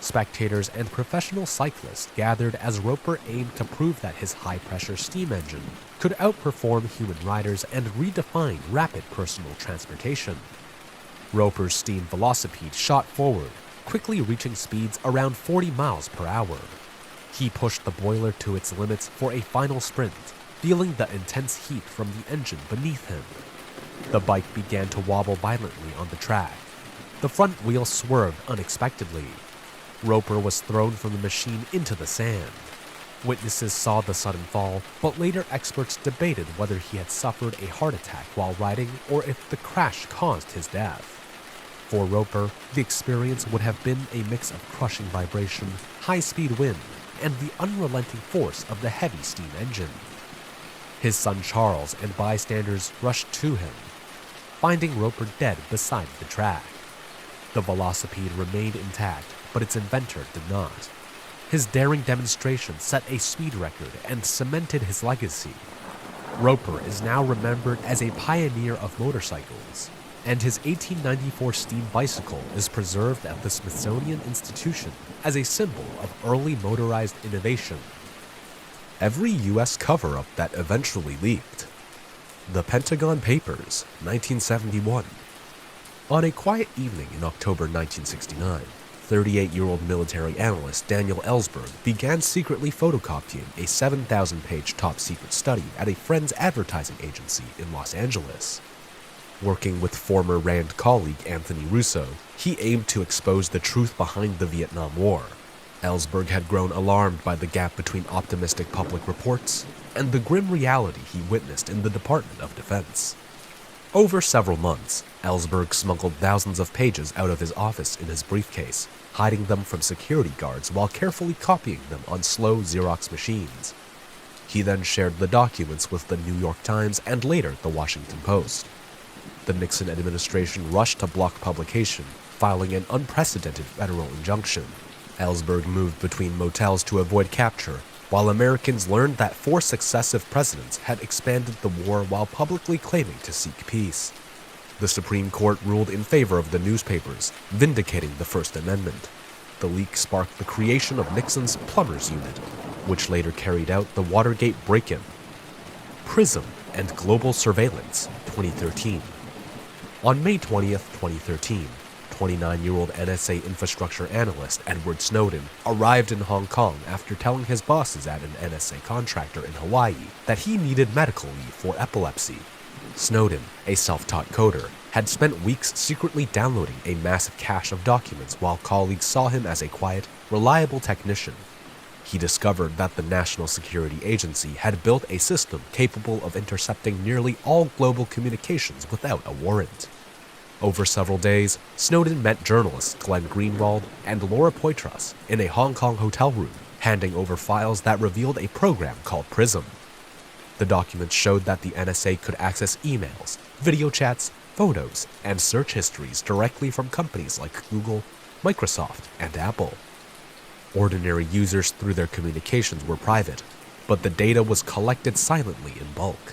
Spectators and professional cyclists gathered as Roper aimed to prove that his high-pressure steam engine could outperform human riders and redefine rapid personal transportation. Roper's steam velocipede shot forward, quickly reaching speeds around 40 miles per hour. He pushed the boiler to its limits for a final sprint, feeling the intense heat from the engine beneath him. The bike began to wobble violently on the track. The front wheel swerved unexpectedly. Roper was thrown from the machine into the sand. Witnesses saw the sudden fall, but later experts debated whether he had suffered a heart attack while riding or if the crash caused his death. For Roper, the experience would have been a mix of crushing vibration, high-speed wind, and the unrelenting force of the heavy steam engine. His son Charles and bystanders rushed to him, finding Roper dead beside the track. The velocipede remained intact, but its inventor did not. His daring demonstration set a speed record and cemented his legacy. Roper is now remembered as a pioneer of motorcycles, and his 1894 steam bicycle is preserved at the Smithsonian Institution as a symbol of early motorized innovation. Every U.S. cover-up that eventually leaked. The Pentagon Papers, 1971. On a quiet evening in October 1969, 38-year-old military analyst Daniel Ellsberg began secretly photocopying a 7,000-page top-secret study at a friend's advertising agency in Los Angeles. Working with former RAND colleague Anthony Russo, he aimed to expose the truth behind the Vietnam War. Ellsberg had grown alarmed by the gap between optimistic public reports and the grim reality he witnessed in the Department of Defense. Over several months, Ellsberg smuggled thousands of pages out of his office in his briefcase, hiding them from security guards while carefully copying them on slow Xerox machines. He then shared the documents with the New York Times and later the Washington Post. The Nixon administration rushed to block publication, filing an unprecedented federal injunction. Ellsberg moved between motels to avoid capture, while Americans learned that 4 successive presidents had expanded the war while publicly claiming to seek peace. The Supreme Court ruled in favor of the newspapers, vindicating the First Amendment. The leak sparked the creation of Nixon's Plumbers Unit, which later carried out the Watergate break-in. PRISM and Global Surveillance, 2013. On May 20th, 2013, 29-year-old NSA infrastructure analyst Edward Snowden arrived in Hong Kong after telling his bosses at an NSA contractor in Hawaii that he needed medical leave for epilepsy. Snowden, a self-taught coder, had spent weeks secretly downloading a massive cache of documents while colleagues saw him as a quiet, reliable technician. He discovered that the National Security Agency had built a system capable of intercepting nearly all global communications without a warrant. Over several days, Snowden met journalists Glenn Greenwald and Laura Poitras in a Hong Kong hotel room, handing over files that revealed a program called PRISM. The documents showed that the NSA could access emails, video chats, photos, and search histories directly from companies like Google, Microsoft, and Apple. Ordinary users through their communications were private, but the data was collected silently in bulk.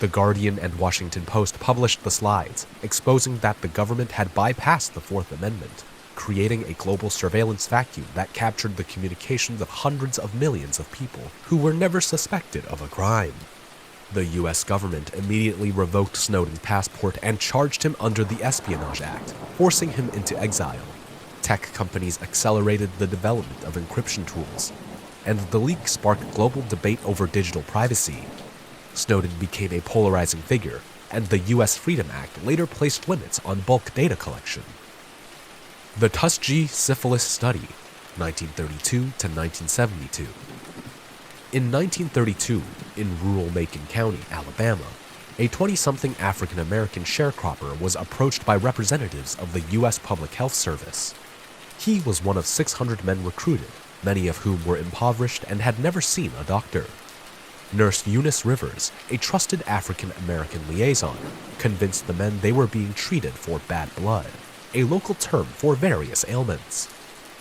The Guardian and Washington Post published the slides, exposing that the government had bypassed the Fourth Amendment, creating a global surveillance vacuum that captured the communications of hundreds of millions of people who were never suspected of a crime. The U.S. government immediately revoked Snowden's passport and charged him under the Espionage Act, forcing him into exile. Tech companies accelerated the development of encryption tools, and the leak sparked global debate over digital privacy. Snowden became a polarizing figure, and the U.S. Freedom Act later placed limits on bulk data collection. The Tuskegee Syphilis Study, 1932 to 1972. In 1932, in rural Macon County, Alabama, a 20-something African-American sharecropper was approached by representatives of the U.S. Public Health Service. He was one of 600 men recruited, many of whom were impoverished and had never seen a doctor. Nurse Eunice Rivers, a trusted African-American liaison, convinced the men they were being treated for bad blood, a local term for various ailments.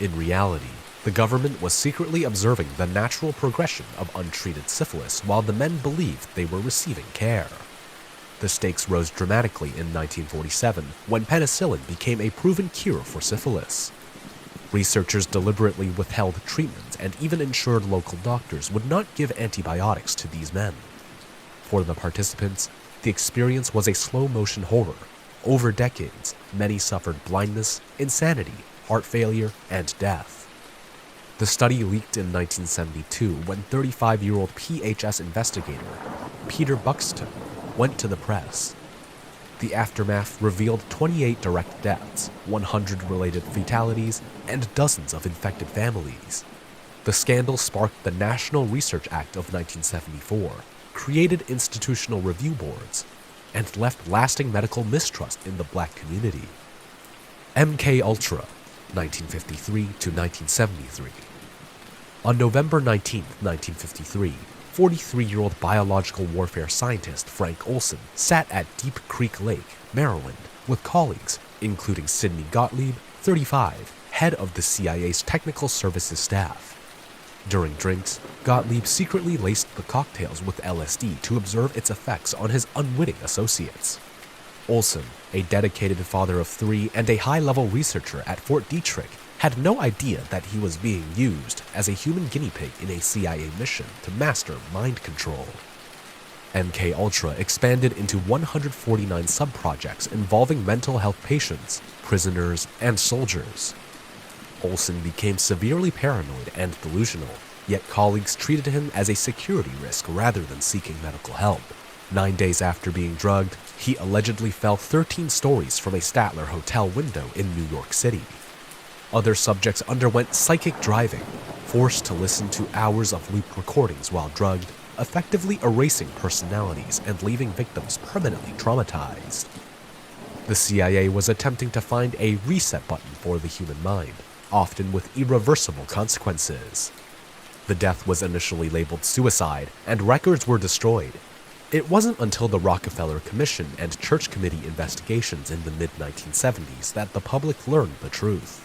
In reality, the government was secretly observing the natural progression of untreated syphilis while the men believed they were receiving care. The stakes rose dramatically in 1947 when penicillin became a proven cure for syphilis. Researchers deliberately withheld treatment and even ensured local doctors would not give antibiotics to these men. For the participants, the experience was a slow-motion horror. Over decades, many suffered blindness, insanity, heart failure, and death. The study leaked in 1972 when 35-year-old PHS investigator Peter Buxton went to the press. The aftermath revealed 28 direct deaths, 100 related fatalities, and dozens of infected families. The scandal sparked the National Research Act of 1974, created institutional review boards, and left lasting medical mistrust in the black community. MK Ultra, 1953 to 1973. On November 19, 1953, 43-year-old biological warfare scientist Frank Olson sat at Deep Creek Lake, Maryland, with colleagues, including Sidney Gottlieb, 35, head of the CIA's Technical Services staff. During drinks, Gottlieb secretly laced the cocktails with LSD to observe its effects on his unwitting associates. Olson, a dedicated father of 3 and a high-level researcher at Fort Detrick, had no idea that he was being used as a human guinea pig in a CIA mission to master mind control. MKUltra expanded into 149 sub-projects involving mental health patients, prisoners, and soldiers. Olson became severely paranoid and delusional, yet colleagues treated him as a security risk rather than seeking medical help. 9 days after being drugged, he allegedly fell 13 stories from a Statler hotel window in New York City. Other subjects underwent psychic driving, forced to listen to hours of loop recordings while drugged, effectively erasing personalities and leaving victims permanently traumatized. The CIA was attempting to find a reset button for the human mind, often with irreversible consequences. The death was initially labeled suicide, and records were destroyed. It wasn't until the Rockefeller Commission and Church Committee investigations in the mid-1970s that the public learned the truth.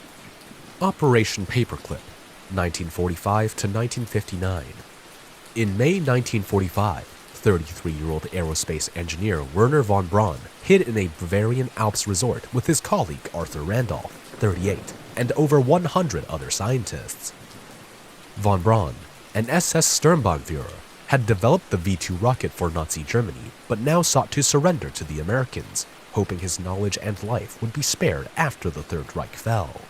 Operation Paperclip, 1945 to 1959. In May 1945, 33-year-old aerospace engineer Werner von Braun hid in a Bavarian Alps resort with his colleague Arthur Randolph, 38, and over 100 other scientists. Von Braun, an SS Sturmbannführer, had developed the V-2 rocket for Nazi Germany, but now sought to surrender to the Americans, hoping his knowledge and life would be spared after the Third Reich fell.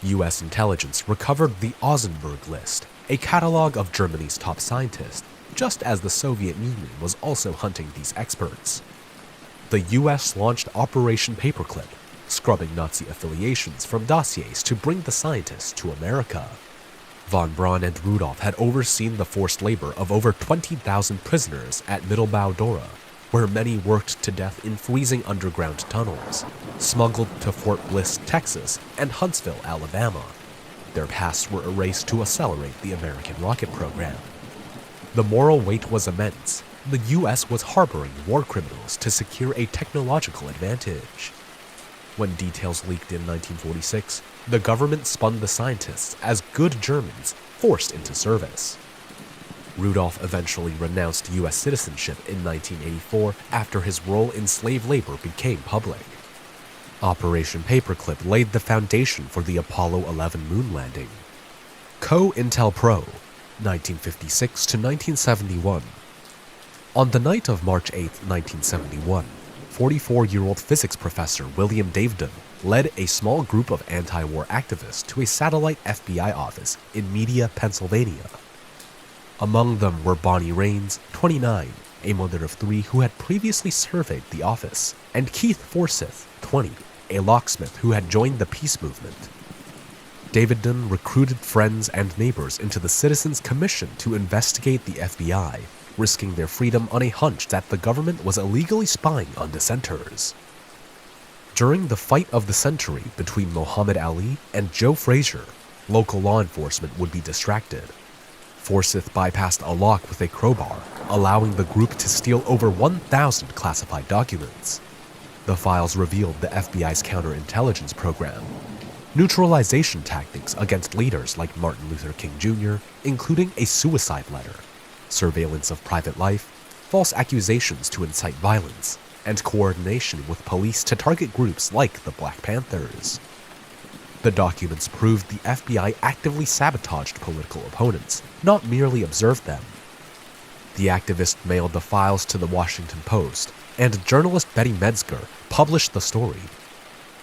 U.S. intelligence recovered the Ausenberg list, a catalog of Germany's top scientists, just as the Soviet Union was also hunting these experts. The U.S. launched Operation Paperclip, scrubbing Nazi affiliations from dossiers to bring the scientists to America. Von Braun and Rudolph had overseen the forced labor of over 20,000 prisoners at Mittelbau-Dora, where many worked to death in freezing underground tunnels, smuggled to Fort Bliss, Texas, and Huntsville, Alabama. Their pasts were erased to accelerate the American rocket program. The moral weight was immense. The U.S. was harboring war criminals to secure a technological advantage. When details leaked in 1946, the government spun the scientists as good Germans forced into service. Rudolph eventually renounced U.S. citizenship in 1984 after his role in slave labor became public. Operation Paperclip laid the foundation for the Apollo 11 moon landing. COINTELPRO, 1956 to 1971. On the night of March 8, 1971, 44-year-old physics professor William Davidson led a small group of anti-war activists to a satellite FBI office in Media, Pennsylvania. Among them were Bonnie Raines, 29, a mother of 3 who had previously surveyed the office, and Keith Forsyth, 20, a locksmith who had joined the peace movement. Davidson recruited friends and neighbors into the Citizens Commission to investigate the FBI, risking their freedom on a hunch that the government was illegally spying on dissenters. During the fight of the century between Muhammad Ali and Joe Frazier, local law enforcement would be distracted. Forsyth bypassed a lock with a crowbar, allowing the group to steal over 1,000 classified documents. The files revealed the FBI's counterintelligence program, neutralization tactics against leaders like Martin Luther King Jr., including a suicide letter, surveillance of private life, false accusations to incite violence, and coordination with police to target groups like the Black Panthers. The documents proved the FBI actively sabotaged political opponents, not merely observed them. The activist mailed the files to the Washington Post, and journalist Betty Metzger published the story.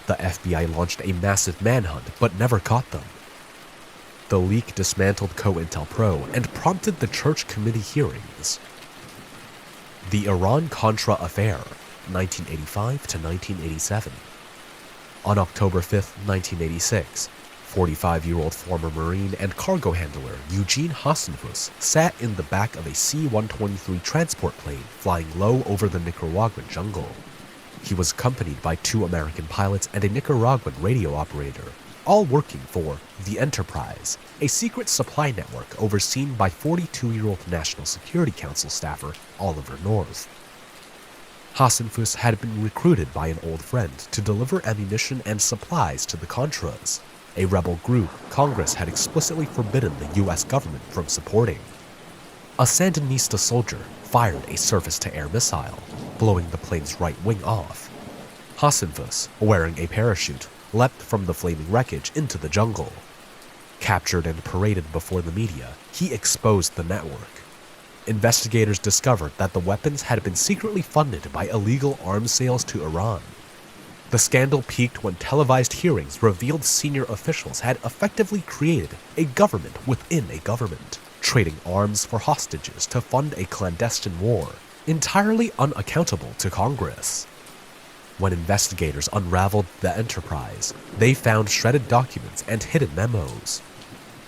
The FBI launched a massive manhunt but never caught them. The leak dismantled COINTELPRO and prompted the Church Committee hearings. The Iran-Contra Affair, 1985 to 1987. On October 5, 1986, 45-year-old former Marine and cargo handler Eugene Hasenfuss sat in the back of a C-123 transport plane flying low over the Nicaraguan jungle. He was accompanied by 2 American pilots and a Nicaraguan radio operator, all working for the Enterprise, a secret supply network overseen by 42-year-old National Security Council staffer Oliver North. Hasenfuss had been recruited by an old friend to deliver ammunition and supplies to the Contras, a rebel group Congress had explicitly forbidden the US government from supporting. A Sandinista soldier fired a surface-to-air missile, blowing the plane's right wing off. Hasenfuss, wearing a parachute, leapt from the flaming wreckage into the jungle. Captured and paraded before the media, he exposed the network. Investigators discovered that the weapons had been secretly funded by illegal arms sales to Iran. The scandal peaked when televised hearings revealed senior officials had effectively created a government within a government, trading arms for hostages to fund a clandestine war, entirely unaccountable to Congress. When investigators unraveled the enterprise, they found shredded documents and hidden memos.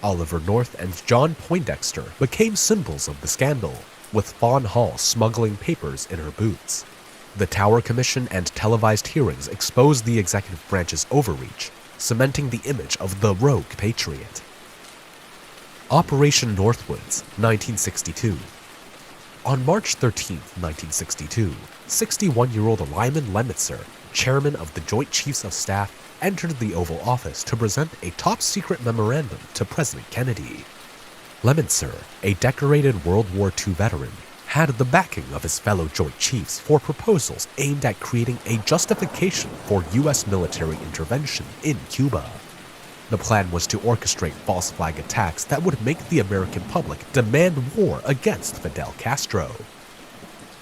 Oliver North and John Poindexter became symbols of the scandal, with Fawn Hall smuggling papers in her boots. The Tower Commission and televised hearings exposed the executive branch's overreach, cementing the image of the rogue patriot. Operation Northwoods, 1962. On March 13, 1962, 61-year-old Lyman Lemitzer, chairman of the Joint Chiefs of Staff, entered the Oval Office to present a top-secret memorandum to President Kennedy. Lemitzer, a decorated World War II veteran, had the backing of his fellow Joint Chiefs for proposals aimed at creating a justification for U.S. military intervention in Cuba. The plan was to orchestrate false flag attacks that would make the American public demand war against Fidel Castro.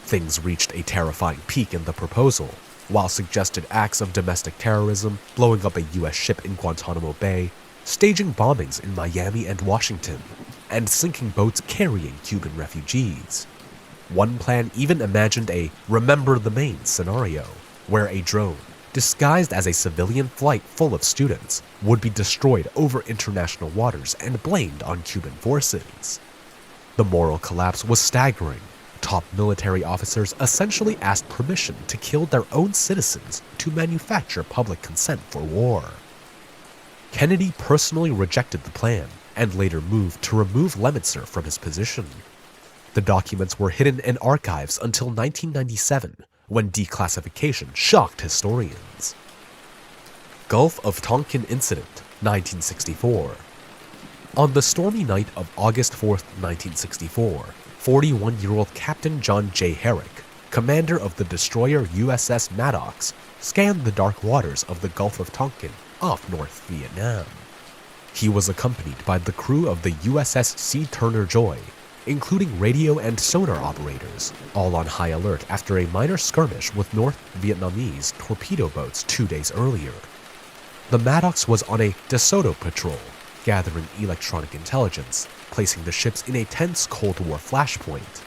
Things reached a terrifying peak in the proposal, while suggested acts of domestic terrorism, blowing up a U.S. ship in Guantanamo Bay, staging bombings in Miami and Washington, and sinking boats carrying Cuban refugees. One plan even imagined a "Remember the Maine" scenario, where a drone, disguised as a civilian flight full of students, would be destroyed over international waters and blamed on Cuban forces. The moral collapse was staggering. Top military officers essentially asked permission to kill their own citizens to manufacture public consent for war. Kennedy personally rejected the plan and later moved to remove Lemitzer from his position. The documents were hidden in archives until 1997, when declassification shocked historians. Gulf of Tonkin Incident, 1964. On the stormy night of August 4, 1964, 41-year-old Captain John J. Herrick, commander of the destroyer USS Maddox, scanned the dark waters of the Gulf of Tonkin off North Vietnam. He was accompanied by the crew of the USS C. Turner Joy, including radio and sonar operators, all on high alert after a minor skirmish with North Vietnamese torpedo boats 2 days earlier. The Maddox was on a De Soto patrol, gathering electronic intelligence, placing the ships in a tense Cold War flashpoint.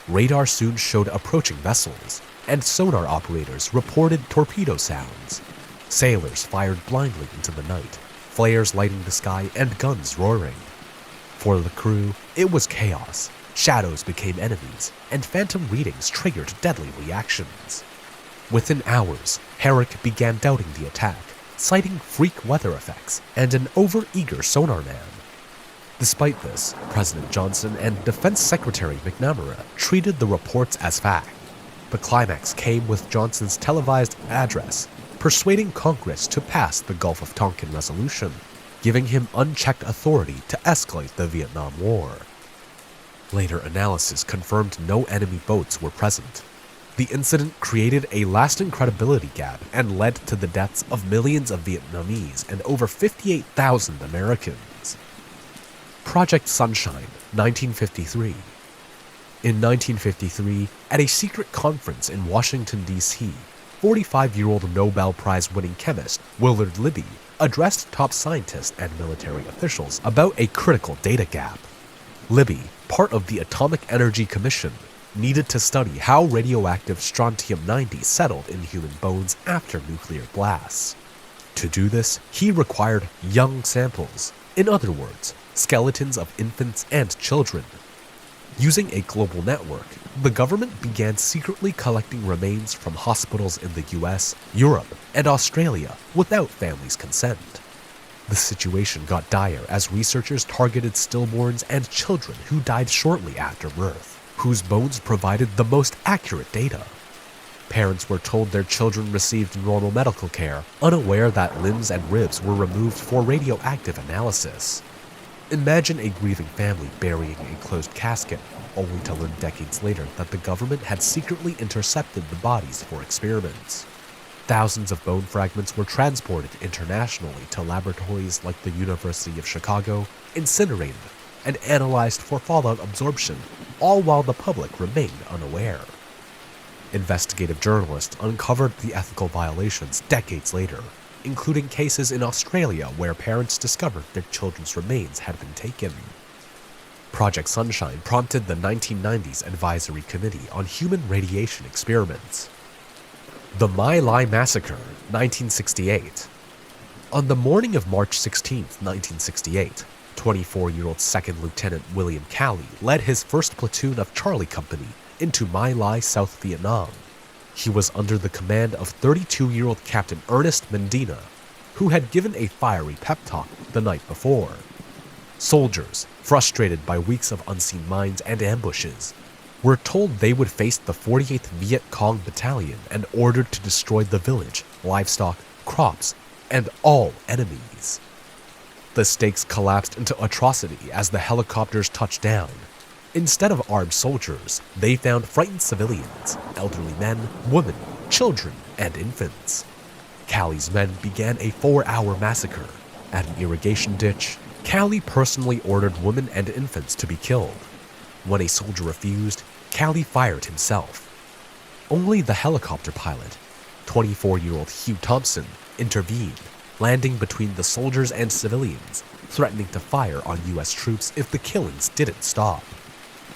Radar soon showed approaching vessels, and sonar operators reported torpedo sounds. Sailors fired blindly into the night, flares lighting the sky and guns roaring. For the crew, it was chaos. Shadows became enemies, and phantom readings triggered deadly reactions. Within hours, Herrick began doubting the attack, citing freak weather effects and an over-eager sonar man. Despite this, President Johnson and Defense Secretary McNamara treated the reports as fact. The climax came with Johnson's televised address, persuading Congress to pass the Gulf of Tonkin Resolution, giving him unchecked authority to escalate the Vietnam War. Later analysis confirmed no enemy boats were present. The incident created a lasting credibility gap and led to the deaths of millions of Vietnamese and over 58,000 Americans. Project Sunshine, 1953. In 1953, at a secret conference in Washington, D.C., 45-year-old Nobel Prize-winning chemist Willard Libby addressed top scientists and military officials about a critical data gap. Libby, part of the Atomic Energy Commission, needed to study how radioactive strontium-90 settled in human bones after nuclear blasts. To do this, he required young samples, in other words, skeletons of infants and children. Using a global network, the government began secretly collecting remains from hospitals in the US, Europe, and Australia without families' consent. The situation got dire as researchers targeted stillborns and children who died shortly after birth, whose bones provided the most accurate data. Parents were told their children received normal medical care, unaware that limbs and ribs were removed for radioactive analysis. Imagine a grieving family burying a closed casket, only to learn decades later that the government had secretly intercepted the bodies for experiments. Thousands of bone fragments were transported internationally to laboratories like the University of Chicago, incinerated, and analyzed for fallout absorption, all while the public remained unaware. Investigative journalists uncovered the ethical violations decades later, including cases in Australia where parents discovered their children's remains had been taken. Project Sunshine prompted the 1990s Advisory Committee on Human Radiation Experiments. The My Lai Massacre, 1968. On the morning of March 16, 1968, 24-year-old Second Lieutenant William Calley led his first platoon of Charlie Company into My Lai, South Vietnam. He was under the command of 32-year-old Captain Ernest Mendina, who had given a fiery pep talk the night before. Soldiers, frustrated by weeks of unseen mines and ambushes, were told they would face the 48th Viet Cong Battalion and ordered to destroy the village, livestock, crops, and all enemies. The stakes collapsed into atrocity as the helicopters touched down. Instead of armed soldiers, they found frightened civilians, elderly men, women, children, and infants. Calley's men began a 4-hour massacre. At an irrigation ditch, Calley personally ordered women and infants to be killed. When a soldier refused, Calley fired himself. Only the helicopter pilot, 24-year-old Hugh Thompson, intervened, landing between the soldiers and civilians, threatening to fire on U.S. troops if the killings didn't stop.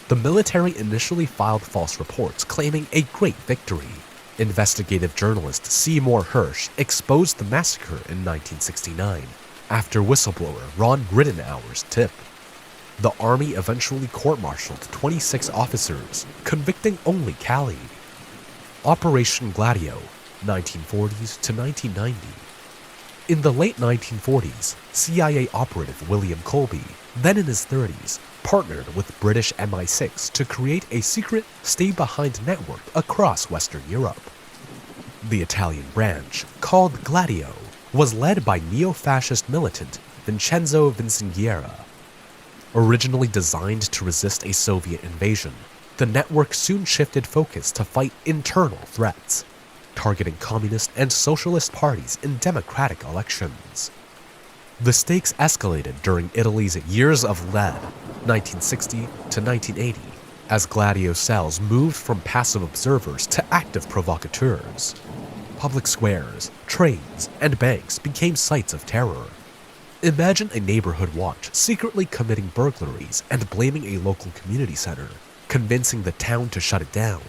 The military initially filed false reports claiming a great victory. Investigative journalist Seymour Hersh exposed the massacre in 1969 after whistleblower Ron Rittenhour's tip. The Army eventually court-martialed 26 officers, convicting only Calley. Operation Gladio, 1940s to 1990. In the late 1940s, CIA operative William Colby, then in his 30s, partnered with British MI6 to create a secret stay-behind network across Western Europe. The Italian branch, called Gladio, was led by neo-fascist militant Vincenzo Vincinghiera. Originally designed to resist a Soviet invasion, the network soon shifted focus to fight internal threats, targeting communist and socialist parties in democratic elections. The stakes escalated during Italy's Years of Lead, 1960 to 1980, as Gladio cells moved from passive observers to active provocateurs. Public squares, trains, and banks became sites of terror. Imagine a neighborhood watch secretly committing burglaries and blaming a local community center, convincing the town to shut it down.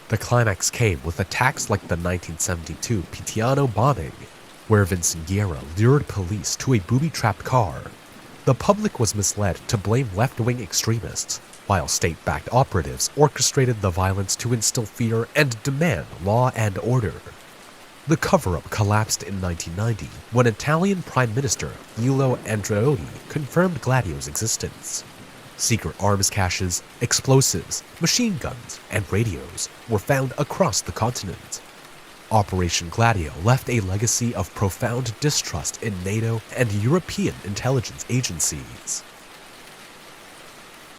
The climax came with attacks like the 1972 Pitiano bombing, where Vincinghiera lured police to a booby-trapped car. The public was misled to blame left-wing extremists, while state-backed operatives orchestrated the violence to instill fear and demand law and order. The cover-up collapsed in 1990 when Italian Prime Minister Giulio Andreotti confirmed Gladio's existence. Secret arms caches, explosives, machine guns, and radios were found across the continent. Operation Gladio left a legacy of profound distrust in NATO and European intelligence agencies.